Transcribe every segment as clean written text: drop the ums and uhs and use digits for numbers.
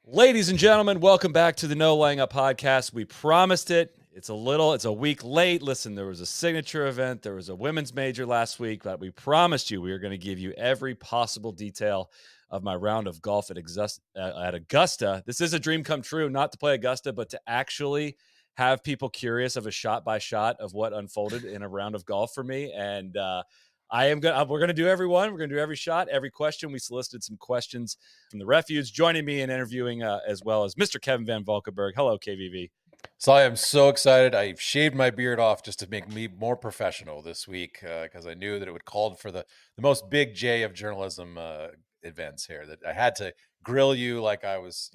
Ladies and gentlemen, welcome back to the No Laying Up podcast. We promised it. It's a week late. Listen, there was a signature event. There was a women's major last week, but we promised you we were going to give you every possible detail of my round of golf at Augusta. This is a dream come true, not to play Augusta, but to actually have people curious of a shot by shot of what unfolded in a round of golf for me. And we're going to do every one. We're going to do every shot, every question. We solicited some questions from the refuge. Joining me in interviewing as well as Mr. Kevin Van Valkenburg. Hello, KVV. So I am so excited. I shaved my beard off just to make me more professional this week because I knew that it would call for the most big J of journalism events here. That I had to grill you like I was,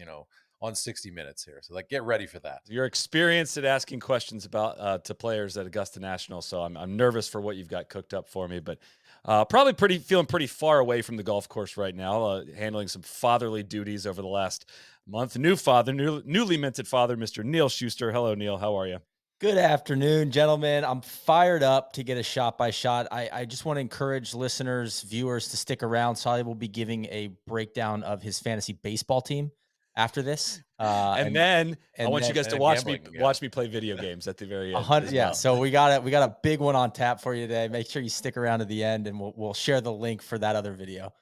on 60 Minutes here. So get ready for that. You're experienced at asking questions about to players at Augusta National, so I'm nervous for what you've got cooked up for me, but probably feeling pretty far away from the golf course right now, handling some fatherly duties over the last month. Newly minted father, Mr. Neil Schuster. Hello, Neil. How are you? Good afternoon, gentlemen. I'm fired up to get a shot by shot. I just want to encourage listeners, viewers to stick around. Soly will be giving a breakdown of his fantasy baseball team after this. And then I want you guys to watch me play video games at the very end. Yeah, so we got a big one on tap for you today. Make sure you stick around to the end, and we'll share the link for that other video.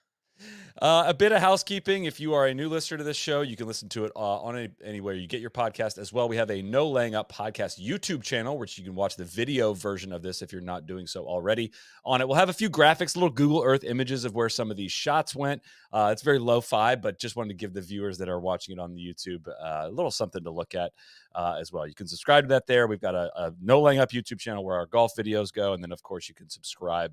A bit of housekeeping. If you are a new listener to this show, you can listen to it on anywhere you get your podcast as well. We have a No Laying Up podcast YouTube channel, which you can watch the video version of this if you're not doing so already. On it, we'll have a few graphics, little Google Earth images of where some of these shots went. It's very lo-fi, but just wanted to give the viewers that are watching it on the YouTube a little something to look at as well. You can subscribe to that there. We've got a No Laying Up YouTube channel where our golf videos go. And then, of course, you can subscribe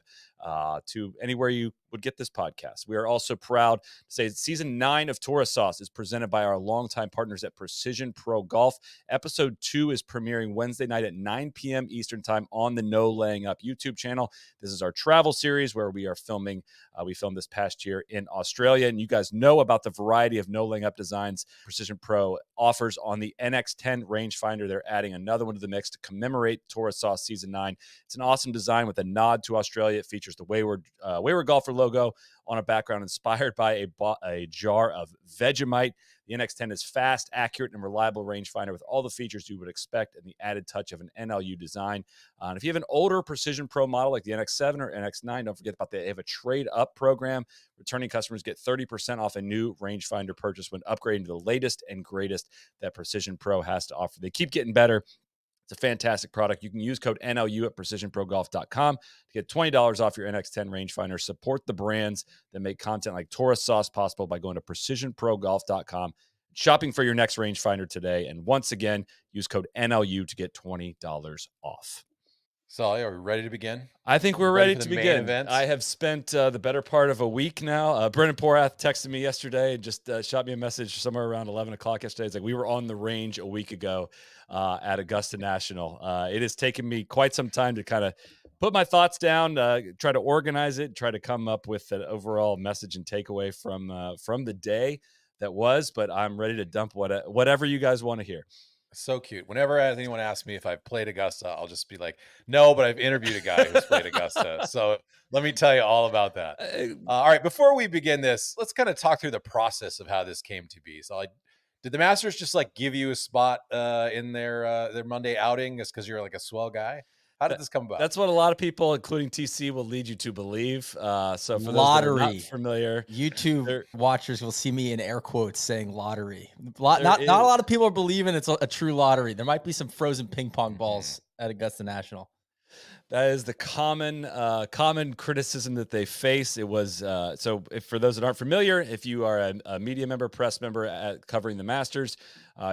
to anywhere you would get this podcast. We are also proud to say that season 9 of Torah Sauce is presented by our longtime partners at Precision Pro Golf. Episode 2 is premiering Wednesday night at 9 p.m. Eastern time on the No Laying Up YouTube channel. This is our travel series where we are filming. We filmed this past year in Australia, and you guys know about the variety of No Laying Up designs Precision Pro offers on the NX10 rangefinder. They're adding another one to the mix to commemorate Torah Sauce season 9. It's an awesome design with a nod to Australia. It features the Wayward Golfer logo on a background inspired by a jar of Vegemite. The NX10 is fast, accurate, and reliable rangefinder with all the features you would expect and the added touch of an NLU design. And if you have an older Precision Pro model like the NX7 or NX9, don't forget about they have a trade-up program. Returning customers get 30% off a new rangefinder purchase when upgrading to the latest and greatest that Precision Pro has to offer. They keep getting better. It's a fantastic product. You can use code NLU at precisionprogolf.com to get $20 off your NX10 rangefinder. Support the brands that make content like Torah Sauce possible by going to precisionprogolf.com, shopping for your next rangefinder today. And once again, use code NLU to get $20 off. Soly, are we ready to begin? I think we're ready to begin. I have spent the better part of a week now. Brendan Porath texted me yesterday and just shot me a message somewhere around 11 o'clock yesterday. It's like, we were on the range a week ago at Augusta National. It has taken me quite some time to kind of put my thoughts down, try to organize it, try to come up with an overall message and takeaway from the day that was. But I'm ready to dump whatever you guys want to hear. So cute. Whenever anyone asks me if I've played Augusta, I'll just be like, no, but I've interviewed a guy who's played Augusta. So let me tell you all about that. All right. Before we begin this, let's kind of talk through the process of how this came to be. So did the Masters just give you a spot in their Monday outing just because you're like a swell guy? How did this come about? That's what a lot of people, including TC, will lead you to believe. So for those lottery. that are not familiar, YouTube watchers will see me in air quotes saying lottery. Not a lot of people are believing it's a true lottery. There might be some frozen ping pong balls at Augusta National. That is the common criticism that they face. It was for those that aren't familiar, if you are a media member, press member covering the Masters,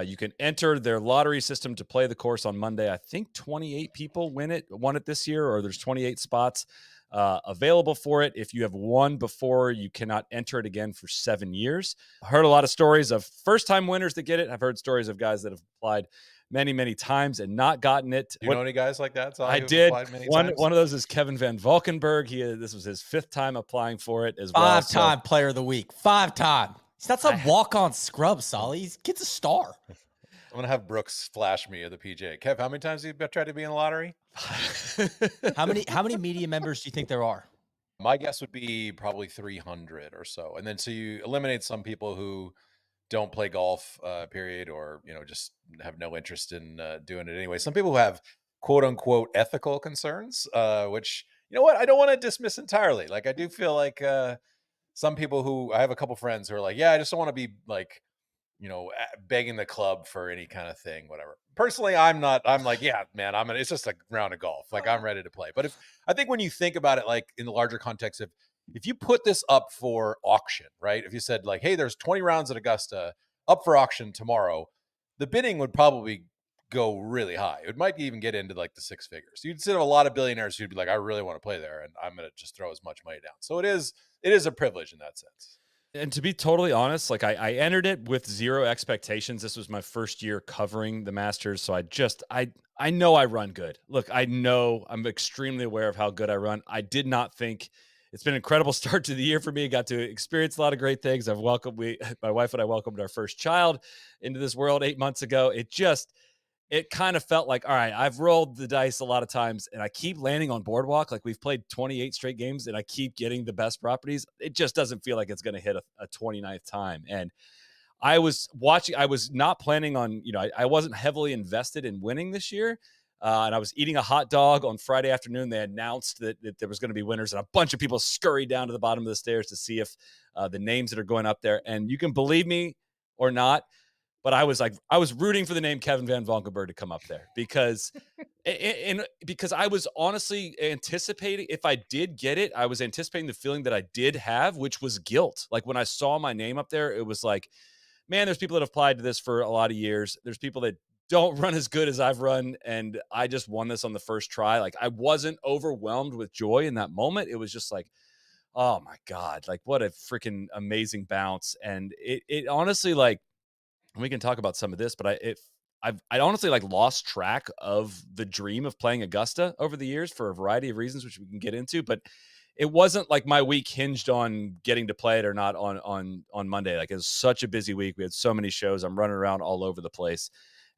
you can enter their lottery system to play the course on Monday. I think 28 people won it this year, or there's 28 spots available for it. If you have won before, you cannot enter it again for 7 years. I heard a lot of stories of first-time winners that get it. I've heard stories of guys that have applied many times and not gotten it. Do you know any guys like that? I did. One of those is Kevin Van Valkenburg. This was his 5th time applying for it as well. 5-time player of the week. 5-time. He's not some walk-on scrub, Soly. He's kid's a star. I'm gonna have Brooks flash me at the PJ. Kev, how many times have you tried to be in the lottery? How many media members do you think there are? My guess would be probably 300 or so. And then so you eliminate some people who don't play golf, period, or just have no interest in doing it anyway. Some people who have quote unquote ethical concerns, which I don't want to dismiss entirely. Like I do feel like some people who I have a couple friends who are like, yeah, I just don't want to be like begging the club for any kind of thing, whatever. Personally, I'm not. I'm like, yeah, man, it's just a round of golf. Like I'm ready to play. But I think when you think about it, like in the larger context of if you put this up for auction, right? If you said like, hey, there's 20 rounds at Augusta up for auction tomorrow, the bidding would probably go really high. It might even get into like the six figures. You'd see a lot of billionaires who'd be like, I really want to play there, and I'm going to just throw as much money down. So it is a privilege in that sense. And to be totally honest, like I entered it with zero expectations. This was my first year covering the Masters. So I know I run good. Look, I know I'm extremely aware of how good I run. I did not think it's been an incredible start to the year for me. Got to experience a lot of great things. My wife and I welcomed our first child into this world 8 months ago. It kind of felt like, all right, I've rolled the dice a lot of times and I keep landing on Boardwalk. Like we've played 28 straight games and I keep getting the best properties. It just doesn't feel like it's going to hit a 29th time. And I was not planning on, I wasn't heavily invested in winning this year. And I was eating a hot dog on Friday afternoon. They announced that there was going to be winners and a bunch of people scurried down to the bottom of the stairs to see if the names that are going up there. And you can believe me or not, but I was rooting for the name Kevin Van Valkenburg to come up there because I was honestly anticipating, if I did get it, I was anticipating the feeling that I did have, which was guilt. Like when I saw my name up there, it was like, man, there's people that have applied to this for a lot of years. There's people that don't run as good as I've run, and I just won this on the first try. Like I wasn't overwhelmed with joy in that moment. It was just like, oh my God, like what a freaking amazing bounce. And it honestly, like, we can talk about some of this, but I honestly like lost track of the dream of playing Augusta over the years for a variety of reasons, which we can get into. But it wasn't like my week hinged on getting to play it or not on Monday. Like it was such a busy week. We had so many shows. I'm running around all over the place.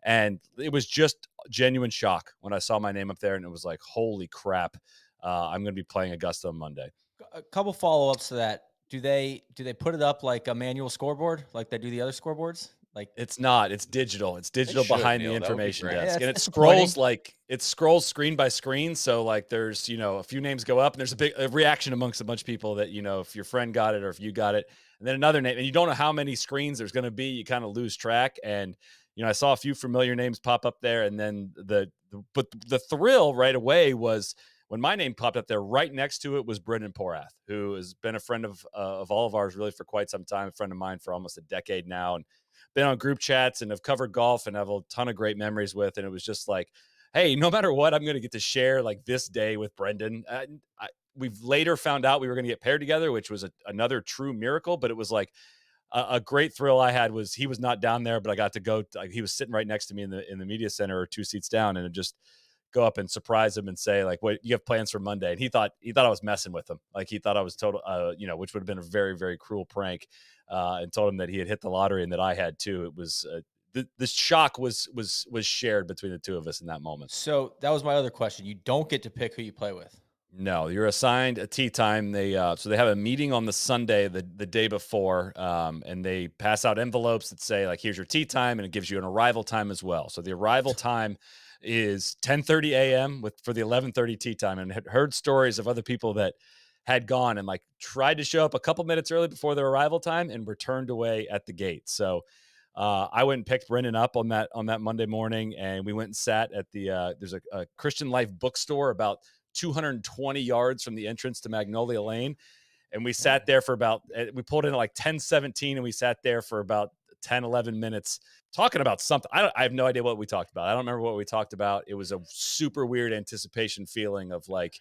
And it was just genuine shock when I saw my name up there, and it was like, holy crap, I'm going to be playing Augusta on Monday. A couple follow-ups to that. Do they put it up like a manual scoreboard like they do the other scoreboards? Like It's not. It's digital. It's digital should, behind the Neil. That would be information great. desk, Yeah, and that's it scrolls screen by screen. So like, there's a few names go up, and there's a reaction amongst a bunch of people that if your friend got it or if you got it, and then another name, and you don't know how many screens there's going to be. You kind of lose track, and I saw a few familiar names pop up there, and then but the thrill right away was when my name popped up there. Right next to it was Brendan Porath, who has been a friend of all of ours really for quite some time, a friend of mine for almost a decade now, and been on group chats and have covered golf and have a ton of great memories with. And it was just like, hey, no matter what, I'm going to get to share like this day with Brendan. We've later found out we were going to get paired together, which was another true miracle. But it was like a great thrill I had was he was not down there, but I got to go. He was sitting right next to me in the media center or 2 seats down, and just go up and surprise him and say like, "What, you have plans for Monday?" And he thought I was messing with him. Like he thought I was total, which would have been a very, very cruel prank. And told him that he had hit the lottery and that I had too. It was the shock was shared between the two of us in that moment. So that was my other question. You don't get to pick who you play with. No, you're assigned a tee time. They so they have a meeting on the Sunday, the day before, and they pass out envelopes that say like, "Here's your tee time," and it gives you an arrival time as well. So the arrival time is 10:30 a.m. for the 11:30 tee time, and had heard stories of other people that had gone and like tried to show up a couple minutes early before their arrival time and were turned away at the gate. So I went and picked Brendan up on that Monday morning, and we went and sat at the there's a Christian Life bookstore about 220 yards from the entrance to Magnolia Lane. And we sat there for we pulled in at like 10:17, and we sat there for about 10, 11 minutes talking about something. I have no idea what we talked about. I don't remember what we talked about. It was a super weird anticipation feeling of like,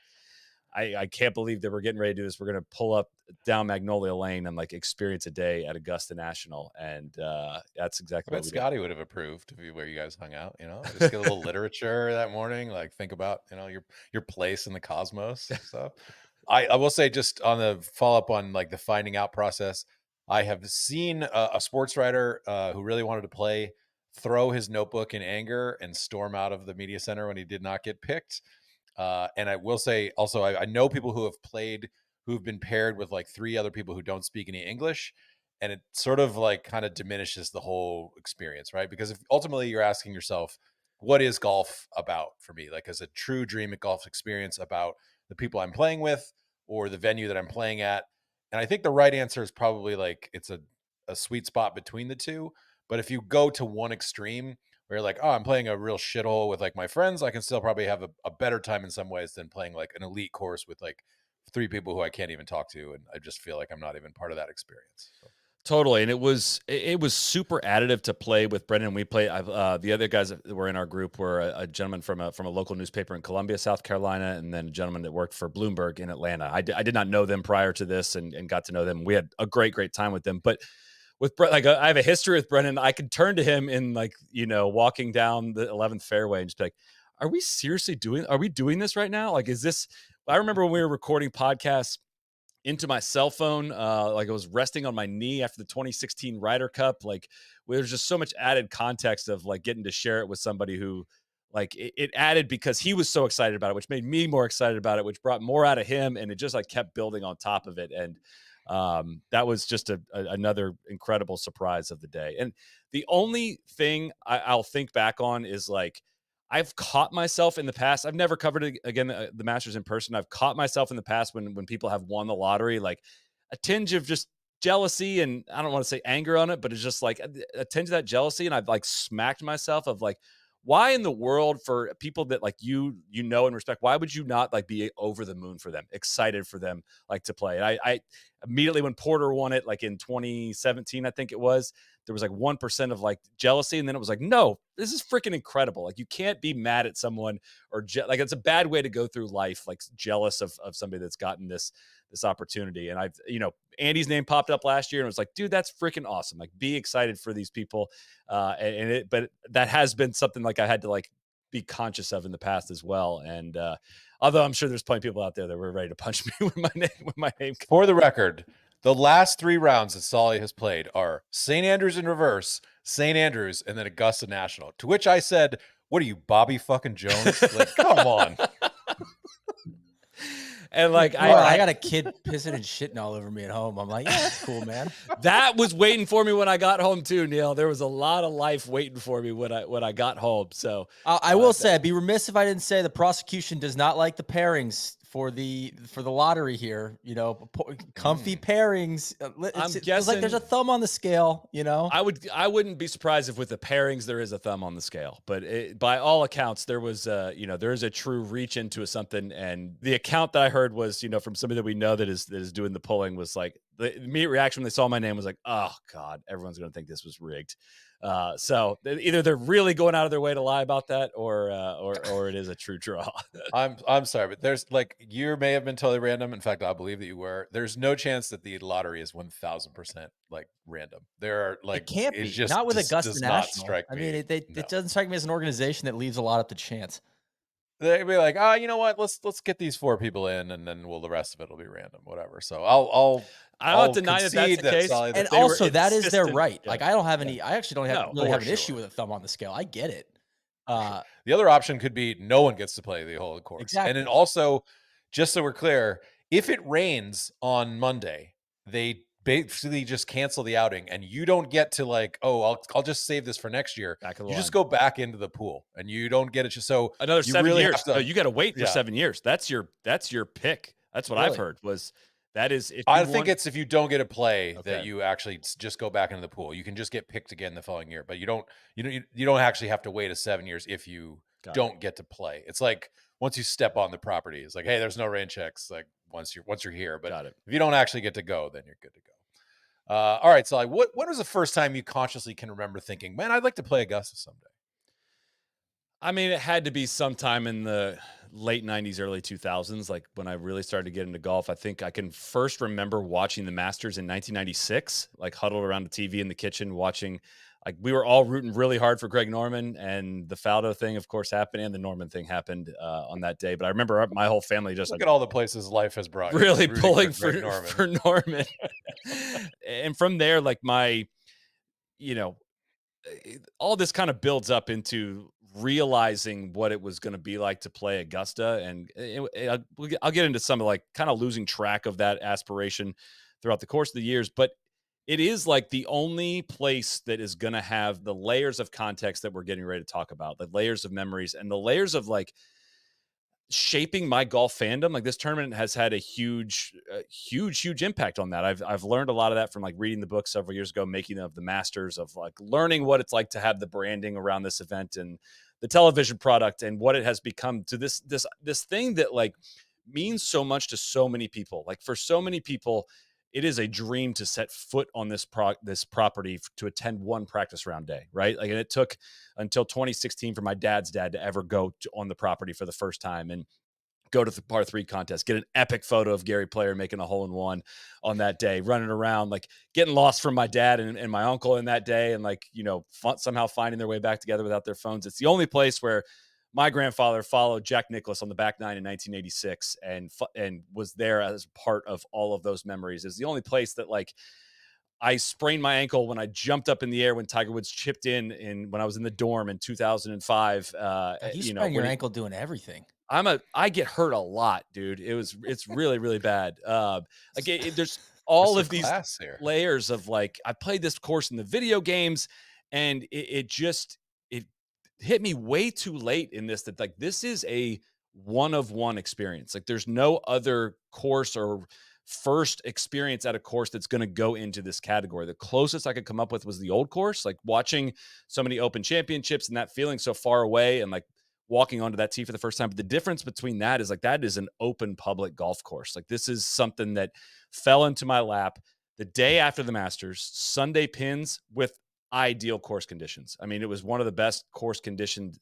I can't believe that we're getting ready to do this. We're going to pull up down Magnolia Lane and like experience a day at Augusta National. And that's exactly what we did. Scottie would have approved where you guys hung out, just get a little literature that morning, like think about, your place in the cosmos and stuff. I will say, just on the follow up on like the finding out process, I have seen a sports writer who really wanted to play throw his notebook in anger and storm out of the media center when he did not get picked. And I will say also, I know people who have played who've been paired with like 3 other people who don't speak any English. and it sort of like kind of diminishes the whole experience, right? Because if ultimately you're asking yourself, what is golf about for me? Like, as a true dream at golf experience about the people I'm playing with or the venue that I'm playing at. And I think the right answer is probably like it's a sweet spot between the two. But if you go to one extreme where you're like, oh, I'm playing a real shithole with like my friends, I can still probably have a better time in some ways than playing like an elite course with like 3 people who I can't even talk to. And I just feel like I'm not even part of that experience. So. Totally, and it was super additive to play with Brendan. We play. The other guys that were in our group were a gentleman from a local newspaper in Columbia, South Carolina, and then a gentleman that worked for Bloomberg in Atlanta. I did not know them prior to this, and got to know them. We had a great time with them. But with Brett, I have a history with Brendan. I could turn to him in walking down the 11th fairway and just be like, "Are we seriously Are we doing this right now? Like, is this?" I remember when we were recording podcasts into my cell phone, like I was resting on my knee after the 2016 Ryder Cup. Like, there's just so much added context of like getting to share it with somebody who, like, it added because he was so excited about it, which made me more excited about it, which brought more out of him, and it just like kept building on top of it. And that was just another incredible surprise of the day. And the only thing I'll think back on is like, I've caught myself in the past. I've never covered it again, the Masters in person. I've caught myself in the past when people have won the lottery, like a tinge of just jealousy, and I don't want to say anger on it, but it's just like a tinge of that jealousy. And I've like smacked myself of like, why in the world, for people that like you know and respect, why would you not like be over the moon for them, excited for them, like to play? And I immediately, when Porter won it, like in 2017, I think it was, there was like 1% of like jealousy. And then it was like, no, this is freaking incredible. Like, you can't be mad at someone or like, it's a bad way to go through life, like jealous of somebody that's gotten this opportunity. And Andy's name popped up last year and it was like, dude, that's freaking awesome. Like, be excited for these people. But that has been something like I had to like be conscious of in the past as well. And although I'm sure there's plenty of people out there that were ready to punch me with my name. For the record, the last 3 rounds that Soly has played are St. Andrews in reverse, St. Andrews, and then Augusta National. To which I said, what are you, Bobby fucking Jones? Like, come on. And like, I got a kid pissing and shitting all over me at home. I'm like, yeah, that's cool, man. That was waiting for me when I got home too, Neil. There was a lot of life waiting for me when I got home. So I will say, I'd be remiss if I didn't say the prosecution does not like the pairings for the lottery here. Comfy pairings. I'm It's guessing like there's a thumb on the scale. I wouldn't be surprised if with the pairings there is a thumb on the scale, but by all accounts there was there is a true reach into something. And the account that I heard was from somebody that we know that is doing the polling was like, the immediate reaction when they saw my name was like, oh God, everyone's going to think this was rigged. So either they're really going out of their way to lie about that, or it is a true draw. I'm sorry, but there's like, you may have been totally random. In fact, I believe that you were. There's no chance that the lottery is 1000% like random. There are like, it can't be, just not with Augusta does National. not strike me. It doesn't strike me as an organization that leaves a lot up to chance. They'd be like, you know what? Let's get these 4 people in, and then the rest of it will be random, whatever. So I'll not deny that that's the case. And also, that is their right. Yeah. Like, I don't have any. I actually don't really have an issue sure. with a thumb on the scale. I get it. The other option could be no one gets to play the whole course. Exactly. And then also, just so we're clear, if it rains on Monday, they basically just cancel the outing, and you don't get to like, oh, I'll just save this for next year. You just go back into the pool, and you don't get it. So another 7 years. No, you got to wait for 7 years. That's your pick. That's what I've heard was. That is, I think it's if you don't get to play that you actually just go back into the pool. You can just get picked again the following year, but you don't actually have to wait 7 years if you don't get to play. It's like once you step on the property, it's like, hey, there's no rain checks. Like once you're here, but if you don't actually get to go, then you're good to go. All right, so like, when was the first time you consciously can remember thinking, man, I'd like to play Augusta someday? I mean, it had to be sometime in the late 90s, early 2000s, like when I really started to get into golf. I think I can first remember watching the Masters in 1996, like huddled around the TV in the kitchen watching. Like, we were all rooting really hard for Greg Norman, and the Faldo thing, of course, happened, and the Norman thing happened on that day. But I remember my whole family just look at all the places life has brought you, really pulling for Norman. And from there, like all this kind of builds up into realizing what it was going to be like to play Augusta. And I'll get into some of like kind of losing track of that aspiration throughout the course of the years. But it is like the only place that is going to have the layers of context that we're getting ready to talk about, the layers of memories and the layers of like shaping my golf fandom. Like this tournament has had a huge impact on that. I've learned a lot of that from like reading the book several years ago, Making of the Masters, of like learning what it's like to have the branding around this event and the television product and what it has become to this thing that like means so much to so many people. Like for so many people, it is a dream to set foot on this property to attend one practice round day, right? Like, and it took until 2016 for my dad's dad to ever go on the property for the first time and go to the par 3 contest, get an epic photo of Gary Player making a hole in one on that day, running around, like getting lost from my dad and my uncle in that day. And like, somehow finding their way back together without their phones. It's the only place where my grandfather followed Jack Nicklaus on the back nine in 1986 and was there as part of all of those memories. Is the only place that like I sprained my ankle when I jumped up in the air when Tiger Woods chipped in when I was in the dorm in 2005. You sprained your ankle doing everything. I get hurt a lot, dude. It's really, really bad. There's all of these layers of like, I played this course in the video games and it hit me way too late in this, that like, this is a one of one experience. Like there's no other course or first experience at a course that's going to go into this category. The closest I could come up with was the old course, like watching so many open championships and that feeling so far away and like walking onto that tee for the first time. But the difference between that is like, that is an open public golf course. Like this is something that fell into my lap the day after the Masters, Sunday pins with ideal course conditions. I mean, it was one of the best course conditions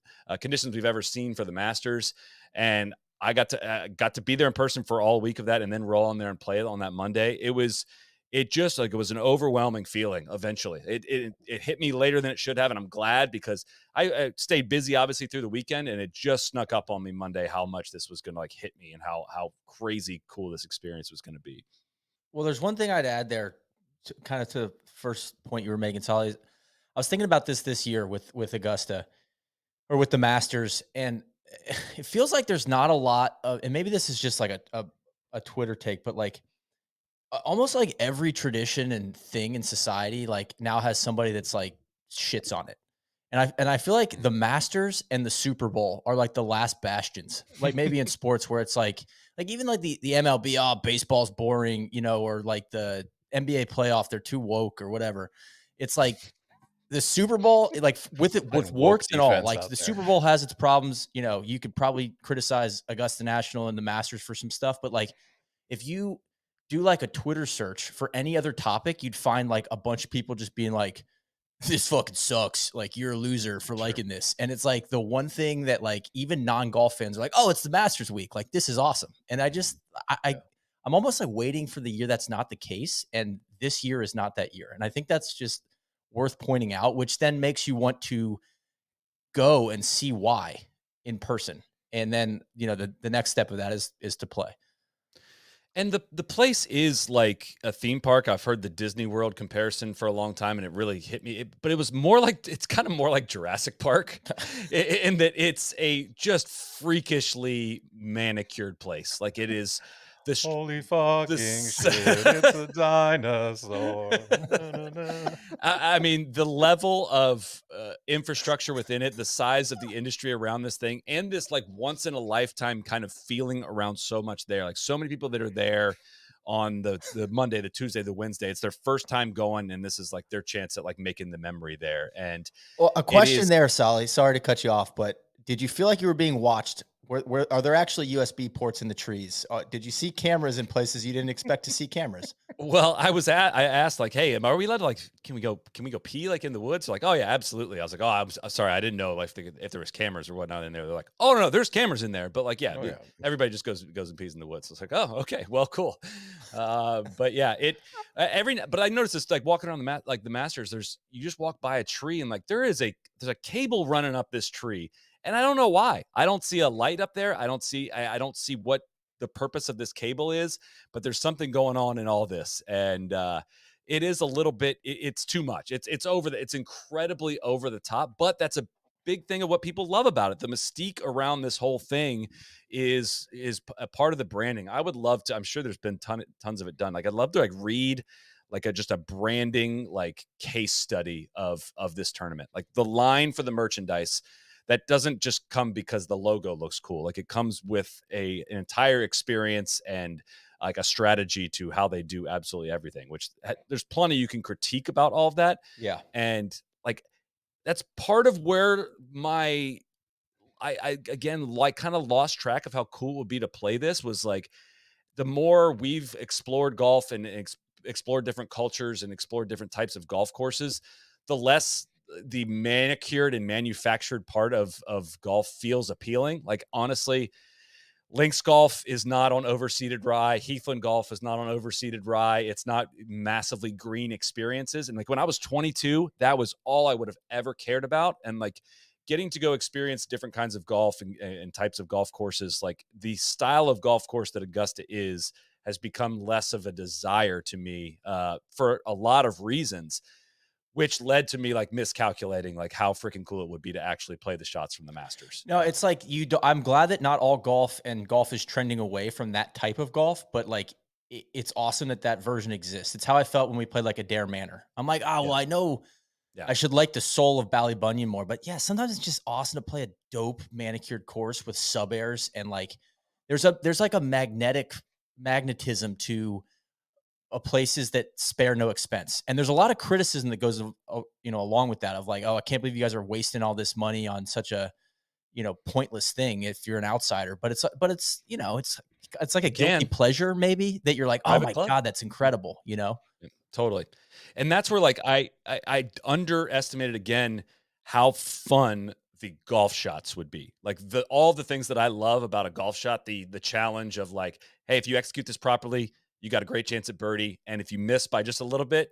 we've ever seen for the Masters. And I got to be there in person for all week of that and then roll on there and play it on that Monday. It was an overwhelming feeling. Eventually it hit me later than it should have. And I'm glad because I stayed busy obviously through the weekend and it just snuck up on me Monday, how much this was going to like hit me and how crazy cool this experience was going to be. Well, there's one thing I'd add there to the first point you were making, Soly. I was thinking about this year with Augusta or with the Masters, and it feels like there's not a lot of, and maybe this is just like a Twitter take, but like almost like every tradition and thing in society, like now has somebody that's like shits on it. And I feel like the Masters and the Super Bowl are like the last bastions, like maybe in sports where it's like even like the MLB, oh, baseball's boring, or like the NBA playoff, they're too woke or whatever. It's like the Super Bowl, like with warts and all, like the Super Bowl has its problems. You could probably criticize Augusta National and the Masters for some stuff, but like if you do like a Twitter search for any other topic, you'd find like a bunch of people just being like, this fucking sucks. Like you're a loser for liking this. And it's like the one thing that like even non-golf fans are like, oh, it's the Masters week. Like this is awesome. And I'm almost like waiting for the year that's not the case. And this year is not that year. And I think that's just worth pointing out, which then makes you want to go and see why in person. And then, the next step of that is to play. And the place is like a theme park. I've heard the Disney World comparison for a long time, and it really hit me. But it's kind of more like Jurassic Park, in that it's a just freakishly manicured place. Like it is the holy fucking shit! It's a dinosaur. I mean, the level of infrastructure within it, the size of the industry around this thing, and this like once in a lifetime kind of feeling around so much there. Like so many people that are there on the Monday, the Tuesday, the Wednesday. It's their first time going, and this is like their chance at like making the memory there. And well, a question there, Soly. Sorry to cut you off, but did you feel like you were being watched? Where are there actually USB ports in the trees? Did you see cameras in places you didn't expect to see cameras? Well, I asked like, hey, are we allowed to like, can we go pee like in the woods? They're like, oh yeah, absolutely. I was like, oh, I'm sorry. I didn't know if there was cameras or whatnot in there. They're like, oh no, there's cameras in there. But like, yeah, everybody just goes and pees in the woods. So it's like, oh, okay, well, cool. But yeah, but I noticed this like walking around the Masters, you just walk by a tree and like, there's a cable running up this tree. And I don't know why. I don't see a light up there. I don't see what the purpose of this cable is, but there's something going on in all this. And it is a little bit, it's too much. It's incredibly over the top, but that's a big thing of what people love about it. The mystique around this whole thing is a part of the branding. I would love to, I'm sure there's been tons of it done. Like I'd love to like read like just a branding like case study of this tournament. Like the line for the merchandise that doesn't just come because the logo looks cool. Like it comes with an entire experience and like a strategy to how they do absolutely everything, which there's plenty you can critique about all of that. Yeah. And like, that's part of where I again, like kind of lost track of how cool it would be to play this. Was like, the more we've explored golf and explored different cultures and explored different types of golf courses, the less the manicured and manufactured part of golf feels appealing. Like honestly, Links Golf is not on overseeded rye. Heathland Golf is not on overseeded rye. It's not massively green experiences. And like when I was 22, that was all I would have ever cared about. And like getting to go experience different kinds of golf and types of golf courses, like the style of golf course that Augusta has become less of a desire to me for a lot of reasons, which led to me like miscalculating like how freaking cool it would be to actually play the shots from the Masters. No, it's like I'm glad that not all golf is trending away from that type of golf, but like it's awesome that version exists. It's how I felt when we played like a Dare Manor. I'm like, oh, well, I know I should like the soul of Ballybunion more, but yeah, sometimes it's just awesome to play a dope manicured course with sub airs and like there's like a magnetism to places that spare no expense. And there's a lot of criticism that goes, along with that of like, oh, I can't believe you guys are wasting all this money on such a, pointless thing if you're an outsider. But it's it's like a guilty pleasure maybe that you're like, oh my God, that's incredible. Totally. And that's where like I underestimated again how fun the golf shots would be. Like all the things that I love about a golf shot, the challenge of like, hey, if you execute this properly, you got a great chance at birdie. And if you miss by just a little bit,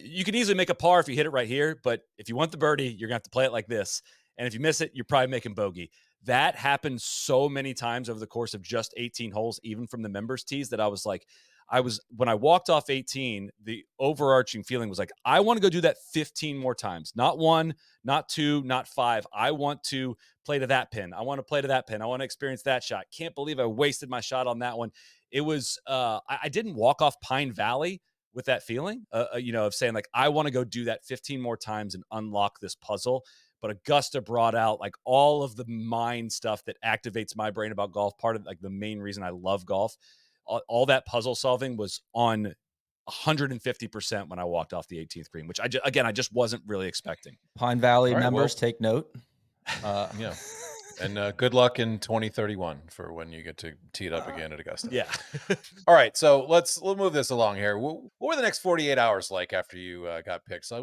you can easily make a par if you hit it right here. But if you want the birdie, you're gonna have to play it like this. And if you miss it, you're probably making bogey. That happened so many times over the course of just 18 holes, even from the members tees, that I was like, when I walked off 18, the overarching feeling was like, I want to go do that 15 more times. Not one, not two, not five. I want to play to that pin. I want to play to that pin. I want to experience that shot. Can't believe I wasted my shot on that one. It was, I didn't walk off Pine Valley with that feeling, of saying like, I want to go do that 15 more times and unlock this puzzle. But Augusta brought out like all of the mind stuff that activates my brain about golf. Part of like the main reason I love golf. All that puzzle solving was on 150% when I walked off the 18th green, which I just wasn't really expecting. Pine Valley members, take note. Yeah. And good luck in 2031 for when you get to tee it up again at Augusta. Yeah. All right. So we'll move this along here. What were the next 48 hours like after you got picked? So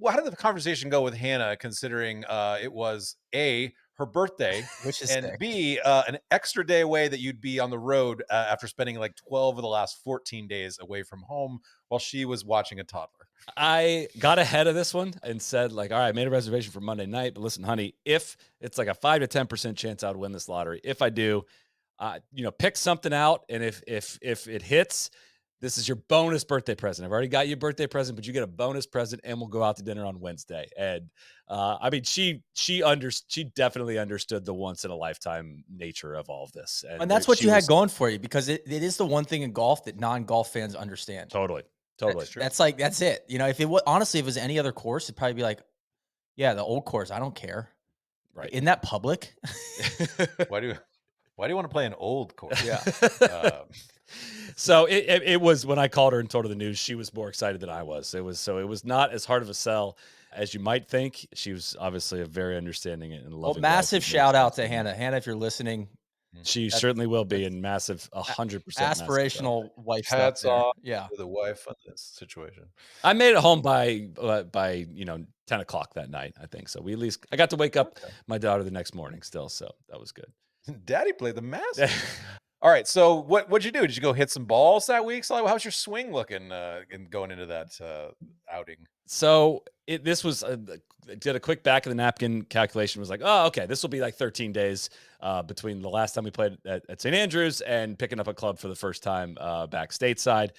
how did the conversation go with Hannah, considering it was A, her birthday, which is and sick. B, an extra day away that you'd be on the road after spending like 12 of the last 14 days away from home while she was watching a toddler? I got ahead of this one and said like, all right, I made a reservation for Monday night, but listen, honey, if it's like a 5 to 10% chance I would win this lottery, if I do, pick something out. And if it hits, this is your bonus birthday present. I've already got you a birthday present, but you get a bonus present and we'll go out to dinner on Wednesday. And I mean, she definitely understood the once in a lifetime nature of all of this. And that's what you had going for you, because it is the one thing in golf that non-golf fans understand. Totally. That's it. If it was, honestly, if it was any other course, it'd probably be like, yeah, the old course, I don't care. Right. Isn't that public? Why do you want to play an old course? Yeah. So it was, when I called her and told her the news, she was more excited than I was. It was not as hard of a sell as you might think. She was obviously a very understanding and loving. Well, massive shout out to Hannah. Hannah, if you're listening, she certainly will be, in massive 100% aspirational wife. Hats off to the wife on this situation. I made it home by 10 o'clock that night, I think. So I got to wake up my daughter the next morning still. So that was good. Daddy played the Masters. All right. So what'd you do? Did you go hit some balls that week? So how's your swing looking going into that outing? So this was did a quick back of the napkin calculation. Was like, oh, okay, this will be like 13 days between the last time we played at St. Andrews and picking up a club for the first time back stateside.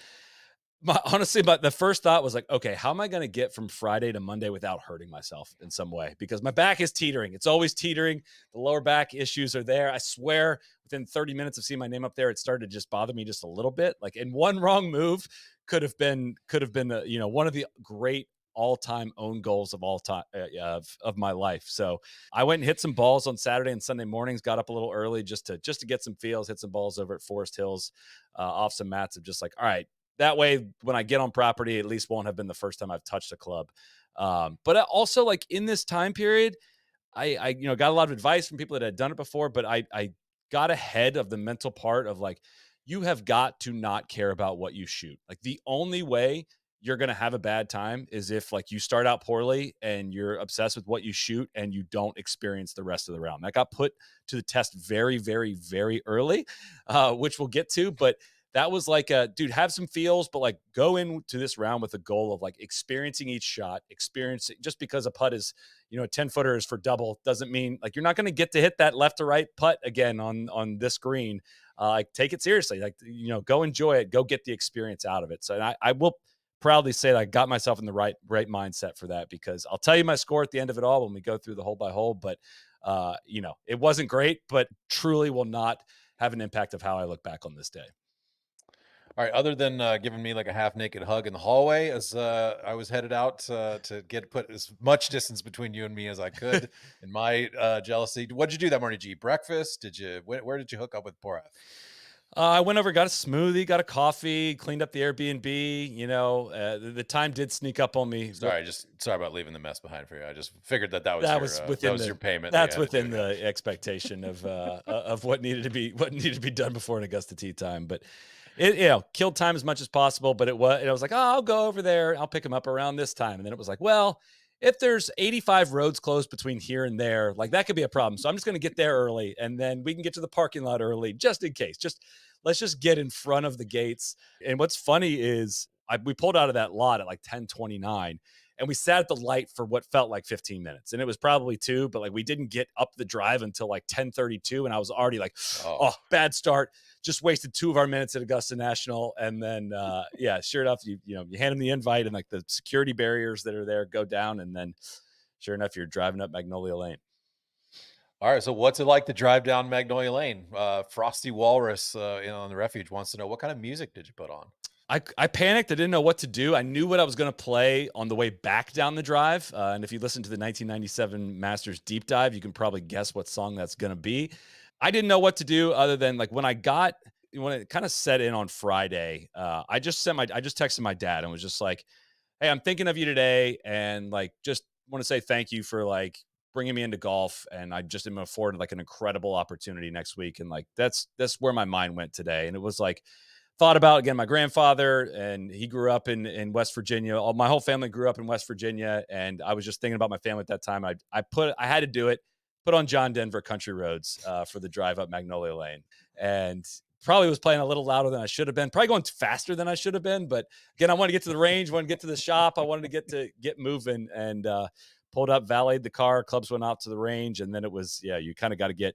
Honestly, but the first thought was like, okay, how am I going to get from Friday to Monday without hurting myself in some way? Because my back is teetering. It's always teetering. The lower back issues are there. I swear within 30 minutes of seeing my name up there, it started to just bother me just a little bit. Like, in one wrong move could have been one of the great all-time own goals of all time of my life. So I went and hit some balls on Saturday and Sunday mornings, got up a little early just to get some feels, hit some balls over at Forest Hills, off some mats of just like, all right, that way, when I get on property, at least won't have been the first time I've touched a club. But also, like, in this time period, I got a lot of advice from people that had done it before, but I got ahead of the mental part of like, you have got to not care about what you shoot. Like, the only way you're going to have a bad time is if, like, you start out poorly and you're obsessed with what you shoot and you don't experience the rest of the round. That got put to the test very, very, very early, which we'll get to. But that was like, dude, have some feels, but like, go into this round with a goal of like experiencing each shot, experiencing. Just because a putt is, a 10-footer is for double doesn't mean like you're not going to get to hit that left to right putt again on this green. Like, take it seriously. Like, go enjoy it. Go get the experience out of it. So I will proudly say that I got myself in the right mindset for that, because I'll tell you my score at the end of it all when we go through the hole by hole. But it wasn't great, but truly will not have an impact of how I look back on this day. All right. Other than giving me like a half naked hug in the hallway as I was headed out to put as much distance between you and me as I could in my jealousy. What'd you do that morning? Did you eat breakfast? Where did you hook up with Porath? I went over, got a smoothie, got a coffee, cleaned up the Airbnb. The time did sneak up on me. Sorry about leaving the mess behind for you. I just figured that was within your payment. That's within the expectation of what needed to be done before an Augusta tee time. But it killed time as much as possible. But it was like, oh, I'll go over there, I'll pick him up around this time. And then it was like, well, if there's 85 roads closed between here and there, like, that could be a problem. So I'm just going to get there early, and then we can get to the parking lot early, just in case. Let's just get in front of the gates. And what's funny is we pulled out of that lot at like 10:29, and we sat at the light for what felt like 15 minutes. And it was probably 2, but like, we didn't get up the drive until like 10:32. And I was already like, oh, bad start. Just wasted 2 of our minutes at Augusta National. And then, sure enough, you hand them the invite, and like the security barriers that are there go down. And then sure enough, you're driving up Magnolia Lane. All right. So what's it like to drive down Magnolia Lane? Frosty Walrus on the Refuge wants to know, what kind of music did you put on? I panicked. I didn't know what to do. I knew what I was going to play on the way back down the drive. And if you listen to the 1997 Masters Deep Dive, you can probably guess what song that's going to be. I didn't know what to do other than like, when it kind of set in on Friday, I just texted my dad and was just like, hey, I'm thinking of you today. And like, just want to say thank you for like bringing me into golf. And I just am afforded like an incredible opportunity next week. And like, that's where my mind went today. And it was like, thought about, again, my grandfather, and he grew up in West Virginia. My whole family grew up in West Virginia. And I was just thinking about my family at that time. I had to do it, put on John Denver Country Roads for the drive up Magnolia Lane. And probably was playing a little louder than I should have been, probably going faster than I should have been. But again, I wanted to get to the range, wanted to get to the shop. I wanted to get moving, and pulled up, valeted the car, clubs went out to the range. And then it was, you kind of got to get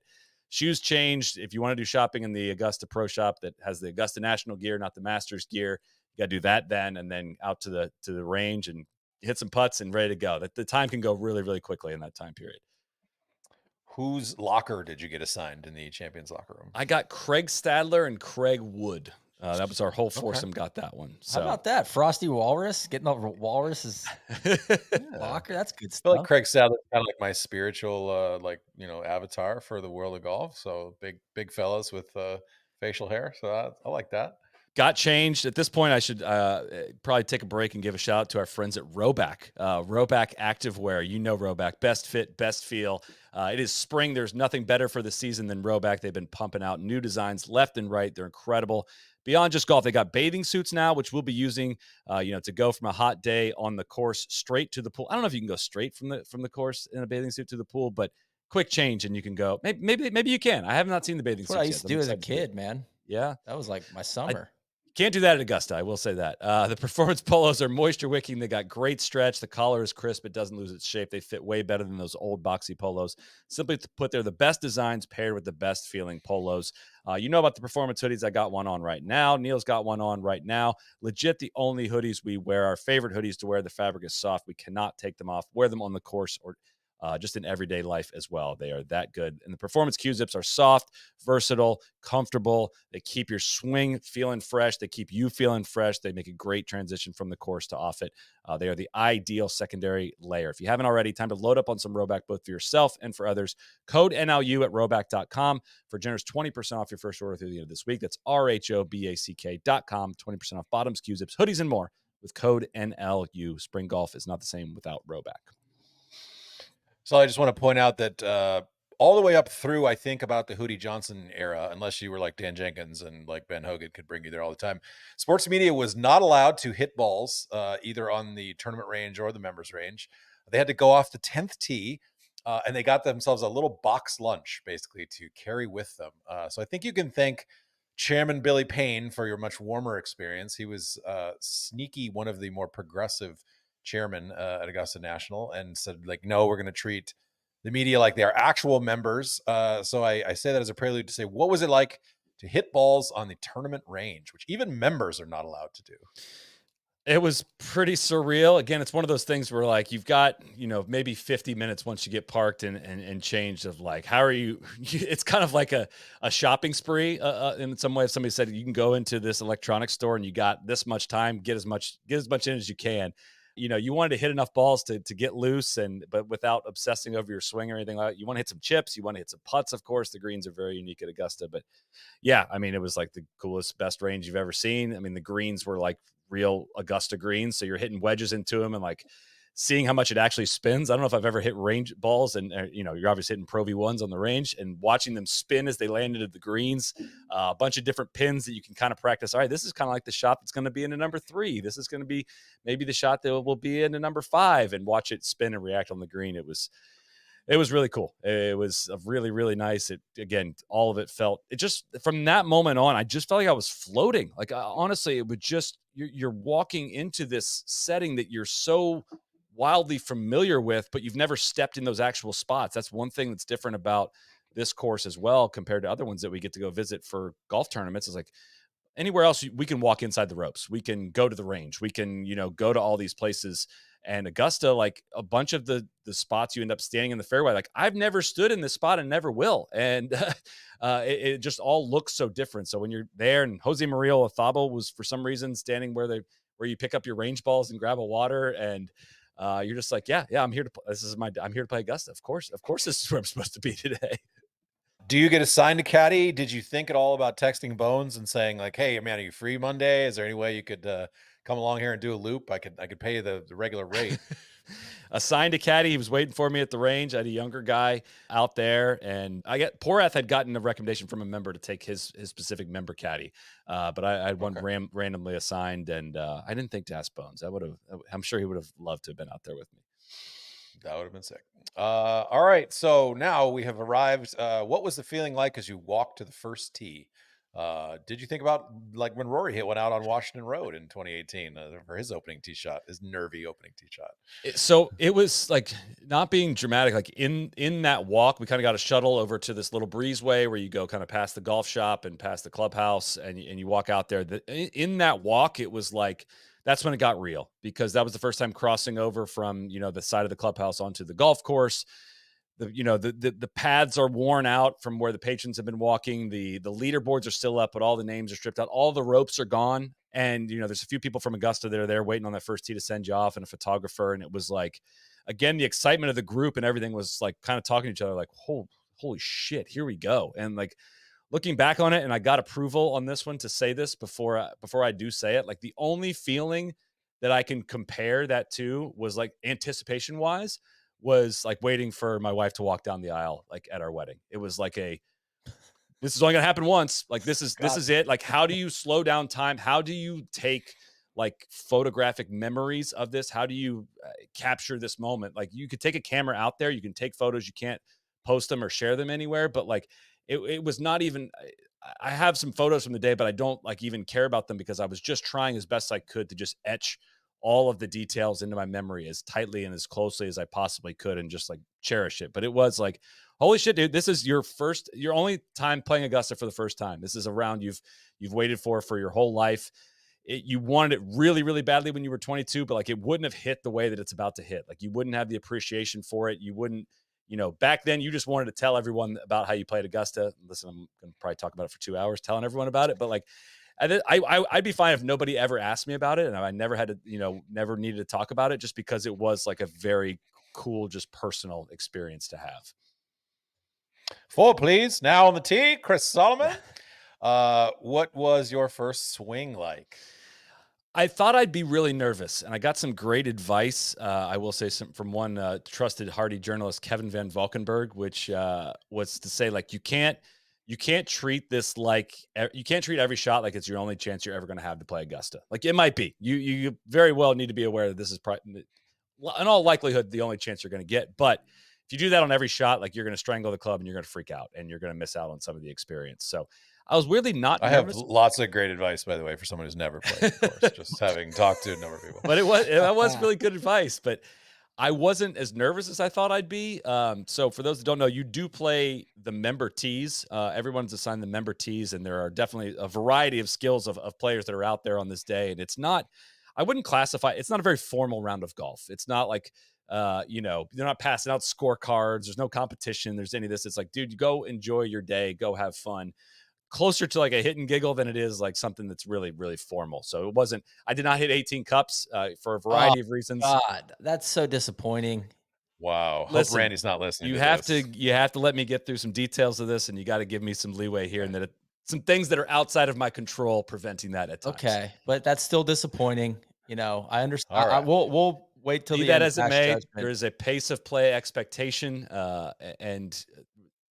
shoes changed. If you want to do shopping in the Augusta Pro Shop that has the Augusta National gear, not the Masters gear, you got to do that then, and then out to the range and hit some putts and ready to go. That the time can go really, really quickly in that time period. Whose locker did you get assigned in the Champions locker room? I got Craig Stadler and Craig Wood. That was our whole foursome. Got that one. So. How about that? Frosty Walrus getting over Walrus's locker. That's good stuff. I feel like Craig Sadler's kind of like my spiritual, avatar for the world of golf. So big fellas with facial hair. So I like that. Got changed. At this point, I should probably take a break and give a shout out to our friends at Rhoback. Rhoback Activewear. Rhoback. Best fit, best feel. It is spring. There's nothing better for the season than Rhoback. They've been pumping out new designs left and right. They're incredible. Beyond just golf, they got bathing suits now, which we'll be using, to go from a hot day on the course straight to the pool. I don't know if you can go straight from the course in a bathing suit to the pool, but quick change and you can go. Maybe you can. I have not seen the bathing suits. That's what I used to do as a kid, man. Yeah, that was like my summer. Can't do that at Augusta. I will say that. The performance polos are moisture wicking. They got great stretch. The collar is crisp. It doesn't lose its shape. They fit way better than those old boxy polos. Simply to put, they're the best designs paired with the best feeling polos. You know about the performance hoodies. I got one on right now. Neil's got one on right now. Legit the only hoodies we wear. Our favorite hoodies to wear. The fabric is soft. We cannot take them off. Wear them on the course or just in everyday life as well. They are that good. And the performance Q-zips are soft, versatile, comfortable. They keep your swing feeling fresh. They keep you feeling fresh. They make a great transition from the course to off it. They are the ideal secondary layer. If you haven't already, time to load up on some Rhoback both for yourself and for others. Code NLU at Rhoback.com for generous 20% off your first order through the end of this week. That's RHOBACK.com. 20% off bottoms, Q-zips, hoodies, and more with code NLU. Spring golf is not the same without Rhoback. So I just want to point out that all the way up through, I think, about the Hootie Johnson era, unless you were like Dan Jenkins and like Ben Hogan could bring you there all the time, sports media was not allowed to hit balls either on the tournament range or the members range. They had to go off the 10th tee, and they got themselves a little box lunch, basically, to carry with them. So I think you can thank Chairman Billy Payne for your much warmer experience. He was sneaky, one of the more progressive chairman at Augusta National, and said, like, no, we're going to treat the media like they are actual members. So I say that as a prelude to say, what was it like to hit balls on the tournament range, which even members are not allowed to do? It was pretty surreal. Again, it's one of those things where like you've got, maybe 50 minutes once you get parked and changed of like, how are you? It's kind of like a shopping spree in some way. If somebody said you can go into this electronics store and you got this much time, get as much in as you can. You wanted to hit enough balls to get loose but without obsessing over your swing or anything like that. You want to hit some chips. You want to hit some putts. Of course, the greens are very unique at Augusta, but yeah, I mean, it was like the coolest, best range you've ever seen. I mean, the greens were like real Augusta greens. So you're hitting wedges into them and like seeing how much it actually spins. I don't know if I've ever hit range balls and, you're obviously hitting Pro V1s on the range and watching them spin as they land into the greens, a bunch of different pins that you can kind of practice. All right, this is kind of like the shot that's going to be in a number 3. This is going to be maybe the shot that will be in a number 5 and watch it spin and react on the green. It was really cool. It was really, really nice. Again, all of it just from that moment on, I just felt like I was floating. Like honestly, it would just, you're walking into this setting that you're so wildly familiar with, but you've never stepped in those actual spots. That's one thing that's different about this course as well, compared to other ones that we get to go visit for golf tournaments. Is like, anywhere else we can walk inside the ropes, we can go to the range, we can go to all these places. And Augusta, like a bunch of the spots you end up standing in the fairway, like I've never stood in this spot and never will. And it just all looks so different. So when you're there, and Jose Maria Olazabal was for some reason standing where you pick up your range balls and grab a water, and you're just like, yeah, I'm here to I'm here to play Augusta. Of course, this is where I'm supposed to be today. Do you get assigned a caddy? Did you think at all about texting Bones and saying like, hey, man, are you free Monday? Is there any way you could come along here and do a loop? I could pay you the regular rate. Assigned a caddy. He was waiting for me at the range. I had a younger guy out there, and Porath had gotten a recommendation from a member to take his specific member caddy. But I had one randomly assigned, and I didn't think to ask Bones. I'm sure he would have loved to have been out there with me. That would have been sick. All right. So now we have arrived. What was the feeling like as you walked to the first tee? Did you think about like when Rory hit one out on Washington Road in 2018 for his opening tee shot, his nervy opening tee shot? So it was like, not being dramatic, like in that walk, we kind of got a shuttle over to this little breezeway where you go kind of past the golf shop and past the clubhouse, and you walk out there. In that walk, it was like, that's when it got real, because that was the first time crossing over from, the side of the clubhouse onto the golf course. The paths are worn out from where the patrons have been walking. The leaderboards are still up, but all the names are stripped out. All the ropes are gone. And, there's a few people from Augusta that are there waiting on that first tee to send you off, and a photographer. And it was like, again, the excitement of the group and everything was like kind of talking to each other like, holy shit, here we go. And like, looking back on it, and I got approval on this one to say this before I do say it, like the only feeling that I can compare that to was like anticipation wise was like waiting for my wife to walk down the aisle, like at our wedding. It was like this is only gonna happen once. Like this is it. Like, how do you slow down time? How do you take like photographic memories of this? How do you capture this moment? Like, you could take a camera out there, you can take photos, you can't post them or share them anywhere, but like, it was not even, I have some photos from the day, but I don't like even care about them because I was just trying as best I could to just etch all of the details into my memory as tightly and as closely as I possibly could and just like cherish it. But it was like, holy shit, dude, this is your only time playing Augusta for the first time. This is a round you've waited for your whole life. You wanted it really, really badly when you were 22, but like it wouldn't have hit the way that it's about to hit. Like you wouldn't have the appreciation for it. You wouldn't, back then you just wanted to tell everyone about how you played Augusta. Listen, I'm going to probably talk about it for 2 hours, telling everyone about it. But like, I'd be fine if nobody ever asked me about it, and I never had to, never needed to talk about it, just because it was like a very cool, just personal experience to have. 4, please. Now on the tee, Chris Solomon. What was your first swing like? I thought I'd be really nervous, and I got some great advice. I will say from one trusted Hardy journalist, Kevin Van Valkenburg, which was to say, like, you can't treat this like you can't treat every shot like it's your only chance you're ever going to have to play Augusta. Like, it might be. You very well need to be aware that this is in all likelihood the only chance you're going to get. But if you do that on every shot, like, you're going to strangle the club and you're going to freak out and you're going to miss out on some of the experience. So I was weirdly not nervous. I have lots of great advice, by the way, for someone who's never played, of course, just having talked to a number of people. But that was really good advice. But I wasn't as nervous as I thought I'd be. So for those that don't know, you do play the member tees. Everyone's assigned the member tees, and there are definitely a variety of skills of players that are out there on this day. And it's not a very formal round of golf. It's not like, they're not passing out scorecards. There's no competition. There's any of this. It's like, dude, go enjoy your day. Go have fun. Closer to like a hit and giggle than it is like something that's really, really formal. So I did not hit 18 cups for a variety of reasons. God, that's so disappointing. Wow. Listen, hope Randy's not listening. You have to let me get through some details of this, and you got to give me some leeway here, and that some things that are outside of my control preventing that at times. Okay, but that's still disappointing. I understand. All right. We'll wait till Be the that end as of it may, judgment. there is a pace of play expectation, and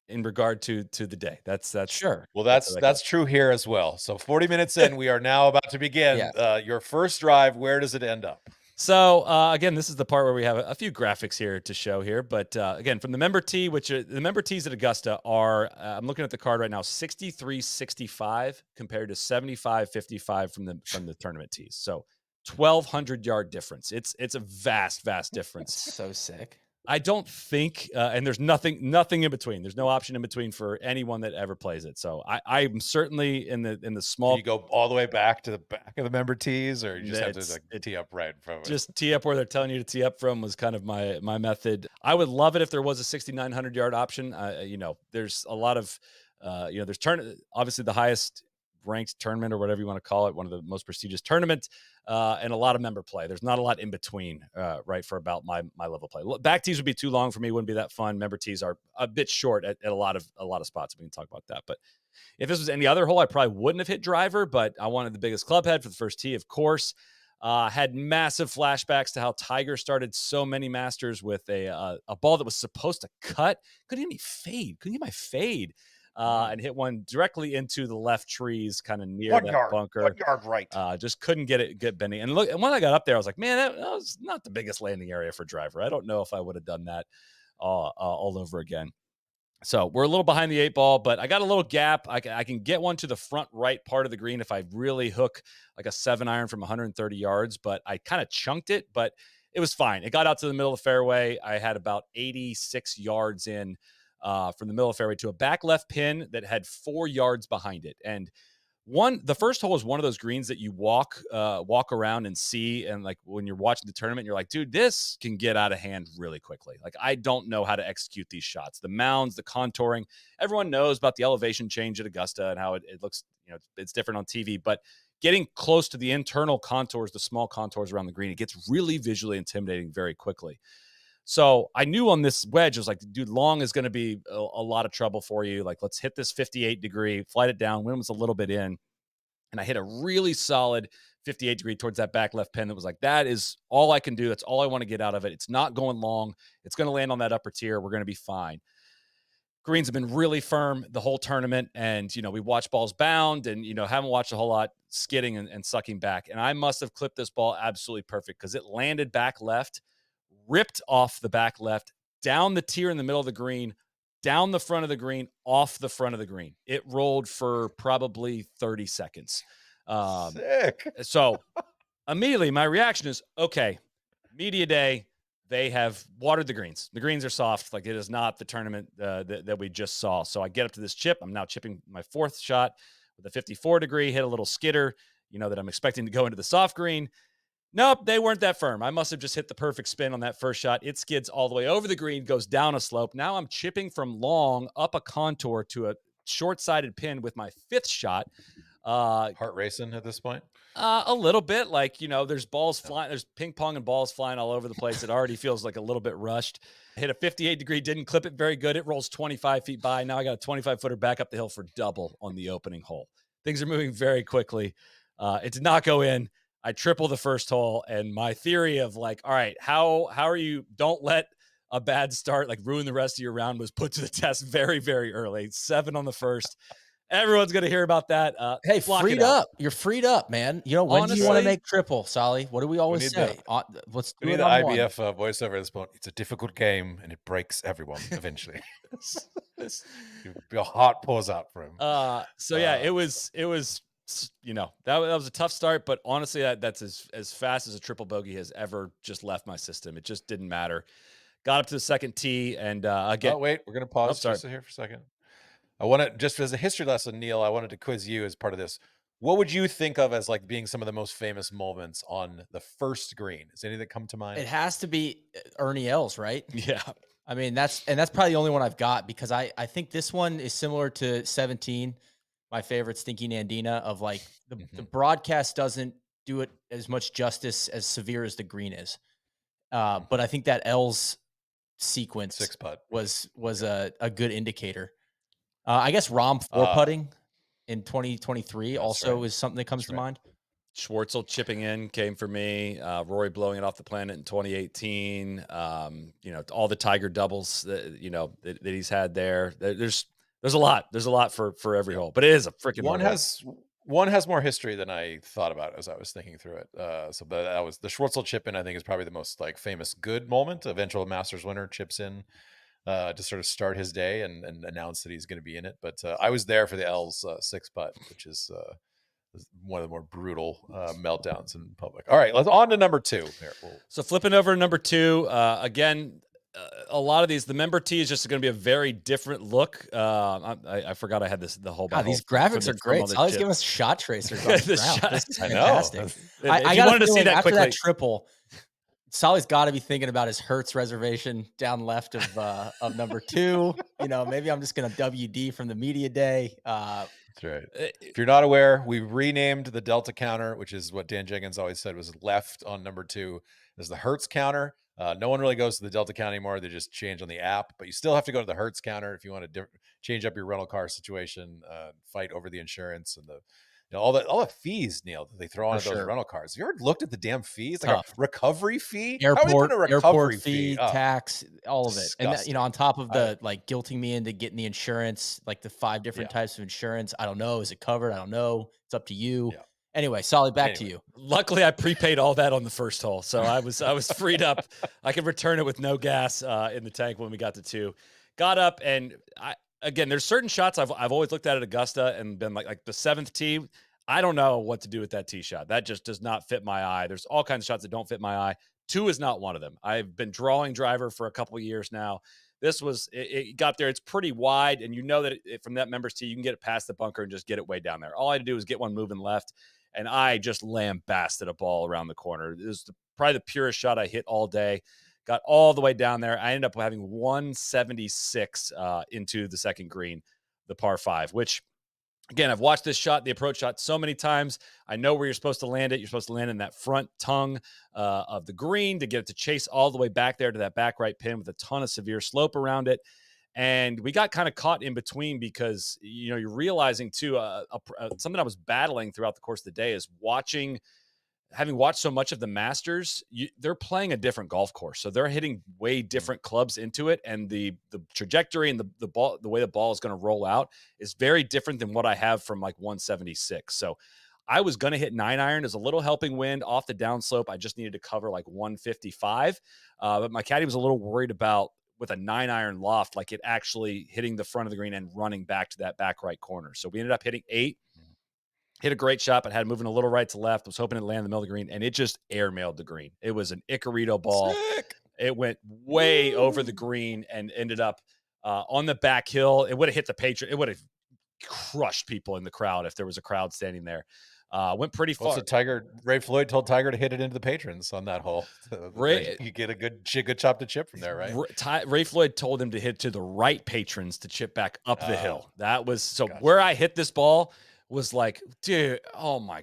in regard to the day. That's sure. Well, that's true here as well. So 40 minutes in, we are now about to begin. Yes. Your first drive, where does it end up? So again, this is the part where we have a few graphics here to show here. But again, from the member tee, which the member tees at Augusta are, I'm looking at the card right now, 63.65 compared to 75.55 from the tournament tees. So 1,200 yard difference. It's a vast difference. So sick. I don't think, and there's nothing in between. There's no option in between for anyone that ever plays it. So I'm certainly in the small. Do you go all the way back to the back of the member tees, or you just have to tee up right from it? Just tee up where they're telling you to tee up from was kind of my method. I would love it if there was a 6,900 yard option. There's a lot of, there's obviously the highest ranked tournament or whatever you want to call it, one of the most prestigious tournaments, and a lot of member play. There's not a lot in between, right, for about my level of play. Back tees would be too long for me. Wouldn't be that fun. Member tees are a bit short at a lot of spots. We can talk about that. But if this was any other hole, I probably wouldn't have hit driver, but I wanted the biggest club head for the first tee, of course. Had massive flashbacks to how Tiger started so many Masters with a ball that was supposed to cut. Couldn't get my fade. And hit one directly into the left trees, kind of near that bunker. 1 yard right. Just couldn't get bending. And look, and when I got up there, I was like, man, that was not the biggest landing area for driver. I don't know if I would have done that all over again. So we're a little behind the 8 ball, but I got a little gap. I can get one to the front right part of the green if I really hook like a 7-iron from 130 yards, but I kind of chunked it, but it was fine. It got out to the middle of the fairway. I had about 86 yards in from the middle of the fairway to a back left pin that had 4 yards behind it. And the first hole is one of those greens that you walk around and see. And like when you're watching the tournament, you're like, dude, this can get out of hand really quickly. Like, I don't know how to execute these shots, the mounds, the contouring. Everyone knows about the elevation change at Augusta and how it looks, it's different on TV, but getting close to the internal contours, the small contours around the green, it gets really visually intimidating very quickly. So I knew on this wedge, I was like, dude, long is going to be a lot of trouble for you. Like, let's hit this 58 degree, flight it down. Wind was a little bit in. And I hit a really solid 58 degree towards that back left pin that was like, that is all I can do. That's all I want to get out of it. It's not going long. It's going to land on that upper tier. We're going to be fine. Greens have been really firm the whole tournament. And, we watch balls bound and, haven't watched a whole lot skidding and sucking back. And I must have clipped this ball absolutely perfect because it landed back left, ripped off the back left, down the tier in the middle of the green, down the front of the green, off the front of the green. It rolled for probably 30 seconds. Sick. So immediately my reaction is, okay, media day, they have watered the greens. The greens are soft. Like, it is not the tournament that we just saw. So I get up to this chip. I'm now chipping my fourth shot with a 54 degree, hit a little skitter, that I'm expecting to go into the soft green. Nope, they weren't that firm. I must have just hit the perfect spin on that first shot. It skids all the way over the green, goes down a slope. Now I'm chipping from long up a contour to a short-sided pin with my fifth shot. Heart racing at this point? A little bit. Like, there's balls flying. There's ping pong and balls flying all over the place. It already feels like a little bit rushed. Hit a 58 degree, didn't clip it very good. It rolls 25 feet by. Now I got a 25-footer back up the hill for double on the opening hole. Things are moving very quickly. It did not go in. I triple the first hole, and my theory of like, all right, how are you? Don't let a bad start like ruin the rest of your round was put to the test very, very early. 7 on the first. Everyone's going to hear about that. Hey, freed up. You're freed up, man. When do you want to Honestly, make triple, Soly? What do we always say? Let's do We it need the on one. IBF voiceover at this point. It's a difficult game, and it breaks everyone eventually. Your heart pours out for him. So yeah, it was that was a tough start, but honestly, that's as fast as a triple bogey has ever just left my system. It just didn't matter. Got up to the second tee, and again. Oh wait, we're gonna pause just here for a second. I want to, just as a history lesson, Neil, I wanted to quiz you as part of this. What would you think of as like being some of the most famous moments on the first green? Does any that come to mind? It has to be Ernie Els, right? Yeah. I mean, that's probably the only one I've got, because I think this one is similar to 17, my favorite, Stinky Nandina, of like the broadcast doesn't do it as much justice as severe as the green is. But I think that Els sequence 6-putt was a good indicator. I guess Rahm 4-putting in 2023 also is something that comes to mind. Schwartzel chipping in came for me. Rory blowing it off the planet in 2018. All the Tiger doubles that he's had there. There's a lot. There's a lot for every hole, but it is a freaking one has more history than I thought about as I was thinking through it. But that was the Schwartzel chip in. I think is probably the most like famous good moment. Eventual Masters winner chips in to sort of start his day and announce that he's going to be in it. But I was there for the Els 6-putt, which is one of the more brutal meltdowns in public. All right, let's on to number 2. Here, so flipping over to number 2, again, a lot of these, the member tee is just going to be a very different look. I forgot I had the whole. God, these graphics are great. So always give us shot tracers on the ground. This is fantastic. I got to see that after that triple. Soly's got to be thinking about his Hertz reservation down left of number 2. Maybe I'm just going to WD from the media day. That's right. If you're not aware, we renamed the Delta counter, which is what Dan Jenkins always said was left on number 2, is the Hertz counter. No one really goes to the Delta count anymore. They just change on the app, but you still have to go to the Hertz counter if you want to change up your rental car situation, fight over the insurance and all the fees, Neil, that they throw onto those rental cars. Have you ever looked at the damn fees? Like a recovery fee? Airport fee, tax, all of it. Disgusting. And on top of the like guilting me into getting the insurance, like the 5 different types of insurance. I don't know. Is it covered? I don't know. It's up to you. Yeah. Anyway, Soly, back to you. Luckily, I prepaid all that on the first hole, so I was freed up. I could return it with no gas in the tank when we got to 2. Got up, and again, there's certain shots I've always looked at Augusta and been like the 7th tee. I don't know what to do with that tee shot. That just does not fit my eye. There's all kinds of shots that don't fit my eye. 2 is not one of them. I've been drawing driver for a couple of years now. This was, it got there. It's pretty wide, and that from that member's tee, you can get it past the bunker and just get it way down there. All I had to do was get one moving left, and I just lambasted a ball around the corner. It was probably the purest shot I hit all day. Got all the way down there. I ended up having 176 into the second green, the par 5, which, again, I've watched this shot, the approach shot, so many times. I know where you're supposed to land it. You're supposed to land in that front tongue of the green to get it to chase all the way back there to that back right pin with a ton of severe slope around it. And we got kind of caught in between because, you're realizing too, something I was battling throughout the course of the day is having watched so much of the Masters, they're playing a different golf course. So they're hitting way different clubs into it. And the trajectory and the ball, the way the ball is going to roll out is very different than what I have from like 176. So I was going to hit 9-iron as a little helping wind off the downslope. I just needed to cover like 155. But my caddy was a little worried about with a 9-iron loft, like it actually hitting the front of the green and running back to that back right corner. So we ended up hitting 8, hit a great shot, but had moving a little right to left, was hoping to land in the middle of the green, and it just airmailed the green. It was an Icarito ball. Sick. It went way over the green and ended up on the back hill. It would have hit the patron. It would have crushed people in the crowd if there was a crowd standing there. Went pretty far. Also, Ray Floyd told Tiger to hit it into the patrons on that hole. So you get a good chop to chip from there, right? Ray Floyd told him to hit to the right patrons to chip back up the hill. That was so gotcha. Where I hit this ball was like, dude, oh my.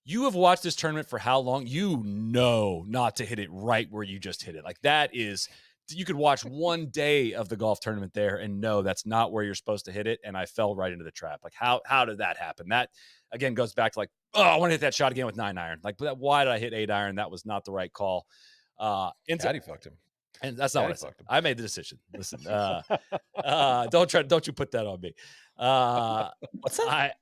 You have watched this tournament for how long? You know not to hit it right where you just hit it. Like that is, you could watch one day of the golf tournament there and know that's not where you're supposed to hit it. And I fell right into the trap. Like how did that happen? That again goes back to like, oh, I want to hit that shot again with 9-iron. Like, why did I hit 8-iron? That was not the right call. Caddy fucked him. And that's not what I said. I made the decision. Listen, don't you put that on me. What's that?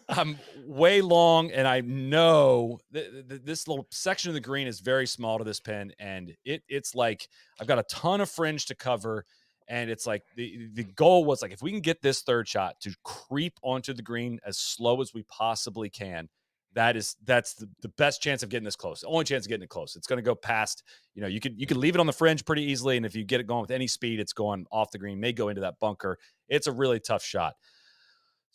I'm way long, and I know this little section of the green is very small to this pin, and it's like I've got a ton of fringe to cover, and it's like the goal was like if we can get this third shot to creep onto the green as slow as we possibly can, that's the best chance of getting this close. The only chance of getting it close. It's going to go past. You could leave it on the fringe pretty easily, and if you get it going with any speed, it's going off the green, may go into that bunker. It's a really tough shot.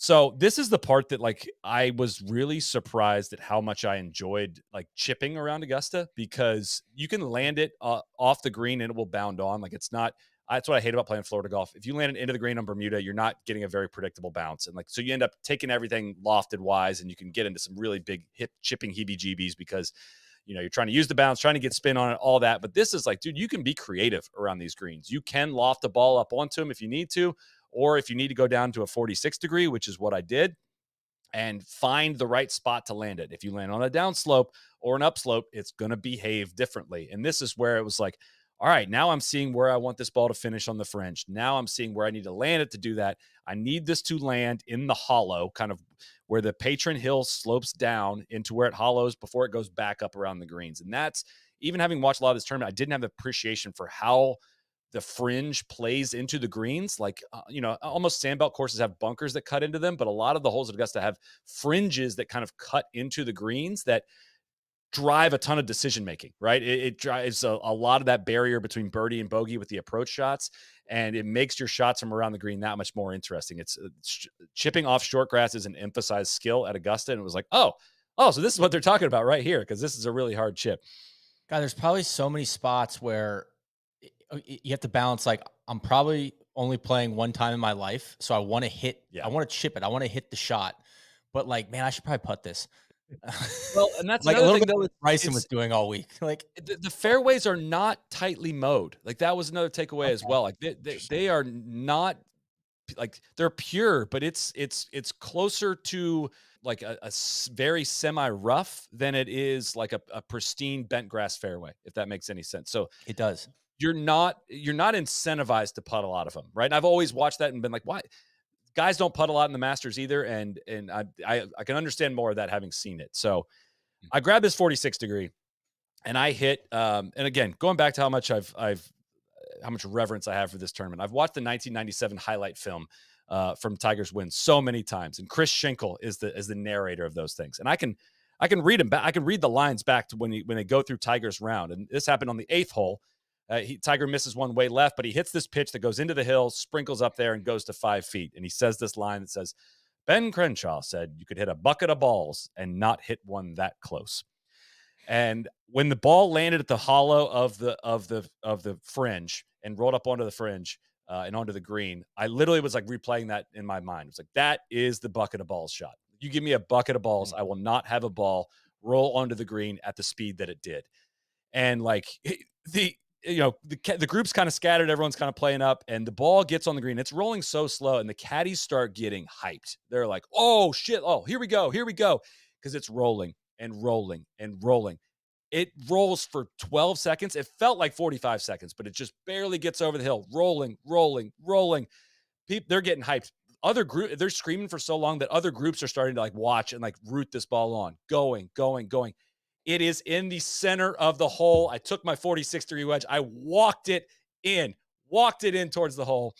So this is the part that like I was really surprised at how much I enjoyed like chipping around Augusta, because you can land it off the green and it will bound on. Like it's not. That's what I hate about playing Florida golf. If you land it into the green on Bermuda, you're not getting a very predictable bounce, and like so you end up taking everything lofted wise, and you can get into some really big hip chipping heebie-jeebies because you're trying to use the bounce, trying to get spin on it, all that. But this is like, dude, you can be creative around these greens. You can loft the ball up onto them if you need to. Or if you need to go down to a 46 degree, which is what I did, and find the right spot to land it. If you land on a downslope or an upslope, it's going to behave differently. And this is where it was like, all right, now I'm seeing where I want this ball to finish on the fringe. Now I'm seeing where I need to land it to do that. I need this to land in the hollow, kind of where the patron hill slopes down into where it hollows before it goes back up around the greens. And that's, even having watched a lot of this tournament, I didn't have the appreciation for how the fringe plays into the greens. Like, almost sandbelt courses have bunkers that cut into them, but a lot of the holes at Augusta have fringes that kind of cut into the greens that drive a ton of decision-making, right? It drives a lot of that barrier between birdie and bogey with the approach shots, and it makes your shots from around the green that much more interesting. It's chipping off short grass is an emphasized skill at Augusta, and it was like, oh, so this is what they're talking about right here, because this is a really hard chip. God, there's probably so many spots where you have to balance, like, I'm probably only playing one time in my life, so I want to hit, I want to chip it, I want to hit the shot, but like, man, I should probably putt this. Well, and that's like another a little thing bit though. Bryson was doing all week. Like the fairways are not tightly mowed. Like that was another takeaway as well. Like they are not like they're pure, but it's closer to like a very semi rough than it is like a pristine bent grass fairway, if that makes any sense. So it does. You're not incentivized to putt a lot of them, right? And I've always watched that and been like, why? Guys don't putt a lot in the Masters either, and I can understand more of that having seen it. So I grabbed this 46 degree, and I hit. And again, going back to how much how much reverence I have for this tournament. I've watched the 1997 highlight film from Tiger's win so many times, and Chris Schenkel is the narrator of those things, and I can read him back. I can read the lines back to when they go through Tiger's round, and this happened on the 8th hole. Tiger misses one way left, but he hits this pitch that goes into the hill, sprinkles up there, and goes to 5 feet. And he says this line that says, Ben Crenshaw said you could hit a bucket of balls and not hit one that close. And when the ball landed at the hollow of the fringe and rolled up onto the fringe and onto the green, I literally was like replaying that in my mind. It was like, that is the bucket of balls shot. You give me a bucket of balls, I will not have a ball roll onto the green at the speed that it did. And like the group's kind of scattered. Everyone's kind of playing up, and the ball gets on the green. It's rolling so slow, and the caddies start getting hyped. They're like, oh, shit. Oh, here we go. Because it's rolling and rolling and rolling. It rolls for 12 seconds. It felt like 45 seconds, but it just barely gets over the hill. Rolling. They're getting hyped. They're screaming for so long that other groups are starting to like watch and like root this ball on. Going. It is in the center of the hole. I took my 46 degree wedge. I walked it in. walked it in towards the hole,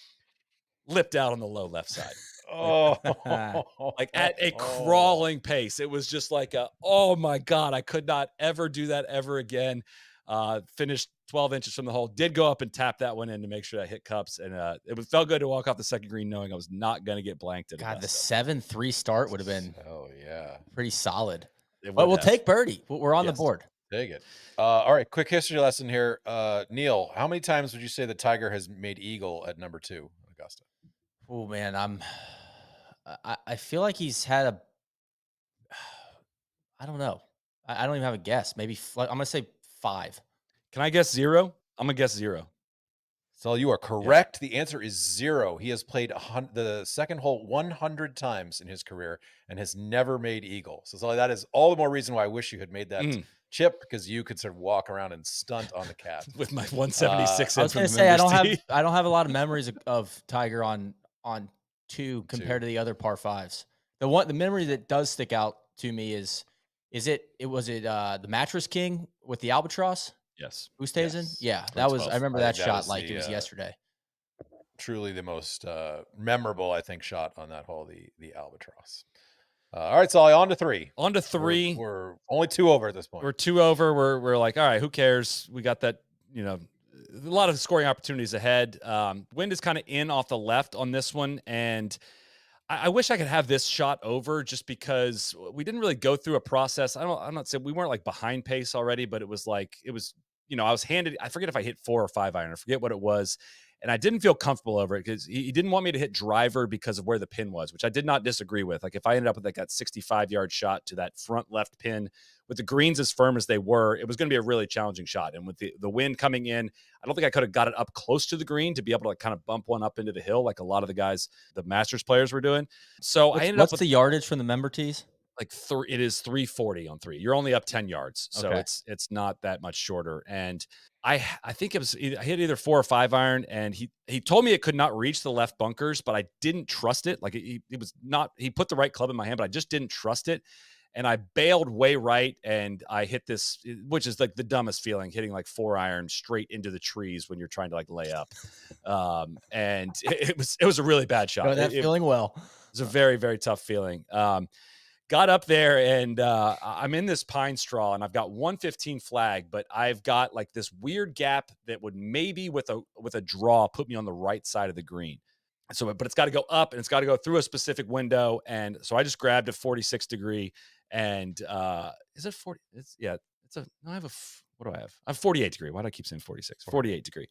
lipped out on the low left side. Like at a crawling pace. It was just like oh my God, I could not ever do that ever again. Finished 12 inches from the hole. Did go up and tap that one in to make sure I hit cups. And felt good to walk off the second green knowing I was not going to get blanked at God, the Augusta. 7-3 start would have been pretty solid. But we'll take birdie. We're on the board. Take it. All right, quick history lesson here. Neil, how many times would you say the Tiger has made eagle at number 2, Augusta? Oh man, I feel like he's had I don't know. I don't even have a guess. Maybe I'm gonna say 5. Can I guess 0? I'm gonna guess 0. So you are correct. Yeah. The answer is 0. He has played the second hole 100 times in his career and has never made eagle. So that is all the more reason why I wish you had made that chip, because you could sort of walk around and stunt on the cat with my 176. I was going to say I don't have a lot of memories of Tiger on 2 compared to the other par 5s. The memory that does stick out to me is it the Mattress King with the albatross? Yes. Oosthuizen? Yeah, that was. I remember that shot like it was yesterday. Truly the most memorable, I think, shot on that hole, the albatross. All right, Soly, on to 3. On to 3. We're only 2 over at this point. We're 2 over. We're like, all right, who cares? We got that, a lot of scoring opportunities ahead. Wind is kind of in off the left on this one, and I wish I could have this shot over just because we didn't really go through a process. I'm not saying we weren't like behind pace already, but it was, I was handed, I forget if I hit 4 or 5 iron, I forget what it was. And I didn't feel comfortable over it because he didn't want me to hit driver because of where the pin was, which I did not disagree with. Like if I ended up with like that 65-yard shot to that front left pin with the greens as firm as they were, it was going to be a really challenging shot. And with the wind coming in, I don't think I could have got it up close to the green to be able to like kind of bump one up into the hill like a lot of the guys, the Masters players were doing. So I ended up with the yardage from the member tees? Like it is 340 on 3. You're only up 10 yards. So it's not that much shorter. And I think I hit either 4 or 5 iron, and he told me it could not reach the left bunkers, but I didn't trust it. Like he put the right club in my hand, but I just didn't trust it. And I bailed way right, and I hit this, which is like the dumbest feeling, hitting like 4 iron straight into the trees when you're trying to like lay up. And it was a really bad shot. Feeling well. It was a very, very tough feeling. Got up there, and I'm in this pine straw, and I've got 115 flag, but I've got like this weird gap that would maybe with a draw put me on the right side of the green. So, but it's got to go up, and it's got to go through a specific window. And so I just grabbed a 46 degree, and is it 40? I have what do I have? I have 48 degree. Why do I keep saying 46? 48 degree.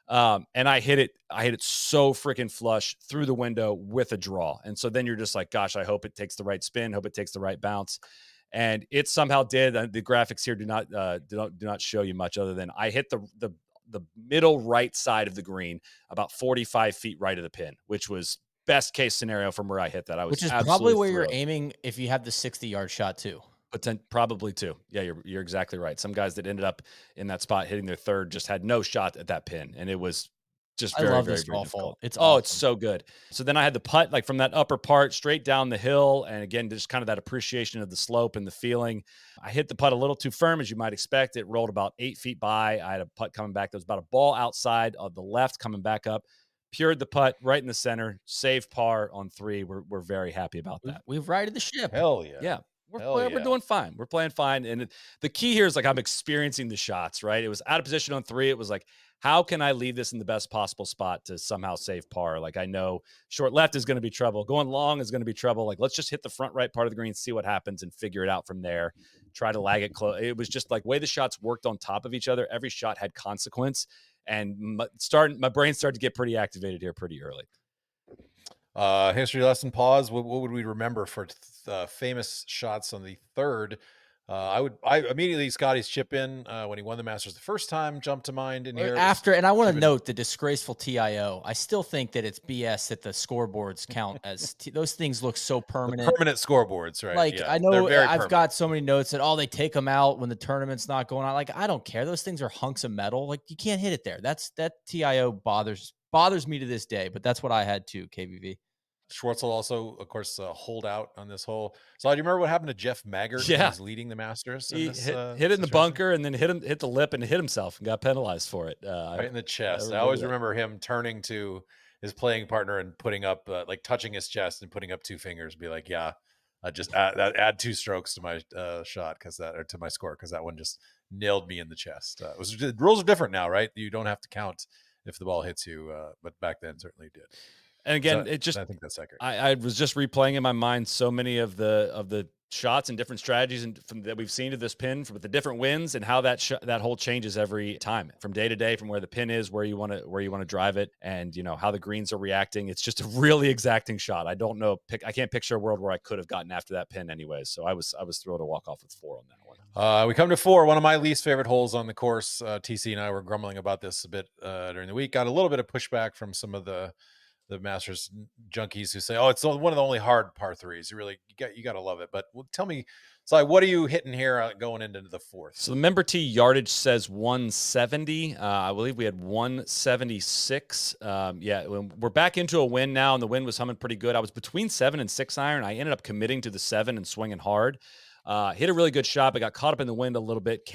And I hit it so freaking flush through the window with a draw. And so then you're just like, gosh, I hope it takes the right spin, hope it takes the right bounce. And it somehow did. The graphics here do not show you much other than I hit the middle right side of the green, about 45 feet right of the pin, which was best case scenario from where I hit that. Which is probably where you're aiming if you have the 60-yard shot too. Probably too. Yeah, you're exactly right. Some guys that ended up in that spot hitting their third just had no shot at that pin, and it was just very, very, very difficult. It's awesome. It's so good. So then I had the putt like from that upper part straight down the hill, and again just kind of that appreciation of the slope and the feeling. I hit the putt a little too firm, as you might expect. It rolled about 8 feet by. I had a putt coming back that was about a ball outside of the left coming back up. Pured the putt right in the center. Save par on 3. We're very happy about that. We've righted the ship. Hell yeah. Yeah. We're doing fine. We're playing fine. And the key here is like I'm experiencing the shots, right? It was out of position on 3. It was like, how can I leave this in the best possible spot to somehow save par? Like I know short left is going to be trouble. Going long is going to be trouble. Like let's just hit the front right part of the green, see what happens, and figure it out from there. Try to lag it close. It was just like way the shots worked on top of each other. Every shot had consequence. And my brain started to get pretty activated here pretty early. History lesson pause. What would we remember for famous shots on the third? I immediately Scottie's chip in when he won the Masters the first time jumped to mind in here. And I want to note the disgraceful TIO. I still think that it's BS that the scoreboards count as those things look so permanent. The permanent scoreboards, right? Like I know I've got so many notes that they take them out when the tournament's not going on. Like I don't care. Those things are hunks of metal. Like you can't hit it there. That TIO bothers me to this day. But that's what I had too. KVV. Schwartzel also, of course, hold out on this hole. So do you remember what happened to Jeff Maggart when he Yeah. was leading the Masters in He this hit it in the situation? bunker and then hit the lip and hit himself and got penalized for it. Right in the I chest. I remember always that. remember him turning to his playing partner and putting up, like touching his chest and putting up two fingers, be like, "Yeah, just add 2 strokes to my shot or to my score because that one just nailed me in the chest." The rules are different now, right? You don't have to count if the ball hits you, but back then certainly did. And again, I think that's accurate. I was just replaying in my mind so many of the shots and different strategies that we've seen to this pin from the different wins and how that hole changes every time from day to day, from where the pin is, where you want to drive it, and how the greens are reacting. It's just a really exacting shot. I don't know. I can't picture a world where I could have gotten after that pin anyways. So I was thrilled to walk off with 4 on that one. We come to 4, one of my least favorite holes on the course. TC and I were grumbling about this a bit during the week. Got a little bit of pushback from some of the Masters junkies who say, "Oh, it's one of the only hard par threes. You got to love it." But tell me, Sly, what are you hitting here going into the 4th? So the member tee yardage says 170. I believe we had 176. We're back into a wind now, and the wind was humming pretty good. I was between 7 and 6 iron. I ended up committing to the 7 and swinging hard. Hit a really good shot, but got caught up in the wind a little bit.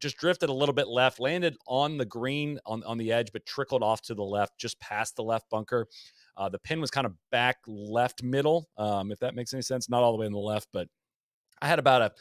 Just drifted a little bit left, landed on the green on the edge, but trickled off to the left, just past the left bunker. The pin was kind of back left middle, if that makes any sense. Not all the way in the left, but I had about a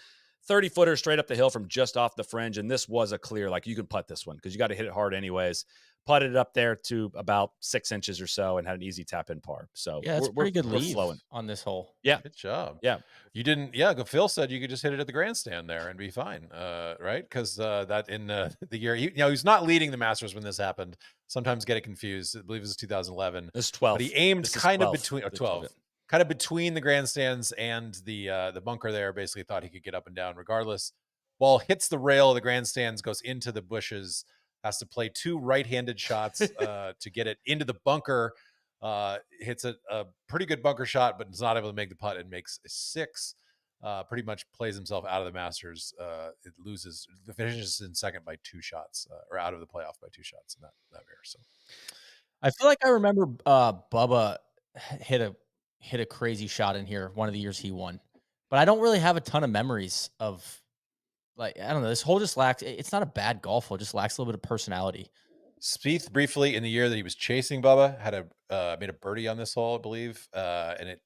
30-footer straight up the hill from just off the fringe, and this was a clear, like, you can putt this one because you got to hit it hard anyways. Putted it up there to about 6 inches or so and had an easy tap in par. So Yeah, that's a pretty good lead flowing on this hole. Yeah. Good job. Yeah. You didn't, Phil said you could just hit it at the grandstand there and be fine. Right. Cause that in the year, he's not leading the Masters when this happened. Sometimes get it confused. I believe it was 2011. This is 12. But he aimed kind of 12. between 12, kind of between the grandstands and the bunker there. Basically thought he could get up and down regardless. Ball hits the rail of the grandstands, goes into the bushes, has to play 2 right-handed shots to get it into the bunker. Hits a pretty good bunker shot, but is not able to make the putt and makes a 6. Pretty much plays himself out of the Masters. It finishes in second by 2 shots, or out of the playoff by 2 shots in that year. So I feel like I remember Bubba hit a crazy shot in here one of the years he won, but I don't really have a ton of memories of, like, I don't know. This hole just lacks. It's not a bad golf hole; it just lacks a little bit of personality. Spieth briefly in the year that he was chasing Bubba had made a birdie on this hole, I believe, and it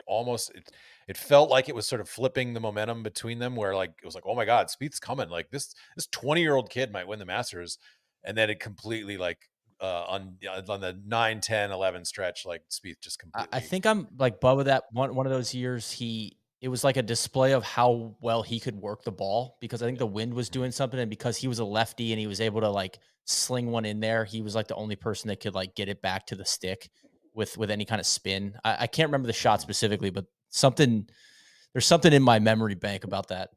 felt like it was sort of flipping the momentum between them, where like it was like, oh my God, Spieth's coming! Like this 20-year-old kid might win the Masters, and then it completely like on the 9, 10, 11 stretch, like Spieth just completely. I think I'm like Bubba. That one of those years, it was like a display of how well he could work the ball, because I think the wind was doing something, and because he was a lefty and he was able to like sling one in there, he was like the only person that could like get it back to the stick with any kind of spin. I can't remember the shot specifically, but there's something in my memory bank about that.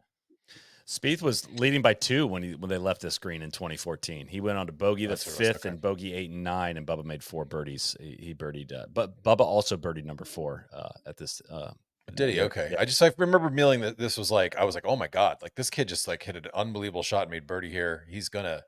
Spieth was leading by 2 when they left this green in 2014. He went on to bogey the 5th and bogey 8 and 9, and Bubba made 4 birdies. He birdied, but Bubba also birdied number 4 at this. Did he? Okay. Yeah. I remember feeling that this was like, I was like, oh my God, like this kid just like hit an unbelievable shot and made birdie here. He's gonna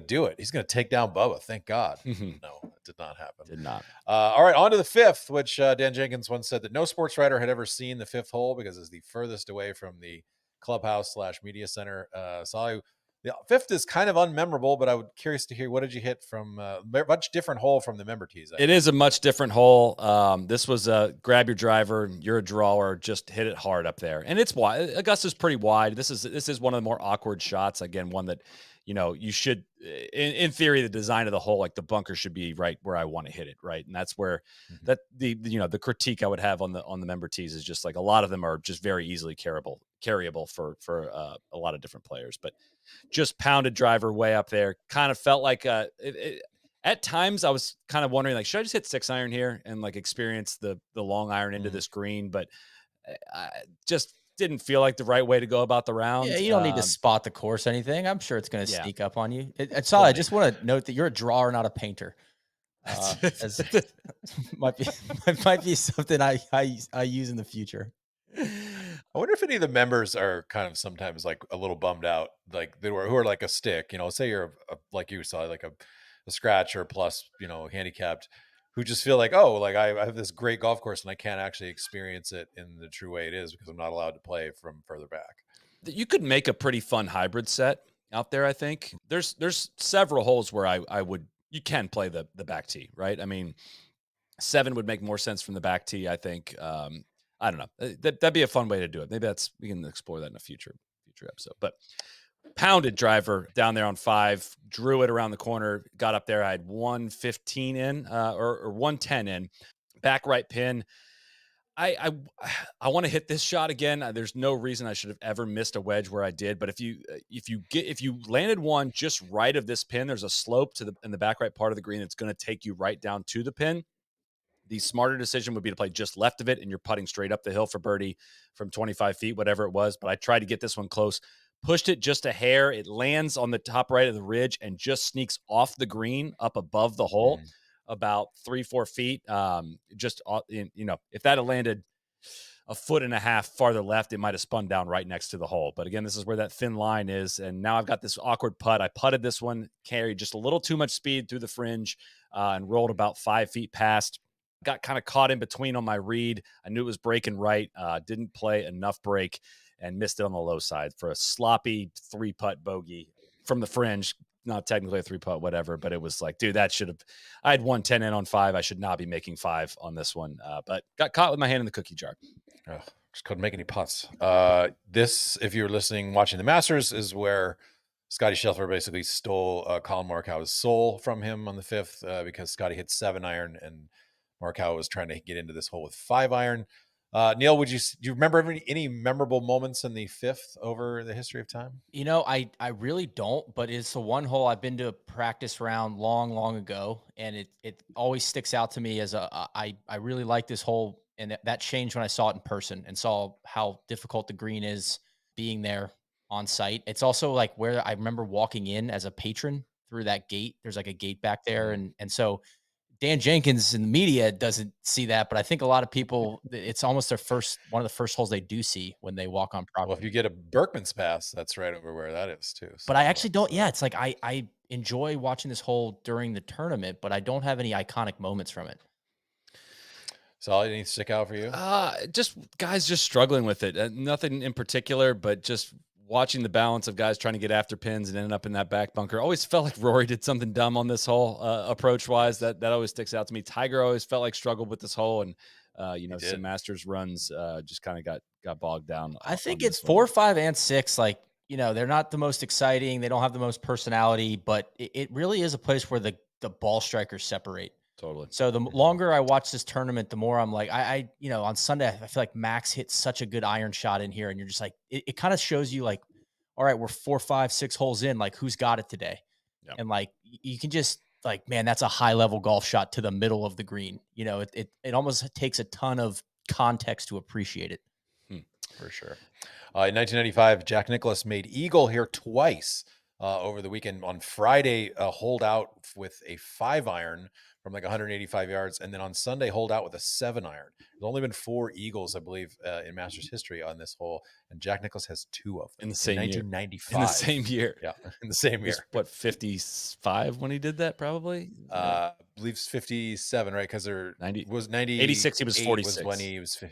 do it. He's gonna take down Bubba. Thank God. No, it did not happen. Did not. All right, on to the 5th, which Dan Jenkins once said that no sports writer had ever seen the 5th hole because it's the furthest away from the clubhouse / media center. So the 5th is kind of unmemorable, but I would curious to hear, what did you hit from a much different hole from the member tees? It is a much different hole. This was a grab your driver, you're a drawer, just hit it hard up there. And it's wide. Augusta's pretty wide. This is one of the more awkward shots. Again, one that, you should, in theory, the design of the hole, like the bunker should be right where I want to hit it. Right. And that's where that the critique I would have on the member tees is just like a lot of them are just very easily carryable for a lot of different players, but just pounded driver way up there. Kind of felt like at times I was kind of wondering, like, should I just hit 6 iron here and like experience the long iron into this green? But I just didn't feel like the right way to go about the round. Yeah, you don't need to spot the course or anything. I'm sure it's going to sneak up on you. Solly, I just want to note that you're a drawer, not a painter. Might be something I use in the future. I wonder if any of the members are kind of sometimes like a little bummed out, like who are like a stick, say you're like you saw like a scratch or a plus, handicapped. who just feel like, oh, like I have this great golf course and I can't actually experience it in the true way it is because I'm not allowed to play from further back. You could make a pretty fun hybrid set out there. I think there's several holes where you can play the back tee, right? I mean, 7 would make more sense from the back tee, I think. I don't know. That'd be a fun way to do it. Maybe we can explore that in a future episode. But pounded driver down there on 5, drew it around the corner, got up there. I had 115 in or 110 in, back right pin. I want to hit this shot again. There's no reason I should have ever missed a wedge where I did. But if you landed one just right of this pin, there's a slope in the back right part of the green that's going to take you right down to the pin. The smarter decision would be to play just left of it, and you're putting straight up the hill for birdie from 25 feet, whatever it was. But I tried to get this one close, pushed it just a hair. It lands on the top right of the ridge and just sneaks off the green up above the hole about 3-4 feet. If that had landed a foot and a half farther left, it might have spun down right next to the hole. But again, this is where that thin line is. And now I've got this awkward putt. I putted this one, carried just a little too much speed through the fringe and rolled about 5 feet past. Got kind of caught in between on my read. I knew it was breaking right. Didn't play enough break and missed it on the low side for a sloppy 3-putt bogey from the fringe. Not technically a 3-putt, whatever, but it was like, dude, I had 110 in on 5. I should not be making 5 on this one. But got caught with my hand in the cookie jar. Oh, just couldn't make any putts. This, if you're listening, watching the Masters, is where Scottie Scheffler basically stole Colin Morikawa's soul from him on the 5th because Scottie hit 7-iron and Morikawa was trying to get into this hole with 5-iron. Neil, do you remember any memorable moments in the 5th over the history of time? I really don't, but it's the one hole I've been to a practice round long ago, and it always sticks out to me as I really like this hole, and that changed when I saw it in person and saw how difficult the green is being there on site. It's also like where I remember walking in as a patron through that gate. There's like a gate back there, and so Dan Jenkins in the media doesn't see that, but I think a lot of people, it's almost one of the first holes they do see when they walk on property. Well, if you get a Berkman's pass, that's right over where that is too. So. But I actually don't. Yeah, it's like I enjoy watching this hole during the tournament, but I don't have any iconic moments from it. So anything stick out for you? Just guys just struggling with it. Nothing in particular, but just watching the balance of guys trying to get after pins and ending up in that back bunker. Always felt like Rory did something dumb on this hole, approach-wise. That always sticks out to me. Tiger always felt like struggled with this hole, and some Masters runs just kind of got bogged down. I think it's 4, 5, and 6. Like, they're not the most exciting. They don't have the most personality, but it really is a place where the ball strikers separate. Totally. So the longer I watch this tournament, the more I'm like, on Sunday, I feel like Max hit such a good iron shot in here. And you're just like, it kind of shows you like, all right, we're 4, 5, 6 holes in, like who's got it today? Yep. And like, you can just like, man, that's a high level golf shot to the middle of the green. It almost takes a ton of context to appreciate it. For sure. In 1995, Jack Nicklaus made eagle here twice over the weekend. On Friday, holed out with a 5-iron from like 185 yards, and then on Sunday, holed out with a 7-iron. There's only been 4 eagles, I believe, in Masters history on this hole, and Jack Nicklaus has 2 of them in the same 1995. In the same year, yeah, in the same year. What, 55 when he did that? Probably. I believe it's 57, right? Because there 90 was 90. 86. He was 46 was when he was.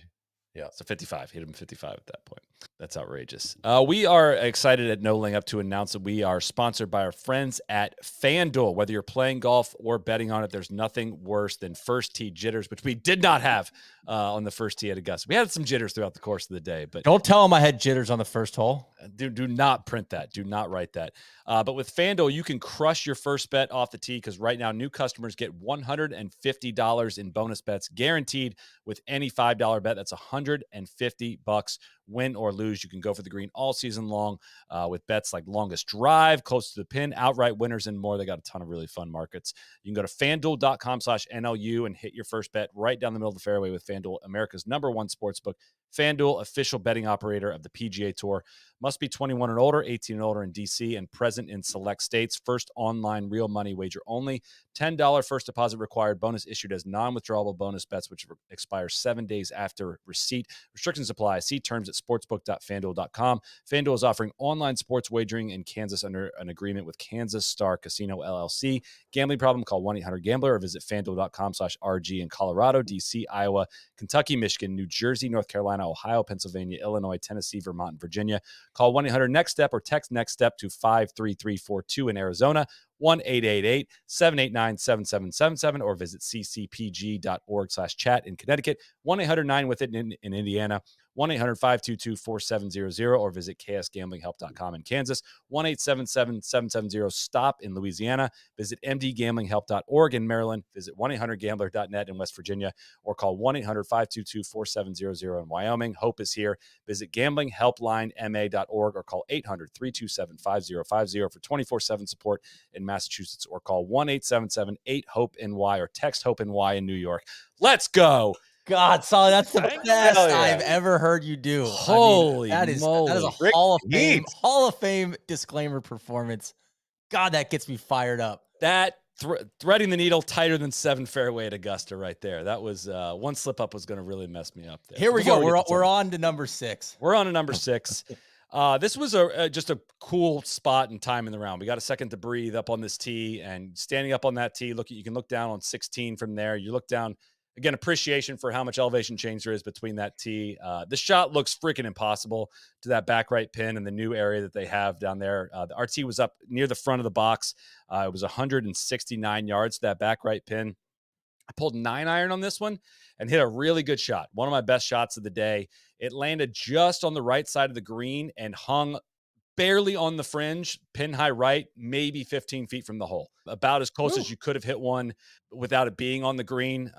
Yeah, so 55. Hit him 55 at that point. That's outrageous. We are excited at No Laying Up to announce that we are sponsored by our friends at FanDuel. Whether you're playing golf or betting on it, there's nothing worse than first tee jitters, which we did not have on the first tee at Augusta. We had some jitters throughout the course of the day, but don't tell them I had jitters on the first hole. Do not print that. Do not write that. But with FanDuel, you can crush your first bet off the tee because right now new customers get $150 in bonus bets guaranteed with any $5 bet. That's $150. Win or lose, you can go for the green all season long with bets like longest drive, close to the pin, outright winners, and more. They got a ton of really fun markets. You can go to FanDuel.com/NLU and hit your first bet right down the middle of the fairway with FanDuel, America's #1 sportsbook. FanDuel, official betting operator of the PGA Tour. Must be 21 and older, 18 and older in DC, and present in select states. First online real money wager only. $10 first deposit required. Bonus issued as non-withdrawable bonus bets, which expires 7 days after receipt. Restrictions apply. See terms at sportsbook.fanduel.com. FanDuel is offering online sports wagering in Kansas under an agreement with Kansas Star Casino LLC. Gambling problem? Call 1-800-GAMBLER or visit fanduel.com/RG in Colorado, DC, Iowa, Kentucky, Michigan, New Jersey, North Carolina, Ohio, Pennsylvania, Illinois, Tennessee, Vermont, and Virginia. Call 1-800-NEXT-STEP or text NEXT STEP to 53342 in Arizona, 1-888-789-7777, or visit ccpg.org/chat in Connecticut, 1-800-9-WITH-IT in Indiana, 1-800-522-4700, or visit ksgamblinghelp.com in Kansas, 1-877-770-STOP in Louisiana, visit mdgamblinghelp.org in Maryland, visit 1-800-GAMBLER.net in West Virginia, or call 1-800-522-4700 in Wyoming. Hope is here. Visit gamblinghelplinema.org or call 800-327-5050 for 24/7 support in Massachusetts, or call 1-877-8-HOPE-NY or text HOPE-NY in New York. Let's go. God, Solly, that's the Thank best you. I've ever heard you do. Holy that is moly. a Rick Hall of Fame disclaimer performance. God, that gets me fired up. That threading the needle tighter than 7 fairway at Augusta right there. That was one slip up was going to really mess me up there. Here we go. We're on to number 6. We're on to number 6. This was just a cool spot and time in the round. We got a second to breathe up on this tee, and standing up on that tee, you can look down on 16 from there. You look down, again, appreciation for how much elevation change there is between that tee. The shot looks freaking impossible to that back right pin and the new area that they have down there. Our tee was up near the front of the box. It was 169 yards to that back right pin. I pulled 9-iron on this one and hit a really good shot. One of my best shots of the day. It landed just on the right side of the green and hung barely on the fringe, pin high right, maybe 15 feet from the hole. About as close as you could have hit one without it being on the green.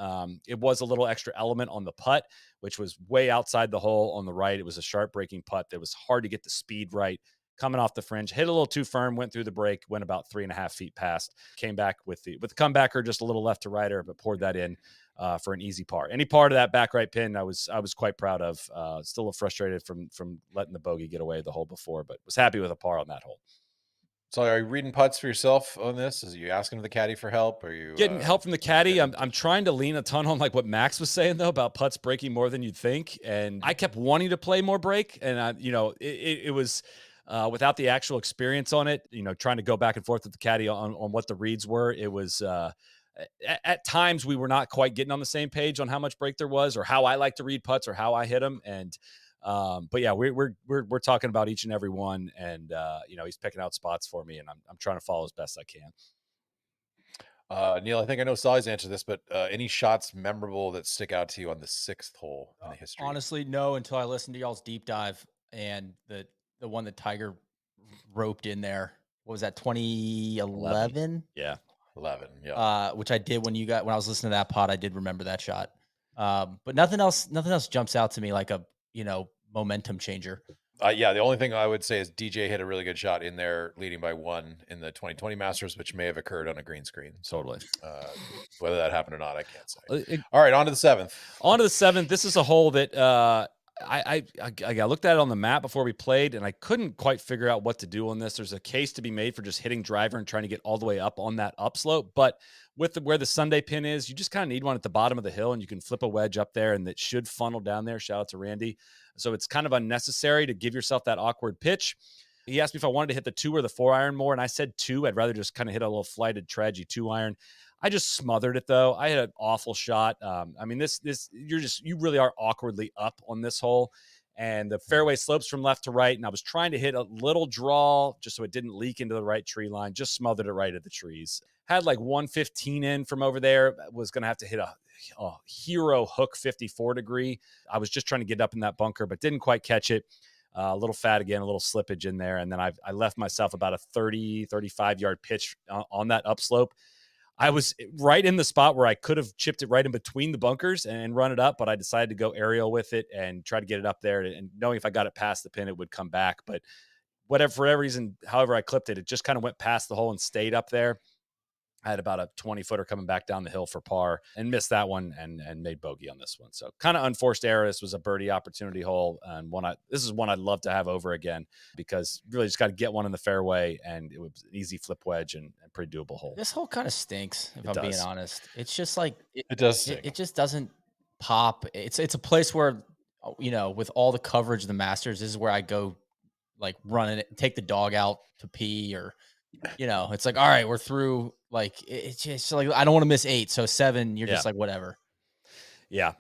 It was a little extra element on the putt, which was way outside the hole on the right. It was a sharp breaking putt that was hard to get the speed right. Coming off the fringe, hit a little too firm, went through the break, went about 3.5 feet past, came back with the comebacker, just a little left to righter, but poured that in for an easy par. Any part of that back right pin, I was quite proud of. Still a little frustrated from letting the bogey get away the hole before, but was happy with a par on that hole. So are you reading putts for yourself on this? Is you asking the caddy for help? Or are you getting help from the caddy? I'm trying to lean a ton on like what Max was saying though about putts breaking more than you'd think, and I kept wanting to play more break, and it was. Without the actual experience on it, trying to go back and forth with the caddy on what the reads were, it was at times we were not quite getting on the same page on how much break there was, or how I like to read putts, or how I hit them. And but yeah, we're talking about each and every one, and he's picking out spots for me, and I'm trying to follow as best I can. Neil, I think I know Solly's answer to this, but any shots memorable that stick out to you on the 6th hole in the history? Honestly, no, until I listened to y'all's deep dive and the one that Tiger roped in there. What was that, 2011? Yeah. 11, yeah. Which I did when I was listening to that pod. I did remember that shot. But nothing else jumps out to me like a momentum changer. Yeah, the only thing I would say is DJ hit a really good shot in there, leading by 1 in the 2020 Masters, which may have occurred on a green screen. Totally. Whether that happened or not, I can't say. All right, on to the 7th. This is a hole that I looked at it on the map before we played, and I couldn't quite figure out what to do on this. There's a case to be made for just hitting driver and trying to get all the way up on that upslope, but with where the Sunday pin is, you just kind of need one at the bottom of the hill, and you can flip a wedge up there, and that should funnel down there. Shout out to Randy. So it's kind of unnecessary to give yourself that awkward pitch. He asked me if I wanted to hit the 2 or the 4-iron more, and I said 2. I'd rather just kind of hit a little flighted, tragedy 2-iron. I just smothered it though. I had an awful shot. You really are awkwardly up on this hole, and the fairway slopes from left to right. And I was trying to hit a little draw just so it didn't leak into the right tree line. Just smothered it right at the trees. Had like 115 in from over there. Was going to have to hit a hero hook 54 degree. I was just trying to get up in that bunker, but didn't quite catch it. A little fat again, a little slippage in there. And then I left myself about a 35 yard pitch on that upslope. I was right in the spot where I could have chipped it right in between the bunkers and run it up, but I decided to go aerial with it and try to get it up there, and knowing if I got it past the pin, it would come back. But for whatever reason, however I clipped it, it just kind of went past the hole and stayed up there. I had about a 20-footer coming back down the hill for par and missed that one and made bogey on this one. So kind of unforced error. This was a birdie opportunity hole, and this is one I'd love to have over again, because really just got to get one in the fairway, and it was an easy flip wedge and pretty doable hole. This hole kind of stinks, if I'm being honest. It's just like It does stink. it just doesn't pop. It's a place where, with all the coverage of the Masters, this is where I go, like, run it, take the dog out to pee, or it's like, all right, we're through. Like, it's just like, I don't want to miss 8, so 7, you're just like, whatever. Yeah.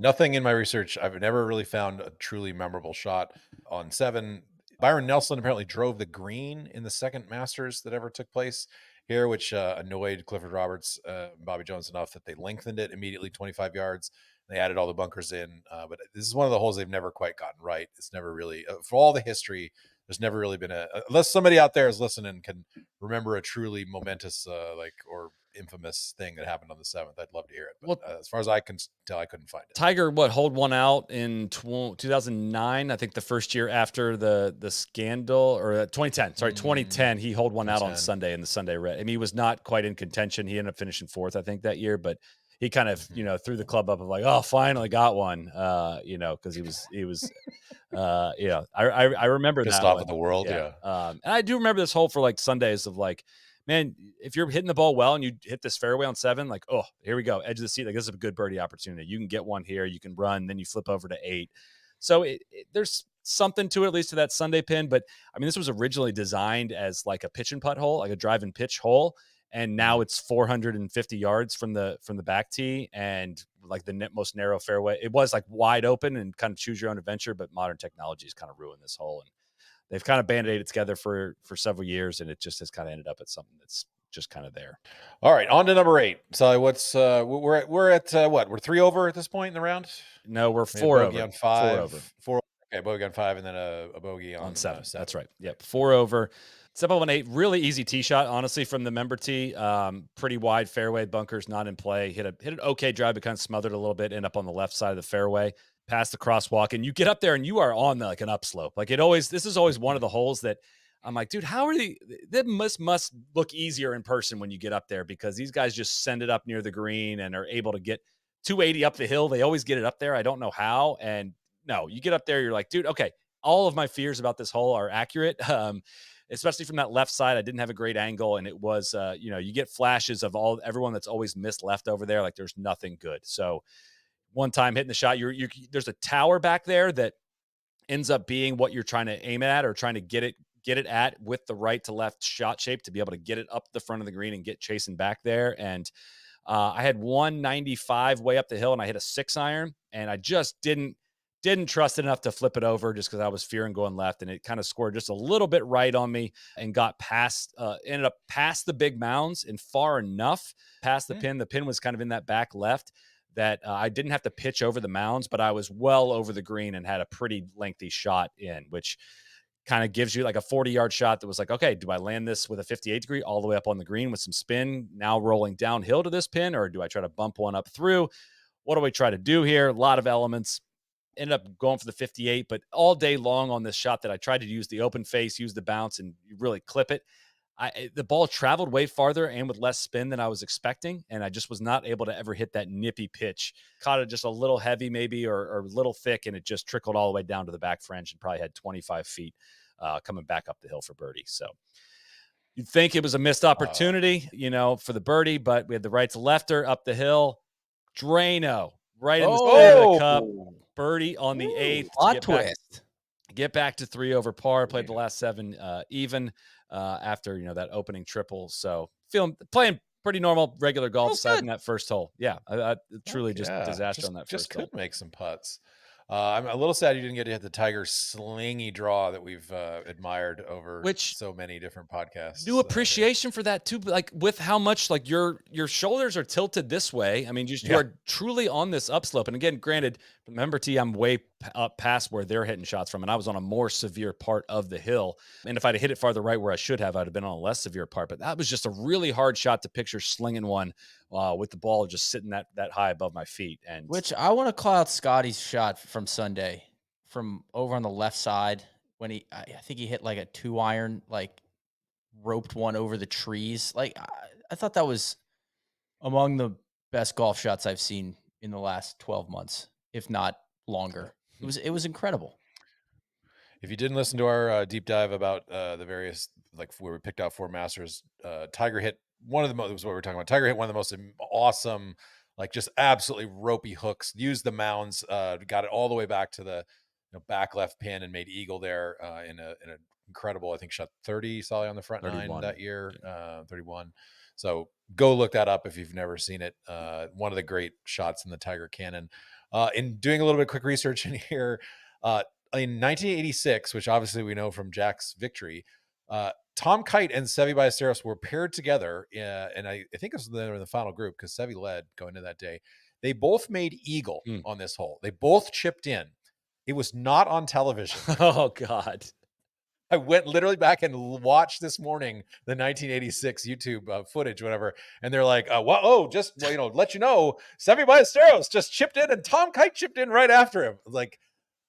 Nothing in my research. I've never really found a truly memorable shot on 7. Byron Nelson apparently drove the green in the second Masters that ever took place here, which annoyed Clifford Roberts, Bobby Jones enough that they lengthened it immediately 25 yards. They added all the bunkers in, but this is one of the holes they've never quite gotten right. It's never really, for all the history, there's never really been unless somebody out there is listening can remember a truly momentous or infamous thing that happened on the 7th. I'd love to hear it. But as far as I can tell, I couldn't find it. Tiger, hold one out in 2009? I think the first year after the scandal, or 2010. Sorry, 2010. He hold one out on Sunday in the Sunday Red. I mean, he was not quite in contention. He ended up finishing 4th, I think, that year, but he kind of, threw the club up of like, oh, finally got one, because he was, I remember pissed that off one. at the world. Yeah. And I do remember this hole for like Sundays of like, man, if you're hitting the ball well and you hit this fairway on 7, like, oh, here we go, edge of the seat. Like, this is a good birdie opportunity. You can get one here. You can run, then you flip over to 8. So there's something to it, at least to that Sunday pin. But I mean, this was originally designed as like a pitch and putt hole, like a drive and pitch hole. And now it's 450 yards from the back tee, and like the most narrow fairway. It was like wide open and kind of choose your own adventure, but modern technology has kind of ruined this hole. And they've kind of band-aided it together for several years, and it just has kind of ended up at something that's just kind of there. All right, on to number 8. So what's we're at what? We're 3 over at this point in the round? No, we're 4 over. On 5. 4 over. 4. Okay, bogey on 5, and then a bogey on 7. That's right. Yep, 4 over. Step up on 8. Really easy tee shot, honestly, from the member tee. Pretty wide fairway, bunkers not in play. Hit an okay drive, but kind of smothered a little bit. End up on the left side of the fairway, past the crosswalk, and you get up there and you are on like an upslope. Like this is always one of the holes that I'm like, dude, how are that must look easier in person when you get up there, because these guys just send it up near the green and are able to get 280 up the hill. They always get it up there. I don't know how. And no, you get up there, you're like, dude, okay, all of my fears about this hole are accurate. Especially from that left side. I didn't have a great angle, and it was, you get flashes of everyone that's always missed left over there. Like, there's nothing good. So one time hitting the shot, there's a tower back there that ends up being what you're trying to aim at or trying to get it at with the right to left shot shape to be able to get it up the front of the green and get chasing back there. And I had 195 way up the hill, and I hit a 6-iron, and I just didn't trust it enough to flip it over, just because I was fearing going left, and it kind of scored just a little bit right on me and got ended up past the big mounds and far enough past the pin. The pin was kind of in that back left that I didn't have to pitch over the mounds, but I was well over the green and had a pretty lengthy shot in, which kind of gives you like a 40-yard shot that was like, okay, do I land this with a 58 degree all the way up on the green with some spin, now rolling downhill to this pin, or do I try to bump one up through? What do we try to do here? A lot of elements. Ended up going for the 58, but all day long on this shot that I tried to use the open face, use the bounce, and really clip it, the ball traveled way farther and with less spin than I was expecting, and I just was not able to ever hit that nippy pitch. Caught it just a little heavy maybe, or a little thick, and it just trickled all the way down to the back fringe and probably had 25 feet coming back up the hill for birdie. So you'd think it was a missed opportunity, for the birdie, but we had the right to lefter up the hill. Drano, right in the center of the cup. Birdie on the 8th. Get back to 3 over par. Played the last 7 even after that opening triple. So playing pretty normal regular golf aside from that first hole. Yeah, I truly just disaster on that first hole. Just could make some putts. I'm a little sad you didn't get to hit the Tiger slingy draw that we've admired over so many different podcasts. New appreciation for that too, like with how much like your shoulders are tilted this way. I mean, you are truly on this upslope. And again, granted, remember, I'm way up past where they're hitting shots from, and I was on a more severe part of the hill. And if I'd hit it farther right where I should have, I'd have been on a less severe part. But that was just a really hard shot to picture slinging one with the ball just sitting that high above my feet. And which I want to call out Scottie's shot from Sunday from over on the left side when I think he hit like a 2-iron, like roped one over the trees. Like I thought that was among the best golf shots I've seen in the last 12 months, if not longer. It was incredible. If you didn't listen to our deep dive about the various, like where we picked out 4 Masters, Tiger hit one of the most, was what we were talking about. Tiger hit one of the most awesome, like just absolutely ropey hooks, used the mounds, got it all the way back to the back left pin and made eagle there in a incredible, I think shot 30 Soly on the front 9 31. that year, 31. So go look that up if you've never seen it. One of the great shots in the Tiger canon. In doing a little bit of quick research in here, in 1986, which obviously we know from Jack's victory, Tom Kite and Seve Ballesteros were paired together, and I think it was in the final group because Seve led going into that day. They both made eagle on this hole. They both chipped in. It was not on television. Oh, God. I went literally back and watched this morning the 1986 YouTube footage, whatever, and they're like, just let you know, Seve Ballesteros just chipped in, and Tom Kite chipped in right after him. Like,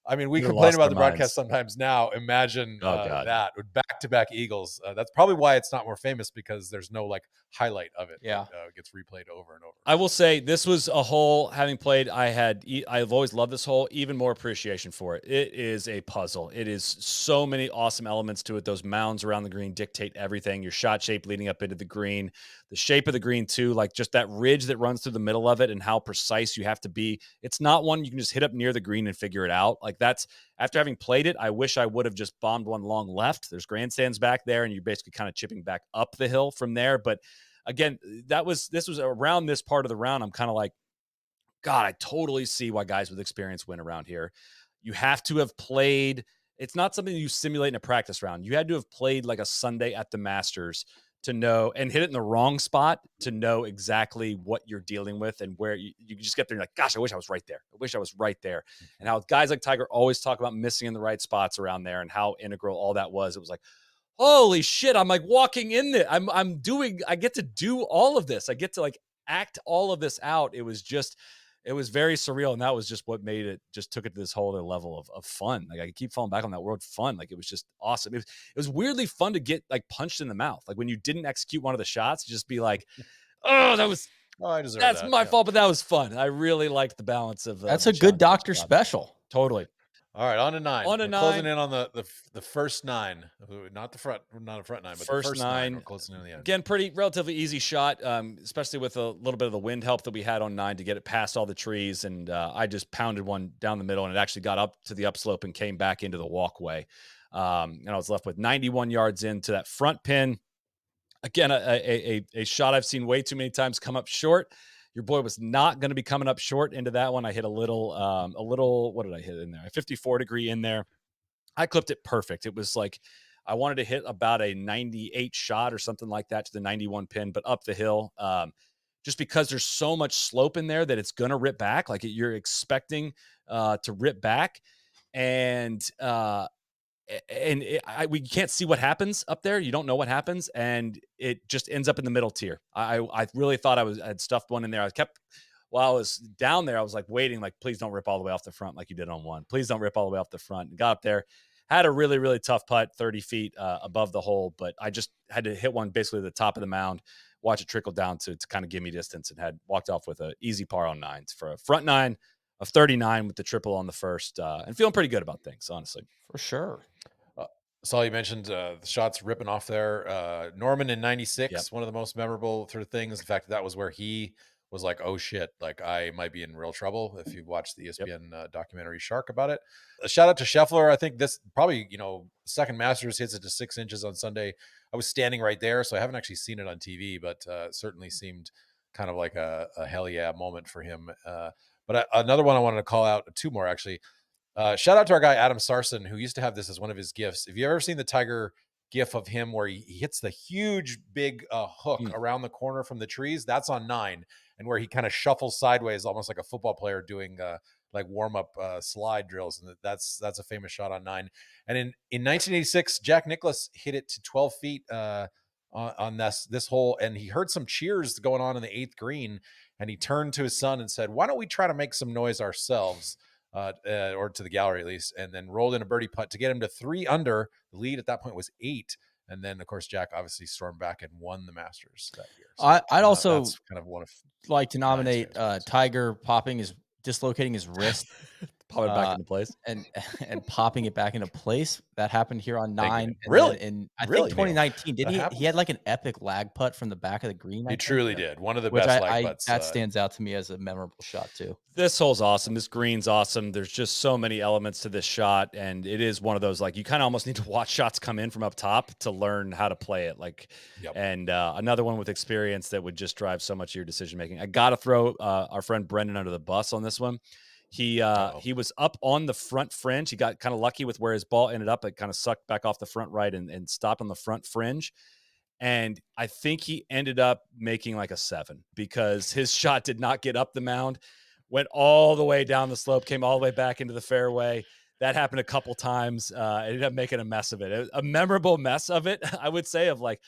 I mean, we We'd have complain lost about our the minds. broadcast sometimes now. Imagine Oh, God. that with back-to-back Eagles. That's probably why it's not more famous, because there's no like highlight of it. Yeah. That gets replayed over and over. I will say this was a hole, having played, I've always loved this hole, even more appreciation for it. It is a puzzle. It is so many awesome elements to it. Those mounds around the green dictate everything. Your shot shape leading up into the green, the shape of the green too, like just that ridge that runs through the middle of it and how precise you have to be. It's not one you can just hit up near the green and figure it out. Like that's, after having played it, I wish I would have just bombed one long left. There's grandstands back there and you're basically kind of chipping back up the hill from there. But again, this was around this part of the round. I'm kind of like, God, I totally see why guys with experience win around here. You have to have played. It's not something you simulate in a practice round. You had to have played like a Sunday at the Masters to know, and hit it in the wrong spot to know exactly what you're dealing with and where you just get there and you're like, gosh, I wish I was right there. I wish I was right there. And how guys like Tiger always talk about missing in the right spots around there and how integral all that was. It was like, holy shit, I'm like walking in there. I get to do all of this. I get to like act all of this out. It was very surreal. And that was just what made it, just took it to this whole other level of fun. Like I keep falling back on that word fun. Like it was just awesome. It was weirdly fun to get like punched in the mouth. Like when you didn't execute one of the shots, just be like, oh, I deserve that's that. my fault, but that was fun. I really liked the balance of That's a good doctor special. Totally. All right, on to 9. On to We're 9. closing in on the first 9, not the front 9, but the first 9. We're closing in on the end. Again, pretty relatively easy shot, especially with a little bit of the wind help that we had on 9 to get it past all the trees. And I just pounded one down the middle, and it actually got up to the upslope and came back into the walkway. And I was left with 91 yards into that front pin. Again, a shot I've seen way too many times come up short. Your boy was not going to be coming up short into that one. I hit a little, what did I hit in there? A 54 degree in there. I clipped it perfect. It was like, I wanted to hit about a 98 shot or something like that to the 91 pin, but up the hill, just because there's so much slope in there that it's going to rip back. Like you're expecting to rip back. And we can't see what happens up there. You don't know what happens, and it just ends up in the middle tier. I really thought I had stuffed one in there. While I was down there, I was like waiting, like, please don't rip all the way off the front like you did on 1. Please don't rip all the way off the front. And got up there, had a really, really tough putt, 30 feet above the hole, but I just had to hit one basically at the top of the mound, watch it trickle down to kind of give me distance, and had walked off with an easy par on 9s for a front 9 of 39 with the triple on the first, and feeling pretty good about things, honestly. For sure. Saul, you mentioned the shots ripping off there. Norman in 96, one of the most memorable sort of things. In fact, that was where he was like, oh shit, like I might be in real trouble. If you've watched the ESPN documentary Shark about it. A shout out to Scheffler. I think this probably, second Masters hits it to 6 inches on Sunday. I was standing right there, so I haven't actually seen it on TV, but certainly seemed kind of like a hell yeah moment for him. But another one I wanted to call out, 2 more actually. Shout out to our guy, Adam Sarson, who used to have this as one of his gifts. Have you ever seen the Tiger gif of him where he hits the huge, big hook around the corner from the trees? That's on 9. And where he kind of shuffles sideways, almost like a football player doing like warm-up slide drills. And that's a famous shot on 9. And in 1986, Jack Nicklaus hit it to 12 feet on this hole. And he heard some cheers going on in the 8th green. And he turned to his son and said, why don't we try to make some noise ourselves? Or to the gallery at least, and then rolled in a birdie putt to get him to 3 under. The lead at that point was 8, And then, of course, Jack obviously stormed back and won the Masters that year. So, I'd also that's kind of one of like to Ryan's nominate favorite stories. Tiger dislocating his wrist Pop it back into place. and and popping it back into place. That happened here on Thank you. 9. And Really? then in I think Really, Neil? 2019, didn't That he? happened? He had like an epic lag putt from the back of the green. I He think, truly did. One of the which best lag putts. that stands out to me as a memorable shot too. This hole's awesome. This green's awesome. There's just so many elements to this shot, and it is one of those, like, you kind of almost need to watch shots come in from up top to learn how to play it. Like, Yep. and another one with experience that would just drive so much of your decision making. I got to throw our friend Brendan under the bus on this one. He was up on the front fringe. He got kind of lucky with where his ball ended up. It kind of sucked back off the front right and stopped on the front fringe. And I think he ended up making like a 7 because his shot did not get up the mound, went all the way down the slope, came all the way back into the fairway. That happened a couple times. Ended up making a mess of it. A memorable mess of it, I would say, of like,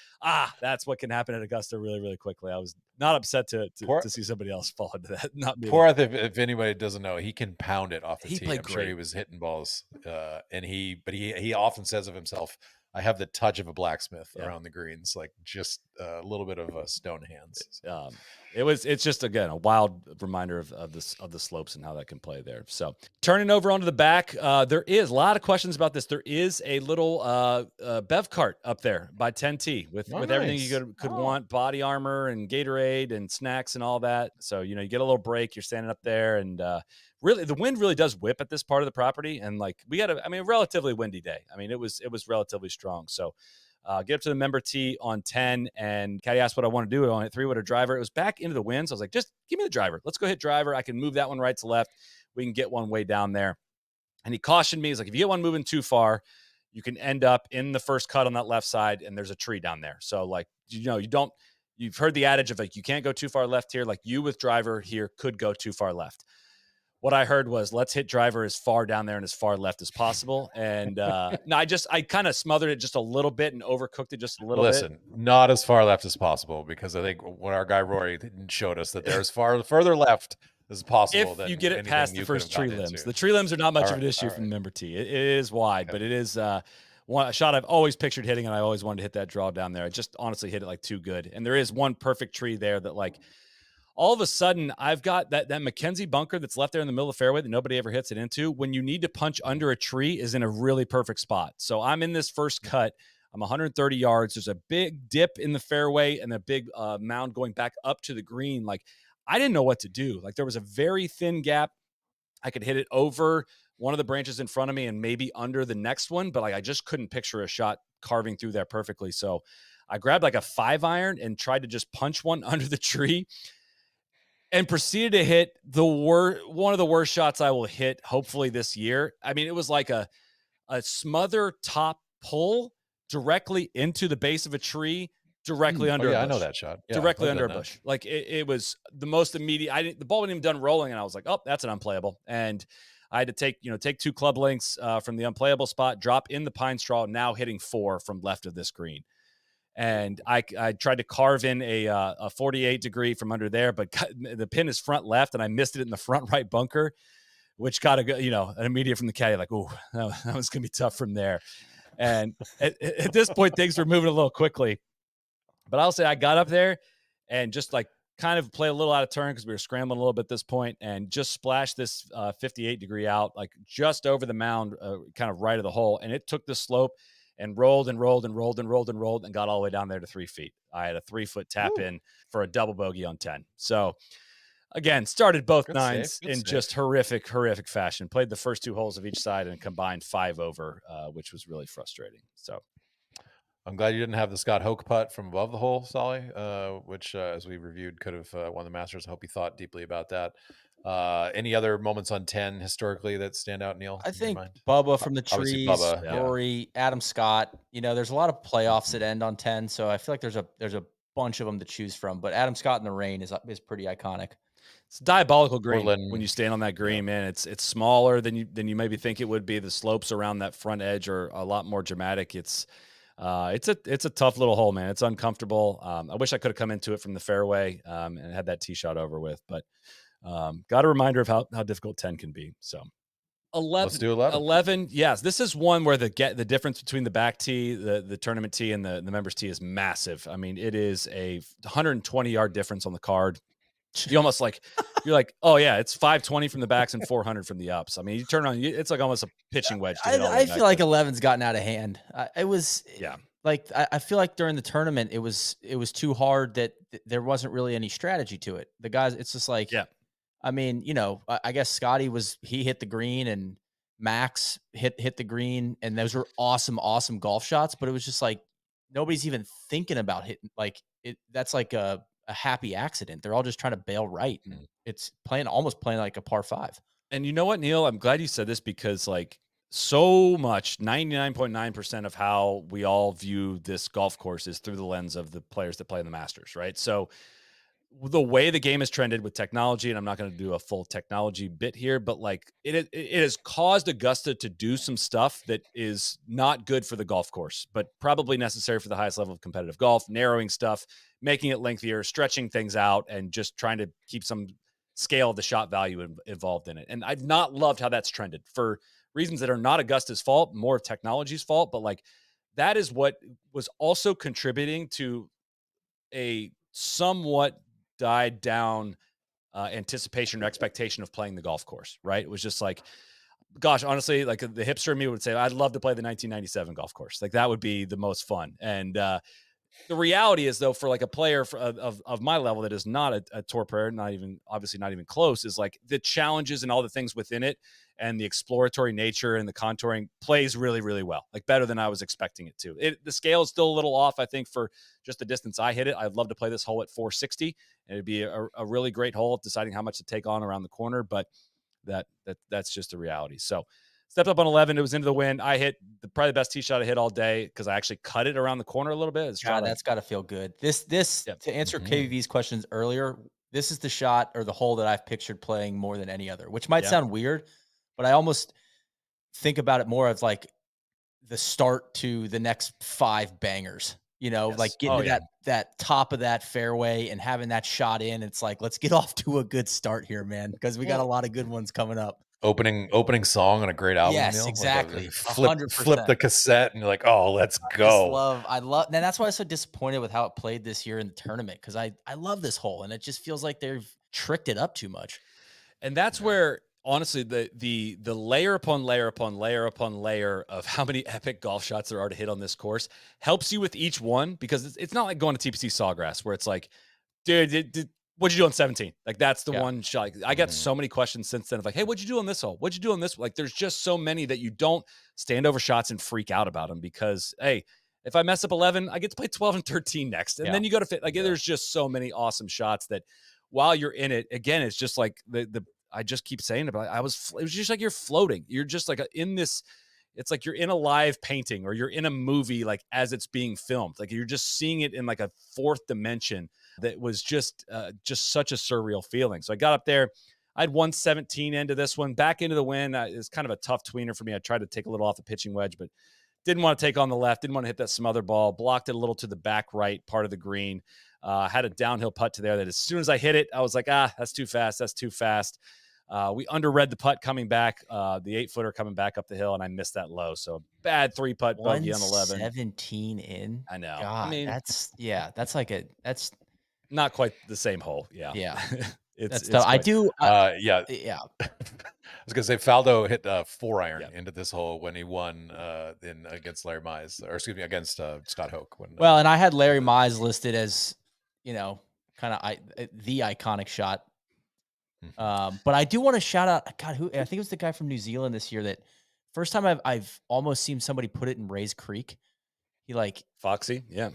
that's what can happen at Augusta really, really quickly. I was not upset to see somebody else fall into that. Not me. Poor, if anybody doesn't know, he can pound it off the He tee. played I'm sure great. he was hitting balls, and he often says of himself, "I have the touch of a blacksmith around the greens, like just a little bit of stone hands." So. It's just, again, a wild reminder of the slopes and how that can play there. So turning over onto the back, there is a lot of questions about this. There is a little bev cart up there by 10T with everything you could want, body armor and Gatorade and snacks and all that. So, you get a little break. You're standing up there, and really, the wind really does whip at this part of the property. And like, we had a relatively windy day. I mean, it was relatively strong. So get up to the member tee on 10, and Caddy asked what I want to do. I hit 3-wood driver. It was back into the wind. So I was like, just give me the driver. Let's go hit driver. I can move that one right to left. We can get one way down there. And he cautioned me. He's like, if you get one moving too far, you can end up in the first cut on that left side, and there's a tree down there. So like, you've heard the adage of like, you can't go too far left here. Like, you with driver here could go too far left. What I heard was, let's hit driver as far down there and as far left as possible. And no, I kind of smothered it just a little bit and overcooked it just a little bit. Listen, not as far left as possible, because I think when our guy Rory showed us that there's further left as possible. If you get it past the first tree limbs. The tree limbs are not much of an issue from the member tee. It is wide, but it is a shot I've always pictured hitting, and I always wanted to hit that draw down there. I just honestly hit it like too good. And there is one perfect tree there that, like, all of a sudden, I've got that Mackenzie bunker that's left there in the middle of the fairway that nobody ever hits it into. When you need to punch under a tree, is in a really perfect spot. So I'm in this first cut. I'm 130 yards. There's a big dip in the fairway and a big mound going back up to the green. Like, I didn't know what to do. Like, there was a very thin gap. I could hit it over one of the branches in front of me and maybe under the next one, but like, I just couldn't picture a shot carving through there perfectly. So I grabbed like a 5-iron and tried to just punch one under the tree, and proceeded to hit one of the worst shots I will hit, hopefully, this year. I mean, it was like a smother top pull directly into the base of a tree, directly under a bush. I know that shot. Yeah, directly under a bush. Like, it was the most immediate. The ball wasn't even done rolling, and I was like, oh, that's an unplayable. And I had to take 2 club lengths from the unplayable spot, drop in the pine straw, now hitting 4 from left of this green. And I tried to carve in a 48 degree from under there, but the pin is front left, and I missed it in the front right bunker, which got an immediate from the caddy, like, oh, that was going to be tough from there. And at this point, things were moving a little quickly. But I'll say I got up there and just like kind of play a little out of turn because we were scrambling a little bit at this point, and just splashed this 58 degree out, like just over the mound, kind of right of the hole. And it took the slope and rolled and rolled and rolled and rolled and rolled and got all the way down there to 3 feet. I had a 3-foot tap in for a double bogey on 10. So again, started both nines in just horrific fashion. Played the first 2 holes of each side and combined 5 over, which was really frustrating. So I'm glad you didn't have the Scott Hoke putt from above the hole, Soly, which, as we reviewed, could have won the Masters. I hope you thought deeply about that. Any other moments on 10 historically that stand out, Neil? I think Bubba from the trees, Bubba, Rory, Adam Scott. There's a lot of playoffs that end on 10, so I feel like there's a bunch of them to choose from. But Adam Scott in the rain is pretty iconic. It's a diabolical green. Portland. When you stand on that green, man. It's smaller than you maybe think it would be. The slopes around that front edge are a lot more dramatic. It's a tough little hole, man. It's uncomfortable. I wish I could have come into it from the fairway and had that tee shot over with, but got a reminder of how difficult 10 can be. So Let's do 11. 11. Yes, this is one where the difference between the back tee, the tournament tee, and the members tee is massive. I mean, it is a 120-yard difference on the card. You almost you're like, oh yeah, it's 520 from the backs and 400 from the ups. I mean, you turn on, it's like almost a pitching wedge. To hit all the way I back feel like there. 11's gotten out of hand. It was Yeah. like I feel like during the tournament it was too hard that there wasn't really any strategy to it. The guys, it's just like, Yeah. I mean, I guess Scottie he hit the green and Max hit the green, and those were awesome golf shots. But it was just like nobody's even thinking about hitting like it. That's like a happy accident. They're all just trying to bail right, and it's almost playing like a par 5. And you know what, Neil? I'm glad you said this because so much, 99.9% of how we all view this golf course is through the lens of the players that play in the Masters, right? So the way the game has trended with technology, and I'm not going to do a full technology bit here, but it has caused Augusta to do some stuff that is not good for the golf course, but probably necessary for the highest level of competitive golf, narrowing stuff, making it lengthier, stretching things out, and just trying to keep some scale of the shot value involved in it. And I've not loved how that's trended for reasons that are not Augusta's fault, more of technology's fault, but that is what was also contributing to a somewhat died down anticipation or expectation of playing the golf course, right? It was just gosh, honestly, the hipster in me would say, I'd love to play the 1997 golf course. That would be the most fun. And the reality is, though, for a player of my level that is not a tour player, obviously not even close, is the challenges and all the things within it and the exploratory nature and the contouring plays really, really well, better than I was expecting it to. The scale is still a little off, I think, for just the distance I hit it. I'd love to play this hole at 460, and it'd be a really great hole deciding how much to take on around the corner, but that's just the reality. So stepped up on 11. It was into the wind. I hit probably the best tee shot I hit all day because I actually cut it around the corner a little bit. God, that's got to feel good. To answer KVV's questions earlier, this is the shot or the hole that I've pictured playing more than any other, which might sound weird, but I almost think about it more as the start to the next 5 bangers. Getting to that top of that fairway and having that shot in. It's let's get off to a good start here, man, because we got a lot of good ones coming up. Opening song on a great album. Yes, Neil? exactly. Flip the cassette and you're like, oh, let's go. I love, and that's why I was so disappointed with how it played this year in the tournament, because I love this hole and it just feels like they've tricked it up too much. And that's where, honestly, the layer upon layer upon layer upon layer of how many epic golf shots there are to hit on this course helps you with each one, because it's not like going to TPC Sawgrass where it's dude, what'd you do on 17? That's the one shot. I got so many questions since then of hey, what'd you do on this hole? What'd you do on this? There's just so many that you don't stand over shots and freak out about them because, hey, if I mess up 11, I get to play 12 and 13 next. And then you go to fit. There's just so many awesome shots that while you're in it, again, it's just I just keep saying it, but it was just you're floating. You're just in this, it's you're in a live painting or you're in a movie, as it's being filmed. You're just seeing it in a fourth dimension. That was just such a surreal feeling. So I got up there. I had 117 into this one, back into the wind. It's kind of a tough tweener for me. I tried to take a little off the pitching wedge, but didn't want to take on the left. Didn't want to hit that smother ball. Blocked it a little to the back right part of the green. Had a downhill putt to there that as soon as I hit it, I was that's too fast. That's too fast. We underread the putt coming back, the 8-footer coming back up the hill, and I missed that low. So bad 3-putt bogey on 11. 17 in. I know. God, I mean, that's not quite the same hole. Yeah. Yeah. It's tough. I do. Yeah. Yeah. I was gonna say Faldo hit a 4-iron into this hole when he won against Larry Mize, or excuse me, against Scott Hoke. And I had Larry Mize listed as, kind of the iconic shot. But I do want to shout out, God, I think it was the guy from New Zealand this year that first time I've almost seen somebody put it in Rays Creek. He Foxy, yeah,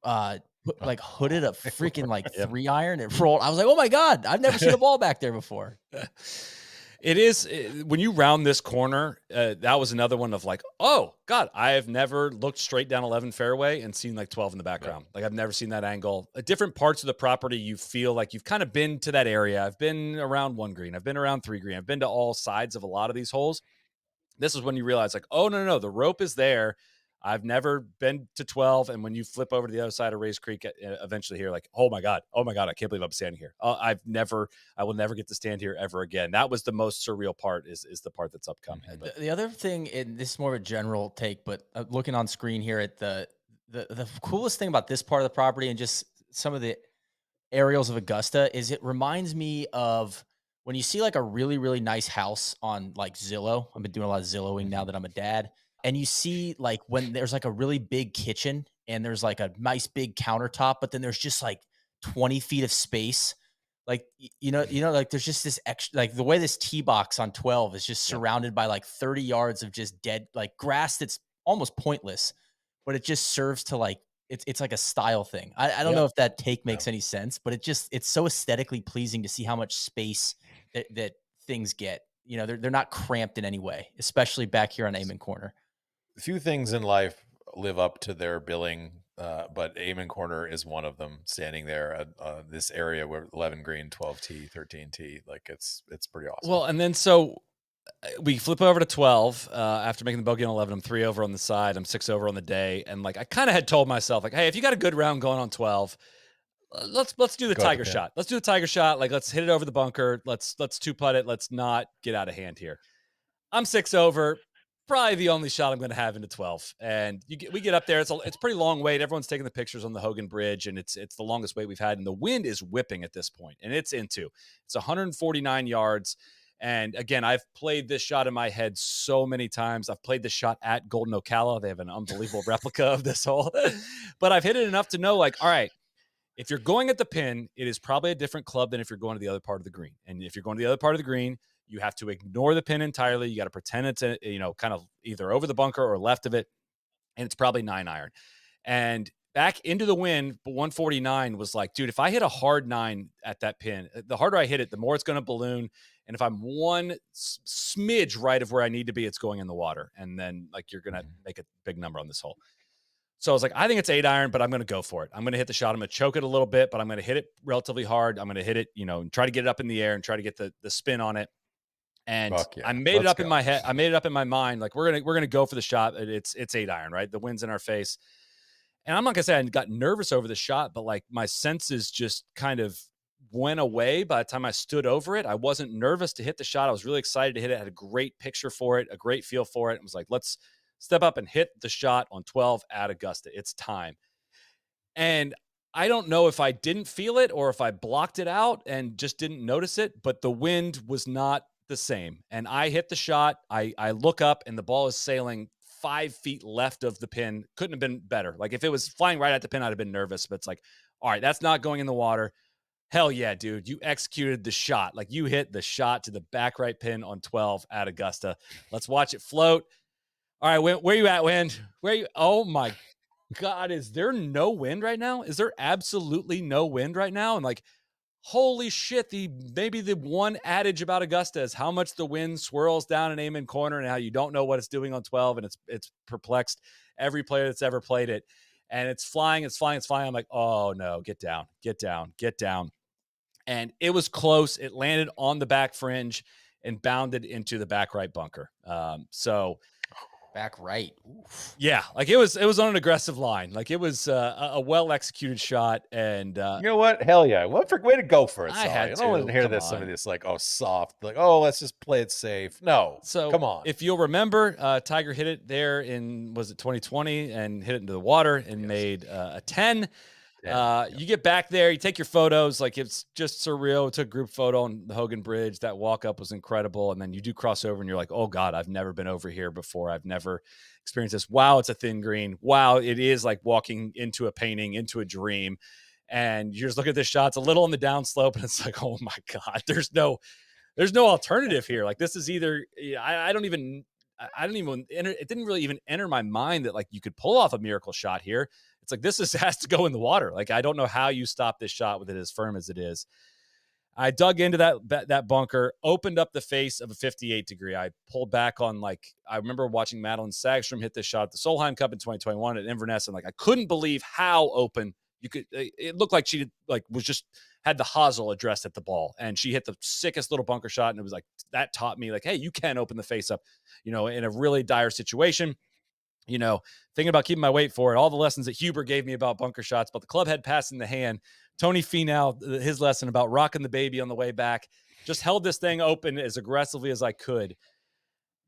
hooded a freaking 3-iron and rolled. I was like, oh my God, I've never seen a ball back there before. It is when you round this corner. That was another one of oh God, I have never looked straight down 11 fairway and seen 12 in the background. I've never seen that angle. At different parts of the property, you feel like you've kind of been to that area. I've been around 1 green. I've been around 3 green. I've been to all sides of a lot of these holes. This is when you realize oh no, the rope is there. I've never been to 12. And when you flip over to the other side of Rays Creek, eventually here, like, oh my God, I can't believe I'm standing here. I will never get to stand here ever again. That was the most surreal part is the part that's upcoming. But The other thing, and this is more of a general take, but looking on screen here at the coolest thing about this part of the property and just some of the aerials of Augusta is it reminds me of when you see like a really, really nice house on like Zillow. I've been doing a lot of Zillowing now that I'm a dad. And you see like when there's like a really big kitchen and there's like a nice big countertop, but then there's just like 20 feet of space. Like, like there's just this extra, like the way this tee box on 12 is just Yep. surrounded by like 30 yards of just dead, like grass that's almost pointless, but it just serves to like, it's like a style thing. I don't know if that take makes any sense, but it's so aesthetically pleasing to see how much space that things get. They're not cramped in any way, especially back here on Amen Corner. Few things in life live up to their billing, but Amen Corner is one of them. Standing there at this area where 11 green, 12T, 13T, like it's pretty awesome. Well, and then so we flip over to 12 after making the bogey on 11. I'm 3 over on the side. I'm 6 over on the day. And like, I kind of had told myself like, hey, if you got a good round going on 12, let's do the tiger shot. Let's do the tiger shot. Like, let's hit it over the bunker. Let's 2-putt it. Let's not get out of hand here. I'm 6 over. Probably the only shot I'm going to have into 12. And we get up there. It's a pretty long wait. Everyone's taking the pictures on the Hogan Bridge, and it's the longest wait we've had. And the wind is whipping at this point, and it's 149 yards. And again, I've played this shot in my head so many times. I've played this shot at Golden Ocala. They have an unbelievable replica of this hole, but I've hit it enough to know, like, all right, if you're going at the pin, it is probably a different club than if you're going to the other part of the green. And if you're going to the other part of the green, you have to ignore the pin entirely. You got to pretend it's kind of either over the bunker or left of it. And it's probably 9-iron. And back into the wind, but 149 was like, dude, if I hit a hard 9 at that pin, the harder I hit it, the more it's going to balloon. And if I'm one smidge right of where I need to be, it's going in the water. And then like, you're going to make a big number on this hole. So I was like, I think it's 8-iron, but I'm going to go for it. I'm going to hit the shot. I'm going to choke it a little bit, but I'm going to hit it relatively hard. I'm going to hit it, and try to get it up in the air and try to get the spin on it. And I made it up in my head. I made it up in my mind. Like we're going to go for the shot. It's 8-iron, right? The wind's in our face. And I'm not going to say I got nervous over the shot, but like my senses just kind of went away by the time I stood over it. I wasn't nervous to hit the shot. I was really excited to hit it. I had a great picture for it, a great feel for it. It was like, let's step up and hit the shot on 12 at Augusta. It's time. And I don't know if I didn't feel it or if I blocked it out and just didn't notice it, but the wind was not the same. And I hit the shot. I look up and the ball is sailing 5 feet left of the pin. Couldn't have been better. Like if it was flying right at the pin, I'd have been nervous, but it's like, all right, that's not going in the water. Hell yeah, dude. You executed the shot. Like you hit the shot to the back right pin on 12 at Augusta. Let's watch it float. All right, where you at, wind? Where you? Oh my God, is there no wind right now? Is there absolutely no wind right now? And like, holy shit, maybe the one adage about Augusta is how much the wind swirls down in Amen Corner and how you don't know what it's doing on 12, and it's perplexed every player that's ever played it. And it's flying. I'm like, oh no, get down. And it was close. It landed on the back fringe and bounded into the back right bunker. So back right. Oof. Yeah, like it was on an aggressive line. Like it was a well executed shot, and you know what? Hell yeah! What way to go for it? I had I don't want to hear some of this like soft, like let's just play it safe. No, so come on. If you'll remember, Tiger hit it there was it 2020 and hit it into the water and made a 10. You get back there, you take your photos, like it's just surreal. It's a group photo on the Hogan Bridge. That walk up was incredible. And then you do cross over and you're like, oh God, I've never been over here before. I've never experienced this. Wow, it's a thin green. Wow, it is like walking into a painting, into a dream. And you just look at this shot, it's a little on the downslope, and it's like, oh my God, there's no alternative here. Like this is either I don't even it didn't really even enter my mind that like you could pull off a miracle shot here. It's like, this has to go in the water. Like, I don't know how you stop this shot with it as firm as it is. I dug into that bunker, opened up the face of a 58 degree. I pulled back on I remember watching Madeline Sagstrom hit this shot at the Solheim Cup in 2021 at Inverness. And I couldn't believe how open you could, it looked like she had the hosel addressed at the ball, and she hit the sickest little bunker shot. And it was like, that taught me hey, you can open the face up, in a really dire situation. thinking about keeping my weight for it. All the lessons that Huber gave me about bunker shots, about the club head pass in the hand. Tony Finau, his lesson about rocking the baby on the way back. Just held this thing open as aggressively as I could.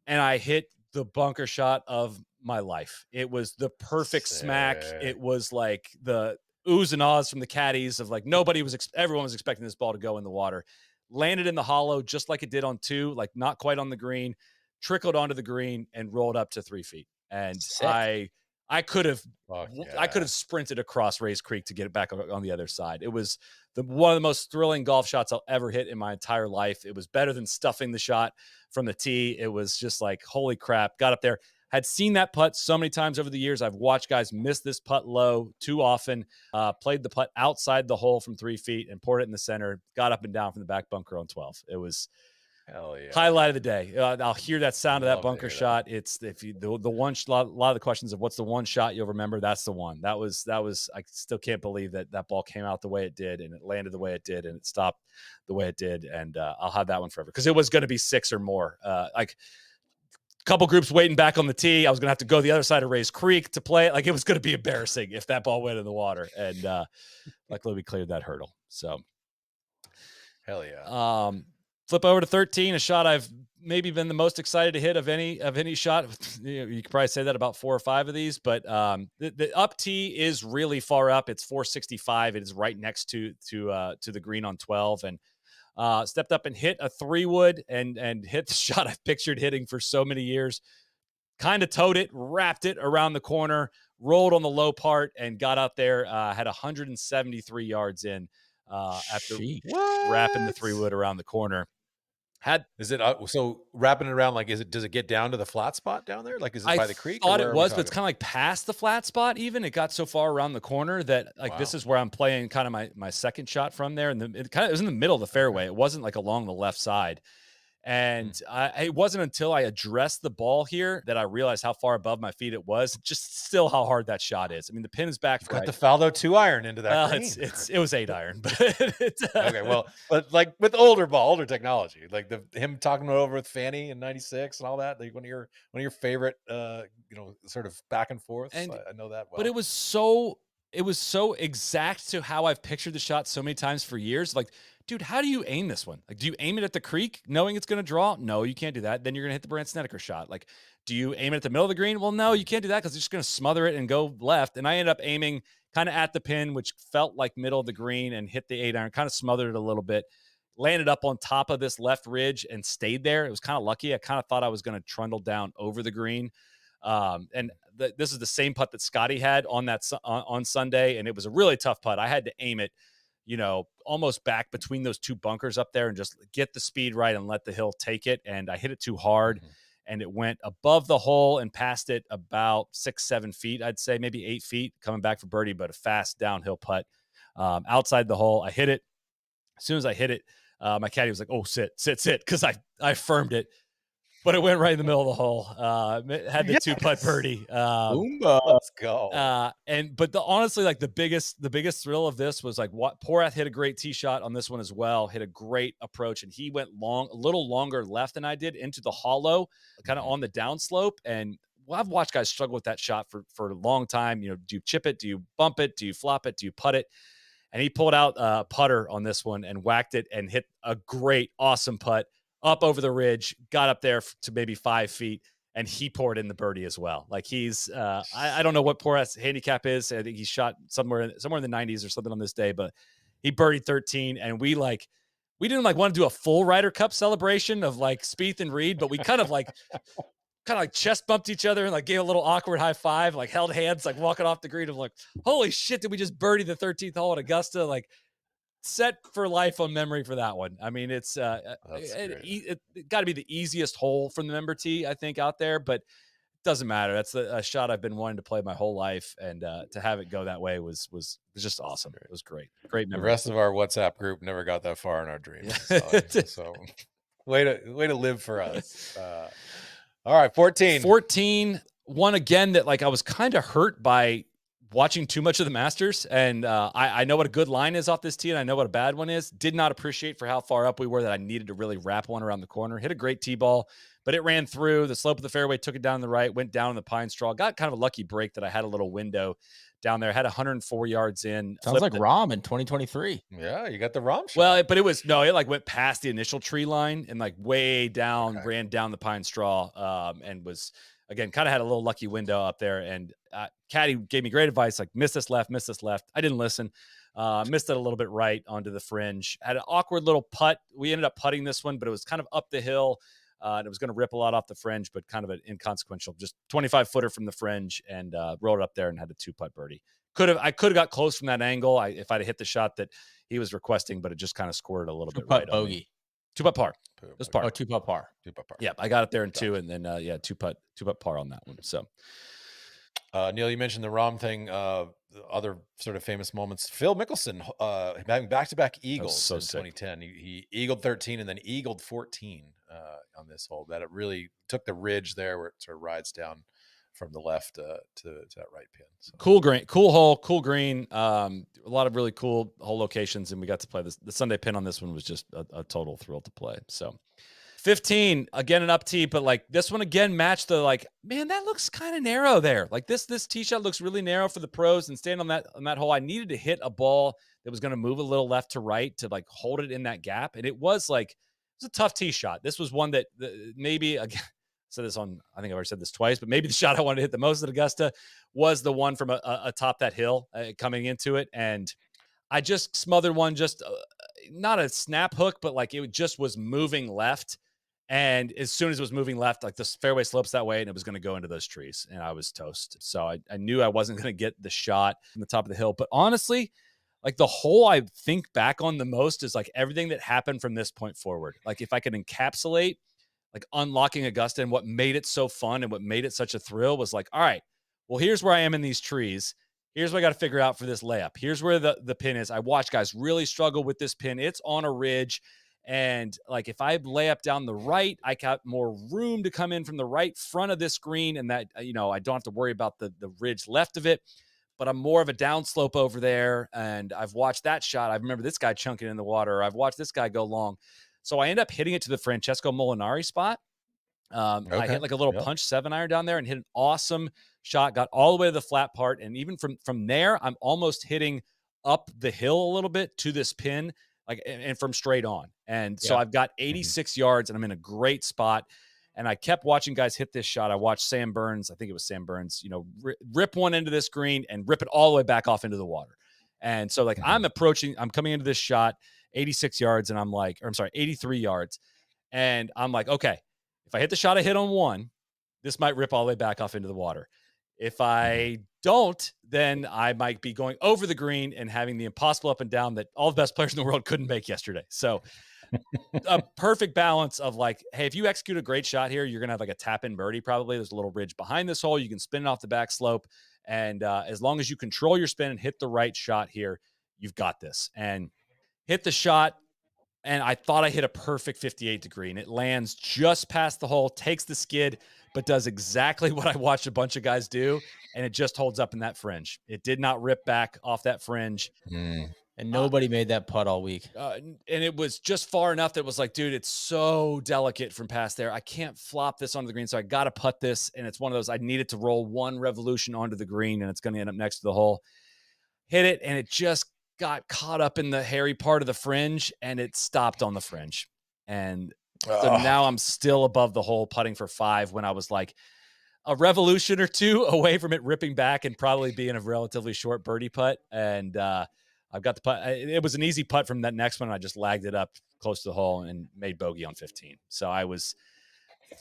And I hit the bunker shot of my life. It was the perfect smack. It was like the oohs and ahs from the caddies of like everyone was expecting this ball to go in the water. Landed in the hollow just like it did on 2, like not quite on the green, trickled onto the green and rolled up to 3 feet. And Sick. I could have sprinted across Rays Creek to get it back on the other side. It was one of the most thrilling golf shots I'll ever hit in my entire life. It was better than stuffing the shot from the tee. It was just like, holy crap, got up there. Had seen that putt so many times over the years. I've watched guys miss this putt low too often. Played the putt outside the hole from 3 feet and poured it in the center. Got up and down from the back bunker on 12. It was hell yeah, highlight of the day. I'll hear that sound of that bunker shot. It's the one a lot of the questions of what's the one shot you'll remember. That's the one. That was. I still can't believe that ball came out the way it did and it landed the way it did and it stopped the way it did. And I'll have that one forever because it was going to be 6 or more. Like couple groups waiting back on the tee. I was going to have to go the other side of Rays Creek to play it. Like it was going to be embarrassing if that ball went in the water. And luckily we cleared that hurdle. So hell yeah. Flip over to 13, a shot I've maybe been the most excited to hit of any shot. You could probably say that about 4 or 5 of these, but the up tee is really far up. It's 465. It is right next to the green on 12, and stepped up and hit a 3-wood and hit the shot I've pictured hitting for so many years. Kind of towed it, wrapped it around the corner, rolled on the low part, and got out there. Had 173 yards in after wrapping the 3-wood around the corner. Is it so wrapping it around? Like, does it get down to the flat spot down there? Like, is it by the creek? I thought it was, but it's kind of like past the flat spot. Even it got so far around the corner that this is where I'm playing kind of my second shot from there, and it was in the middle of the fairway. It wasn't like along the left side. And it wasn't until I addressed the ball here that I realized how far above my feet it was. Just still how hard that shot is. I mean, the pin is back. Got the Faldo 2 iron into that green. It was 8 iron, but okay. Well, but like with older technology, like him talking over with Fanny in '96 and all that. Like one of your favorite, sort of back and forth. I know that well. But it was so exact to how I've pictured the shot so many times for years. Like, dude, how do you aim this one? Like, do you aim it at the creek knowing it's going to draw? No, you can't do that. Then you're going to hit the Brandt Snedeker shot. Like, do you aim it at the middle of the green? Well, no, you can't do that because it's just going to smother it and go left. And I ended up aiming kind of at the pin, which felt like middle of the green, and hit the 8 iron, kind of smothered it a little bit. Landed up on top of this left ridge and stayed there. It was kind of lucky. I kind of thought I was going to trundle down over the green. This is the same putt that Scottie had on Sunday, and it was a really tough putt. I had to aim it, almost back between those 2 bunkers up there and just get the speed right and let the hill take it. And I hit it too hard, and it went above the hole and past it about 6-7 feet, I'd say maybe 8 feet, coming back for birdie, but a fast downhill putt outside the hole. I hit it. As soon as I hit it, my caddy was like, "Oh, sit," because I firmed it. But it went right in the middle of the hole. Had the 2-putt birdie. Let's go. But honestly, like the biggest thrill of this was like Porath hit a great tee shot on this one as well. Hit a great approach, and he went a little longer left than I did into the hollow, kind of on the downslope. And I've watched guys struggle with that shot for a long time. Do you chip it? Do you bump it? Do you flop it? Do you putt it? And he pulled out a putter on this one and whacked it and hit a great, awesome putt up over the ridge, got up there to maybe 5 feet, and he poured in the birdie as well. Like he's, I don't know what Porath's handicap is. I think he shot somewhere in the 90s or something on this day, but he birdied 13, and we didn't want to do a full Ryder Cup celebration of like Spieth and Reed, but we kind of chest bumped each other and like gave a little awkward high five, like held hands, like walking off the green of like, holy shit, did we just birdie the 13th hole at Augusta? Like, set for life on memory for that one. I mean, it's it got to be the easiest hole from the member tee, I think, out there, but it doesn't matter. That's a shot I've been wanting to play my whole life, and to have it go that way was just awesome. It was great memory. The rest of our WhatsApp group never got that far in our dreams. So way to live for us. All right, 14. 14, one again that like I was kind of hurt by watching too much of the Masters, and I know what a good line is off this tee, and I know what a bad one is. Did not appreciate for how far up we were that I needed to really wrap one around the corner. Hit a great tee ball, but it ran through the slope of the fairway, took it down the right, went down in the pine straw. Got kind of a lucky break that I had a little window down there. Had 104 yards in. Sounds like Rahm in 2023. Yeah, you got the Rahm shot. Well, but it like went past the initial tree line and like way down, ran down the pine straw, and was, again, kind of had a little lucky window up there. And Caddy gave me great advice, like miss this left. I didn't listen. Missed it a little bit right onto the fringe. Had an awkward little putt. We ended up putting this one, but it was kind of up the hill. And it was going to rip a lot off the fringe, but kind of an inconsequential, just 25 footer from the fringe, and rolled it up there and had a 2-putt birdie. I could have got close from that angle if I'd have hit the shot that he was requesting, but it just kind of scored a little bit right bogey. 2-putt par. It was par. Oh, 2-putt par. 2-putt par. Yeah, I got it there in 2, and then 2-putt par on that one. So, Neil, you mentioned the Rahm thing. Other sort of famous moments. Phil Mickelson having back-to-back eagles in 2010. He eagled 13 and then eagled 14 on this hole. That it really took the ridge there where it sort of rides down from the left to that right pin. So. Cool hole, cool green. A lot of really cool hole locations, and we got to play this. The Sunday pin on this one was just a total thrill to play. So 15, again, an up tee, but like this one again matched the, like, man, that looks kind of narrow there. Like this tee shot looks really narrow for the pros, and staying on that hole, I needed to hit a ball that was going to move a little left to right to like hold it in that gap. And it was a tough tee shot. This was one that maybe, again, said this on, I think I've already said this twice, but maybe the shot I wanted to hit the most at Augusta was the one from atop that hill coming into it. And I just smothered one, just not a snap hook, but like it just was moving left. And as soon as it was moving left, like this fairway slopes that way, and it was going to go into those trees, and I was toast. So I knew I wasn't going to get the shot from the top of the hill. But honestly, like the hole I think back on the most is like everything that happened from this point forward. Like if I could encapsulate like unlocking Augusta and what made it so fun and what made it such a thrill was like, all right, well, here's where I am in these trees. Here's what I got to figure out for this layup. Here's where the pin is. I watch guys really struggle with this pin. It's on a ridge. And like, if I lay up down the right, I got more room to come in from the right front of this green. And that, I don't have to worry about the ridge left of it, but I'm more of a downslope over there. And I've watched that shot. I remember this guy chunking in the water. I've watched this guy go long. So I end up hitting it to the Francesco Molinari spot. I hit like a little punch 7-iron down there and hit an awesome shot, got all the way to the flat part. And even from there, I'm almost hitting up the hill a little bit to this pin, like, and from straight on. And so I've got 86 yards and I'm in a great spot. And I kept watching guys hit this shot. I watched Sam Burns. I think it was Sam Burns, rip one into this green and rip it all the way back off into the water. And so like I'm coming into this shot 86 yards and 83 yards. And I'm like, okay, if I hit the shot I hit on one, this might rip all the way back off into the water. If I don't, then I might be going over the green and having the impossible up and down that all the best players in the world couldn't make yesterday. So a perfect balance of like, hey, if you execute a great shot here, you're going to have like a tap-in birdie probably. There's a little ridge behind this hole. You can spin it off the back slope. And as long as you control your spin and hit the right shot here, you've got this. And hit the shot, and I thought I hit a perfect 58 degree, and it lands just past the hole, takes the skid, but does exactly what I watched a bunch of guys do, and it just holds up in that fringe. It did not rip back off that fringe. And nobody made that putt all week. And it was just far enough that it was like, dude, it's so delicate from past there. I can't flop this onto the green, so I got to putt this, and it's one of those, I needed to roll one revolution onto the green, and it's going to end up next to the hole. Hit it, and it just got caught up in the hairy part of the fringe, and it stopped on the fringe. And so now I'm still above the hole putting for 5 when I was like a revolution or two away from it ripping back and probably being a relatively short birdie putt. And I've got the putt. It was an easy putt from that next one. I just lagged it up close to the hole and made bogey on 15. So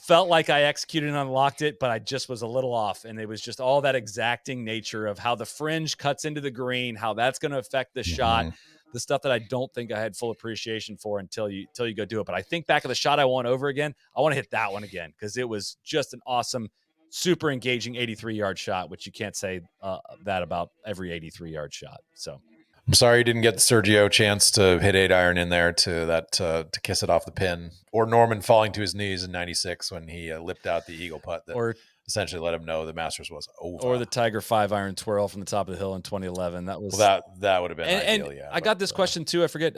felt like I executed and unlocked it, but I just was a little off. And it was just all that exacting nature of how the fringe cuts into the green, how that's going to affect the shot, the stuff that I don't think I had full appreciation for until you go do it. But I think back of the shot I want over again, I want to hit that one again, because it was just an awesome, super engaging 83-yard shot, which you can't say that about every 83-yard shot. So I'm sorry you didn't get the Sergio chance to hit 8-iron in there to kiss it off the pin, or Norman falling to his knees in '96 when he lipped out the eagle putt that essentially let him know the Masters was over. Or the Tiger 5-iron twirl from the top of the hill in 2011. That was that would have been ideal. and Yeah, I got this question too. I forget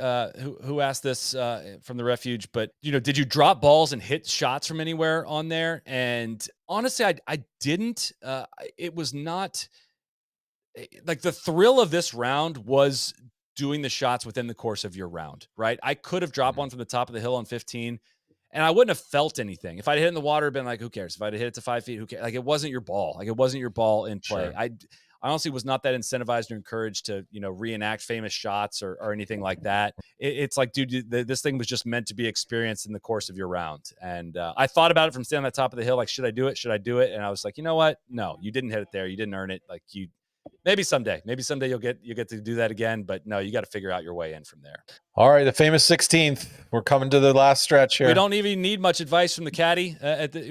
who asked this from the refuge, but did you drop balls and hit shots from anywhere on there? And honestly, I didn't. It was not like the thrill of this round was doing the shots within the course of your round, right? I could have dropped one from the top of the hill on 15 and I wouldn't have felt anything. If I'd hit it in the water, been like, who cares? If I'd hit it to 5 feet, who cares? Like, it wasn't your ball. Like, it wasn't your ball in play. Sure. I honestly was not that incentivized or encouraged to, reenact famous shots or anything like that. It's like, dude, this thing was just meant to be experienced in the course of your round. And I thought about it from standing on the top of the hill. Like, should I do it? Should I do it? And I was like, you know what? No, you didn't hit it there. You didn't earn it. Like, maybe someday you'll get to do that again, but no, you got to figure out your way in from there. All right, the famous 16th. We're coming to the last stretch here. We don't even need much advice from the caddy.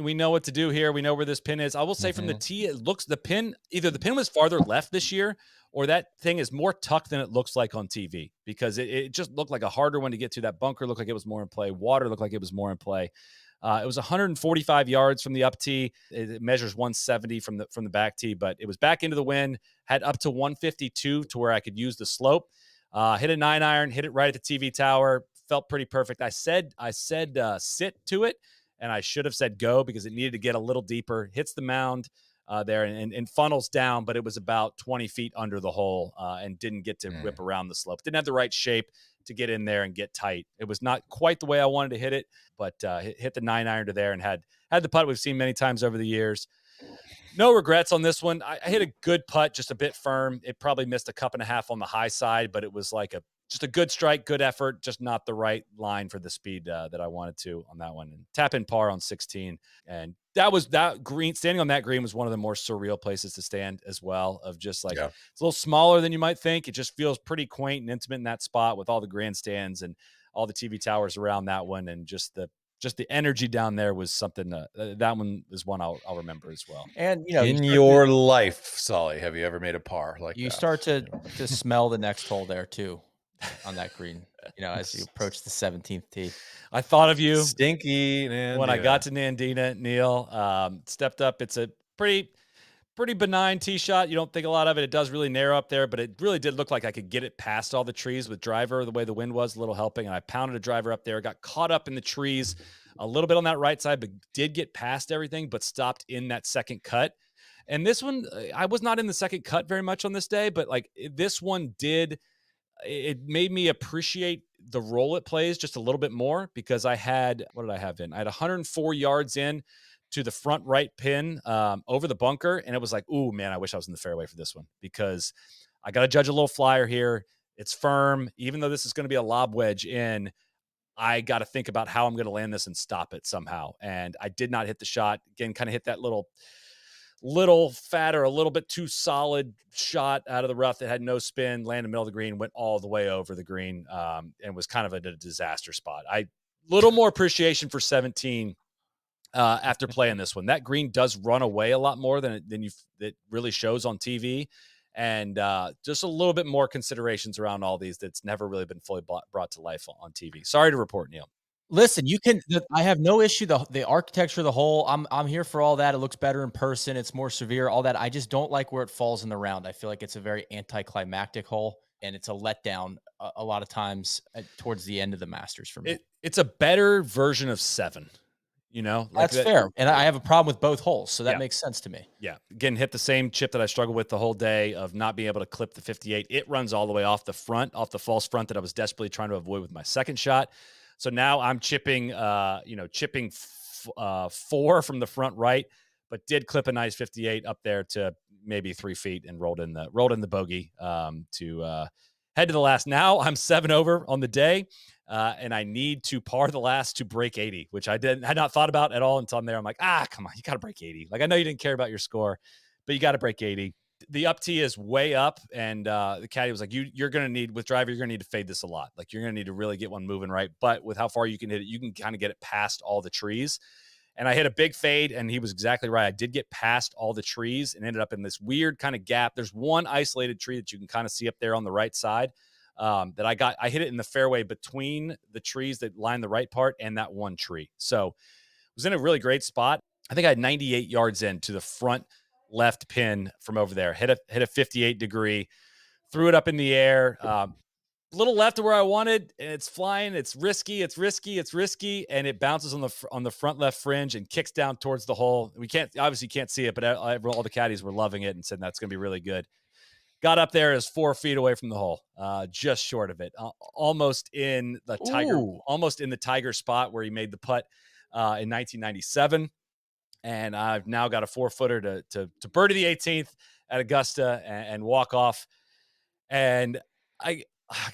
We know what to do here. We know where this pin is. I will say from the tee, it looks either the pin was farther left this year or that thing is more tucked than it looks like on TV because it just looked like a harder one to get to. That bunker looked like it was more in play. Water looked like it was more in play. It was 145 yards from the up tee. It measures 170 from the back tee, but it was back into the wind, had up to 152 to where I could use the slope. Hit a 9-iron, hit it right at the TV tower. Felt pretty perfect. I said sit to it, and I should have said go because it needed to get a little deeper. Hits the mound there and funnels down, but it was about 20 feet under the hole and didn't get to whip around the slope. Didn't have the right shape to get in there and get tight. It was not quite the way I wanted to hit it, but hit the 9-iron to there and had the putt we've seen many times over the years. No regrets on this one. I hit a good putt, just a bit firm. It probably missed a cup and a half on the high side, but it was like just a good strike, good effort, just not the right line for the speed that I wanted to on that one. And tap in par on 16. And that green, standing on that green was one of the more surreal places to stand as well, of just like, It's a little smaller than you might think. It just feels pretty quaint and intimate in that spot with all the grandstands and all the TV towers around that one. And just the energy down there was something that one is one I'll remember as well. And in your life, Soly, have you ever made a par like you that? start to smell the next hole there too on that green, as you approach the 17th tee. I thought of you stinky when I got to Nandina. Neil stepped up. It's a pretty benign tee shot. You don't think a lot of it. It does really narrow up there, but it really did look like I could get it past all the trees with driver, the way the wind was a little helping. And I pounded a driver up there, got caught up in the trees a little bit on that right side, but did get past everything, but stopped in that second cut. And this one, I was not in the second cut very much on this day, but like this one it made me appreciate the role it plays just a little bit more because what did I have in? I had 104 yards in to the front right pin over the bunker. And it was like, ooh, man, I wish I was in the fairway for this one because I got to judge a little flyer here. It's firm. Even though this is going to be a lob wedge in, I got to think about how I'm going to land this and stop it somehow. And I did not hit the shot. Again, kind of hit that little fatter, a little bit too solid shot out of the rough that had no spin, landed in the middle of the green, went all the way over the green, and was kind of a disaster spot. Little more appreciation for 17 after playing this one. That green does run away a lot more than it really shows on TV. And just a little bit more considerations around all these that's never really been fully brought to life on TV. Sorry to report, Neil. Listen, I have no issue. The architecture of the hole, I'm here for all that. It looks better in person. It's more severe, all that. I just don't like where it falls in the round. I feel like it's a very anticlimactic hole, and it's a letdown a lot of times towards the end of the Masters for me. It's a better version of 7. That's fair. And I have a problem with both holes, so that makes sense to me. Yeah. Again, hit the same chip that I struggled with the whole day of not being able to clip the 58. It runs all the way off the false front that I was desperately trying to avoid with my second shot. So now I'm chipping 4 from the front right, but did clip a nice 58 up there to maybe 3 feet and rolled in the bogey to head to the last. Now I'm 7 over on the day, and I need to par the last to break 80, which I had not thought about at all until I'm there. I'm like, come on, you got to break 80. Like, I know you didn't care about your score, but you got to break 80. The up tee is way up, and the caddy was like, you're going to need, with driver, you're going to need to fade this a lot. Like, you're going to need to really get one moving right. But with how far you can hit it, you can kind of get it past all the trees. And I hit a big fade, and he was exactly right. I did get past all the trees and ended up in this weird kind of gap. There's one isolated tree that you can kind of see up there on the right side that I hit it in the fairway between the trees that line the right part and that one tree. So it was in a really great spot. I think I had 98 yards in to the front left pin from over there. Hit a 58 degree, threw it up in the air. Little left of where I wanted, and it's flying. It's risky. It's risky. It's risky, and it bounces on the front left fringe and kicks down towards the hole. We can't see it, but all the caddies were loving it and said that's going to be really good. Got up there as 4 feet away from the hole, just short of it, almost in the tiger spot where he made the putt in 1997. And I've now got a 4-footer to birdie the 18th at Augusta and walk off. And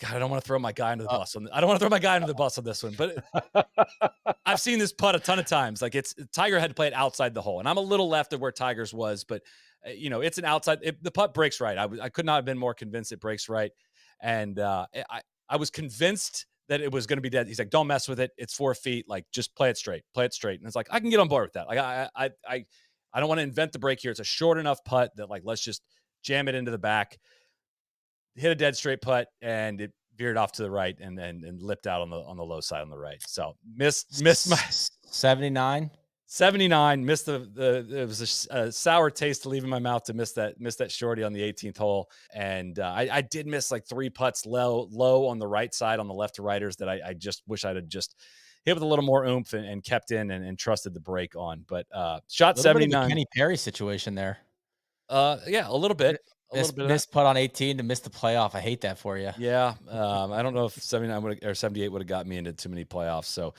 God, I don't want to throw my guy under the bus. I don't want to throw my guy under the bus on this one, but I've seen this putt a ton of times. Like Tiger had to play it outside the hole, and I'm a little left of where Tiger's was, but it's an outside. The putt breaks right. I could not have been more convinced it breaks right, and I was convinced that it was going to be dead. He's like, "Don't mess with it. It's 4 feet. Like, just play it straight. Play it straight." And it's like, I can get on board with that. Like, I don't want to invent the break here. It's a short enough putt that like let's just jam it into the back. Hit a dead straight putt, and it veered off to the right and lipped out on the low side on the right. So missed my 79. 79. Missed it was a sour taste to leave in my mouth to miss that shorty on the 18th hole. And I did miss like 3 putts low on the right side on the left to righters that I just wish I'd have just hit with a little more oomph and kept in and trusted the break on. But shot 79. Kenny Perry situation there. Yeah, a little bit. Missed putt on 18 to miss the playoff. I hate that for you. Yeah. I don't know if 79 or 78 would have got me into too many playoffs. So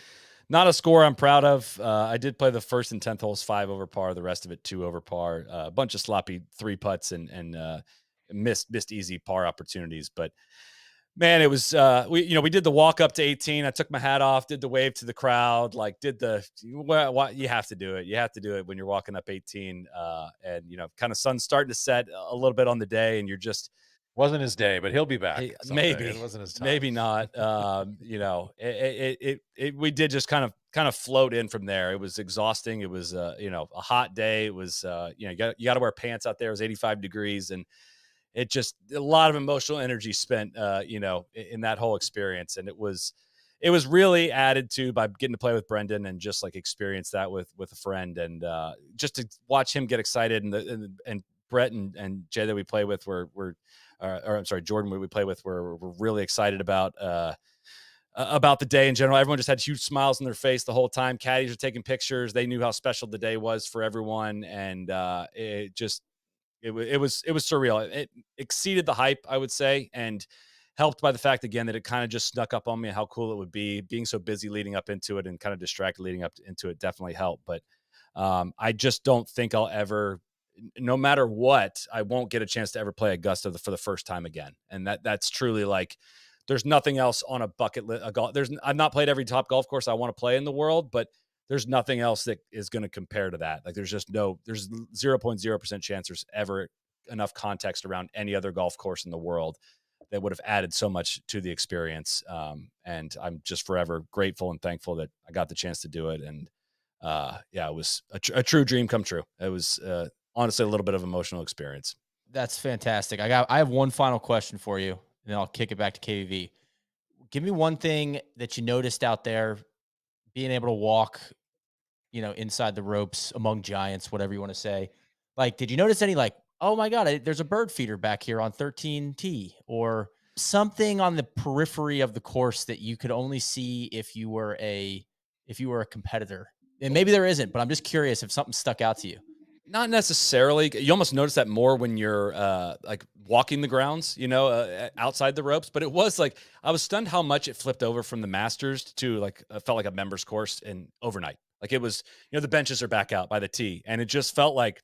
not a score I'm proud of. I did play the first and 10th holes 5 over par, the rest of it 2 over par, a bunch of sloppy 3 putts and missed easy par opportunities. But man, it was we did the walk up to 18. I took my hat off, did the wave to the crowd, like did you have to do it. You have to do it when you're walking up 18. And kind of sun's starting to set a little bit on the day, and you're just wasn't his day, but he'll be back. Maybe it wasn't his time. Maybe not. We did just kind of float in from there. It was exhausting. It was a hot day. It was you got to wear pants out there. It was 85 degrees, and it just a lot of emotional energy spent, in that whole experience. And it was really added to by getting to play with Brendan and just like experience that with a friend, and just to watch him get excited and Brett and Jay that we play with Jordan we play with we're really excited about the day in general. Everyone just had huge smiles on their face the whole time. Caddies were taking pictures. They knew how special the day was for everyone, and it was surreal. It exceeded the hype, I would say, and helped by the fact again that it kind of just snuck up on me how cool it would be. Being so busy leading up into it and kind of distracted leading up into it definitely helped. But I just don't think I'll ever, no matter what, I won't get a chance to ever play Augusta for the first time again. And that's truly like, there's nothing else on a bucket list. I've not played every top golf course I want to play in the world, but there's nothing else that is going to compare to that. Like there's 0.0% chance there's ever enough context around any other golf course in the world that would have added so much to the experience. And I'm just forever grateful and thankful that I got the chance to do it. And it was a true dream come true. It was honestly a little bit of emotional experience. That's fantastic. I have one final question for you, and then I'll kick it back to KVV. Give me one thing that you noticed out there, being able to walk, inside the ropes among giants, whatever you want to say. Like, did you notice any like, oh my God, there's a bird feeder back here on 13T, or something on the periphery of the course that you could only see if you were a competitor? And maybe there isn't, but I'm just curious if something stuck out to you. Not necessarily. You almost notice that more when you're like walking the grounds, outside the ropes. But it was like, I was stunned how much it flipped over from the Masters to like, felt like a members course in overnight. Like it was, the benches are back out by the tee, and it just felt like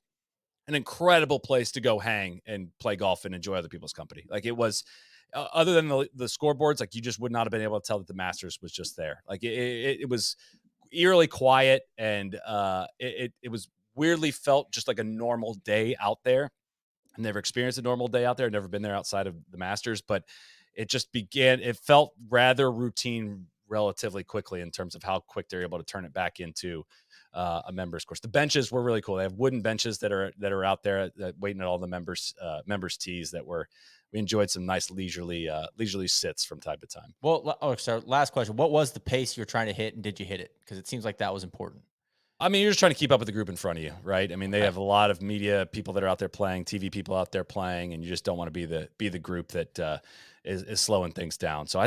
an incredible place to go hang and play golf and enjoy other people's company. Like it was, other than the scoreboards, like you just would not have been able to tell that the Masters was just there. Like it was eerily quiet, and it was weirdly felt just like a normal day out there. I've never experienced a normal day out there. I've never been there outside of the Masters, but it felt rather routine relatively quickly in terms of how quick they're able to turn it back into a members course. The benches were really cool. They have wooden benches that are out there waiting at all the members tees we enjoyed some nice leisurely sits from time to time. Well, so last question. What was the pace you're trying to hit, and did you hit it? Because it seems like that was important. I mean, you're just trying to keep up with the group in front of you, right? I mean, they Okay. have a lot of media people that are out there playing, TV people out there playing, and you just don't want to be the group that is slowing things down. So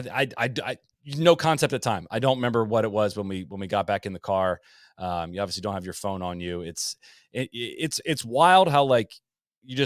no concept of time. I don't remember what it was when we got back in the car. You obviously don't have your phone on you. It's wild how like you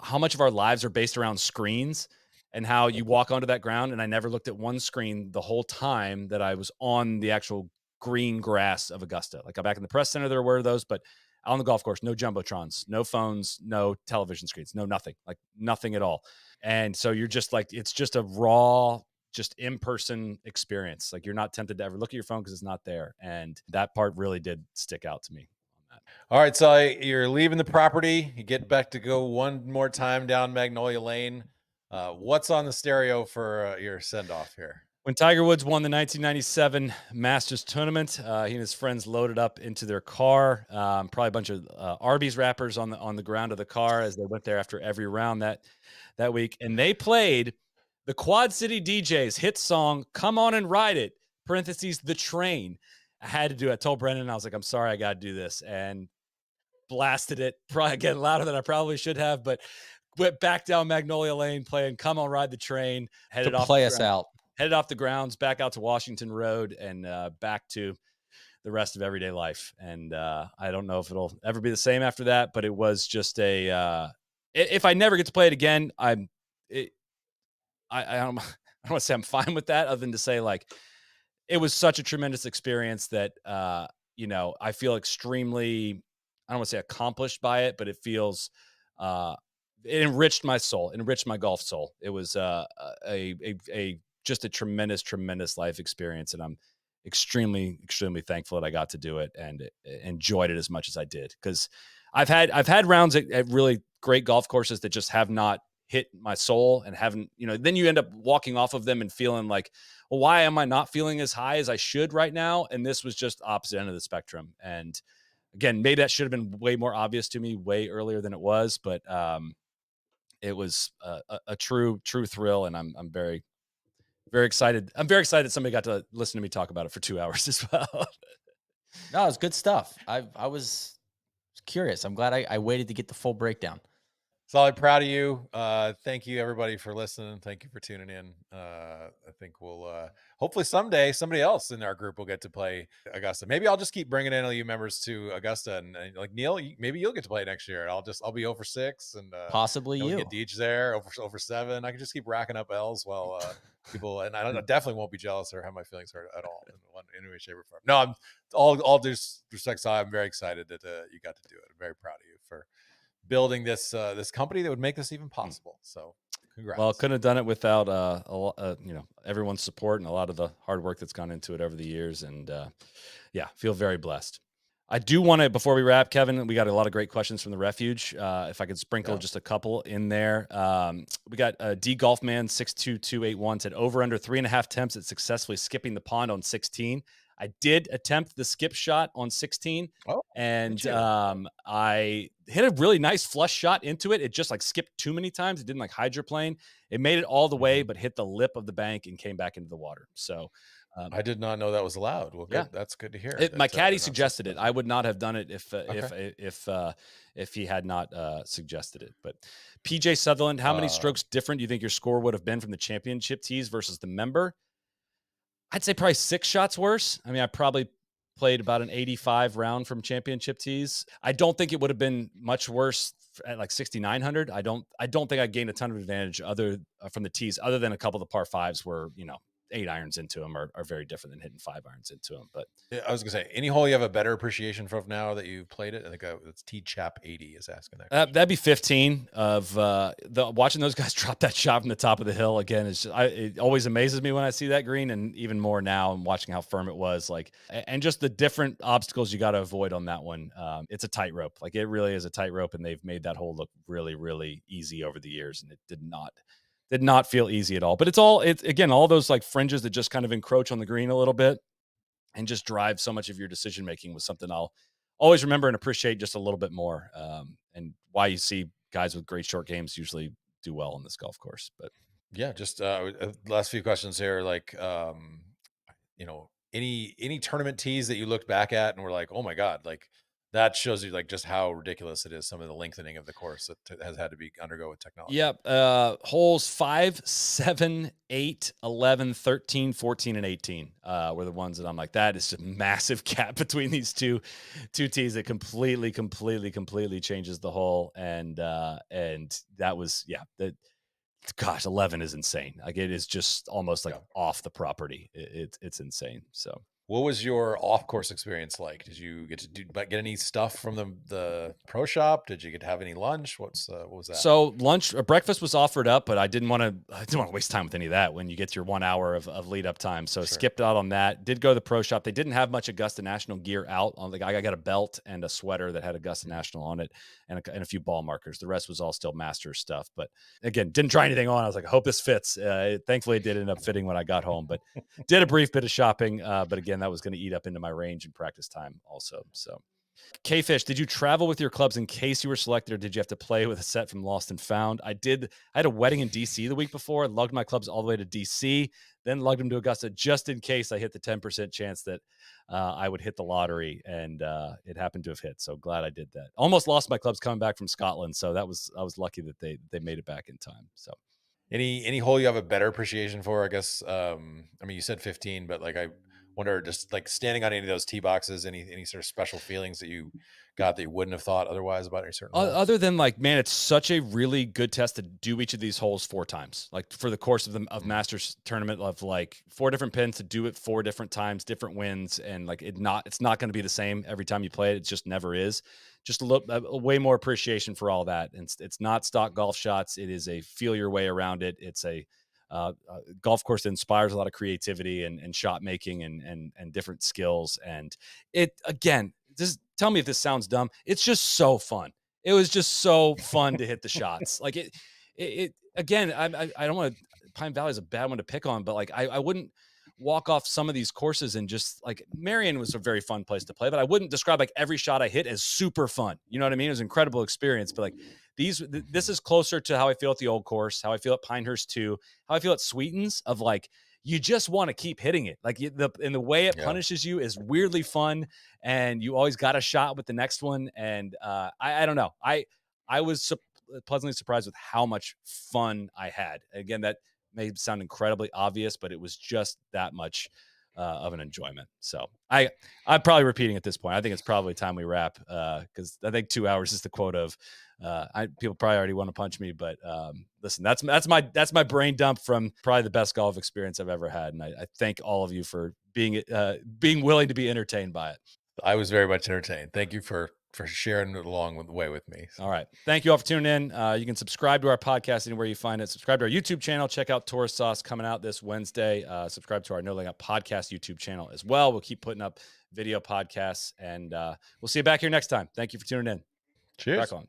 how much of our lives are based around screens and how you walk onto that ground. And I never looked at one screen the whole time that I was on the actual green grass of Augusta. Like back in the press center, there were those, but on the golf course, no jumbotrons, no phones, no television screens, no nothing, like nothing at all. And so you're just like, it's just a raw, just in-person experience. Like you're not tempted to ever look at your phone because it's not there. And that part really did stick out to me on that. All right, so you're leaving the property. You get back to go one more time down Magnolia Lane. What's on the stereo for your send off here? When Tiger Woods won the 1997 Masters tournament, he and his friends loaded up into their car. Probably a bunch of Arby's wrappers on the ground of the car as they went there after every round that week, and they played the Quad City DJs hit song "Come On and Ride It." (parentheses the train). I had to do it. I told Brendan, I was like, "I'm sorry, I got to do this," and blasted it. Probably getting louder than I probably should have, but went back down Magnolia Lane playing "Come On Ride the Train." To Headed off. play us out. Headed off the grounds, back out to Washington Road, and back to the rest of everyday life. And I don't know if it'll ever be the same after that, but it was just if I never get to play it again, I don't, I don't want to say I'm fine with that, other than to say like it was such a tremendous experience that I feel extremely, I don't want to say accomplished by it, but it feels uh, it enriched my soul, enriched my golf soul. It was a just a tremendous life experience, and I'm extremely thankful that I got to do it and enjoyed it as much as I did. Because I've had rounds at really great golf courses that just have not hit my soul and haven't, then you end up walking off of them and feeling like, well, why am I not feeling as high as I should right now? And this was just opposite end of the spectrum. And again, maybe that should have been way more obvious to me way earlier than it was, but it was a true thrill, and I'm very excited. I'm very excited that somebody got to listen to me talk about it for 2 hours as well. No, it's good stuff. I was curious. I'm glad I waited to get the full breakdown. Solid, proud of you. Thank you everybody for listening. Thank you for tuning in. I think we'll hopefully someday somebody else in our group will get to play Augusta. Maybe I'll just keep bringing NLU members to Augusta, and like Neil, maybe you'll get to play next year. I'll be over 6, and Possibly we you. get Deej there over 7. I can just keep racking up L's while people, and I definitely won't be jealous or have my feelings hurt at all in any way, shape, or form. No, I'm all due respect. I'm very excited that you got to do it. I'm very proud of you for building this company that would make this even possible. So congrats. Well, couldn't have done it without everyone's support and a lot of the hard work that's gone into it over the years. And feel very blessed. I do want to, before we wrap, Kevin, we got a lot of great questions from the refuge. If I could sprinkle just a couple in there. We got D Golfman 62281 said over under 3.5 attempts at successfully skipping the pond on 16. I did attempt the skip shot on 16, and I hit a really nice flush shot into it. It just like skipped too many times. It didn't like hydroplane. It made it all the way, but hit the lip of the bank and came back into the water. So I did not know that was allowed. Well, good. That's good to hear. My caddy suggested it. I would not have done it if he had not suggested it. But PJ Sutherland, how many strokes different do you think your score would have been from the championship tees versus the member? I'd say probably 6 shots worse. I mean, I probably played about an 85 round from championship tees. I don't think it would have been much worse at like 6,900. I don't think I gained a ton of advantage from the tees, other than a couple of the par 5s where 8 irons into them are very different than hitting 5 irons into them. But I was gonna say, any hole you have a better appreciation for now that you played it. I think it's T Chap 80 is asking that. That'd be 15 of watching those guys drop that shot from the top of the hill again. It always amazes me when I see that green, and even more now and watching how firm it was. Like, and just the different obstacles you got to avoid on that one. It's a tightrope. Like, it really is a tightrope, and they've made that hole look really easy over the years, and it did not feel easy at all. But it's again, all those like fringes that just kind of encroach on the green a little bit and just drive so much of your decision making was something I'll always remember and appreciate just a little bit more. And why you see guys with great short games usually do well on this golf course. But yeah, just last few questions here. Like, any tournament tees that you looked back at and were like, oh my god, like that shows you like just how ridiculous it is. Some of the lengthening of the course that has had to be undergo with technology. Yep. Holes 5, 7, 8, 11, 13, 14, and 18 were the ones that I'm like, that is a massive gap between these two tees that completely changes the hole. And that was, yeah, that, gosh, 11 is insane. Like it is just almost like off the property. It's insane. So what was your off-course experience like? Did you get to get any stuff from the pro shop? Did you get to have any lunch? What was that? So lunch or breakfast was offered up, but I didn't want to waste time with any of that when you get your 1 hour of lead up time. So skipped out on that. Did go to the pro shop. They didn't have much Augusta National gear out. On I got a belt and a sweater that had Augusta National on it, and a few ball markers. The rest was all still Masters stuff. But again, didn't try anything on. I was like, I hope this fits. Thankfully, it did end up fitting when I got home. But did a brief bit of shopping. But again, that was going to eat up into my range and practice time also. So. K-Fish, did you travel with your clubs in case you were selected, or did you have to play with a set from Lost and Found? I did. I had a wedding in DC the week before. I lugged my clubs all the way to DC, then lugged them to Augusta just in case I hit the 10% chance that I would hit the lottery, and it happened to have hit. So glad I did that. Almost lost my clubs coming back from Scotland, so I was lucky that they made it back in time. So. Any hole you have a better appreciation for? I guess. I mean, you said 15, but like I wonder, just like standing on any of those tee boxes, any sort of special feelings that you got that you wouldn't have thought otherwise about any certain hole? Other than like, man, it's such a really good test to do each of these holes 4 times, like for the course of the Masters tournament, of like 4 different pins to do it 4 different times, different wins, and like it's not going to be the same every time you play it. It just never is. Just a way more appreciation for all that. And it's not stock golf shots. It is a feel your way around it. It's a golf course that inspires a lot of creativity and shot making and different skills. And it, again, just tell me if this sounds dumb. It's just so fun. It was just so fun to hit the shots. Like it again, I don't want to, Pine Valley is a bad one to pick on, but like, I wouldn't walk off some of these courses and just like, Marion was a very fun place to play, but I wouldn't describe like every shot I hit as super fun. You know what I mean? It was an incredible experience, but like this is closer to how I feel at the old course, how I feel at Pinehurst 2, how I feel at Sweetens, of like, you just want to keep hitting it. Like the way it punishes you is weirdly fun, and you always got a shot with the next one. And I don't know. I was pleasantly surprised with how much fun I had. Again, that may sound incredibly obvious, but it was just that much of an enjoyment. So I'm probably repeating at this point. I think it's probably time we wrap, because I think 2 hours is the quote of. People probably already want to punch me, but listen, that's my brain dump from probably the best golf experience I've ever had, and I thank all of you for being willing to be entertained by it. I was very much entertained. Thank you for sharing it along the way with me. All right, thank you all for tuning in. You can subscribe to our podcast anywhere you find it. Subscribe to our YouTube channel. Check out Tourist Sauce coming out this Wednesday. Subscribe to our No Laying Up podcast YouTube channel as well. We'll keep putting up video podcasts, and we'll see you back here next time. Thank you for tuning in. Cheers. Back on.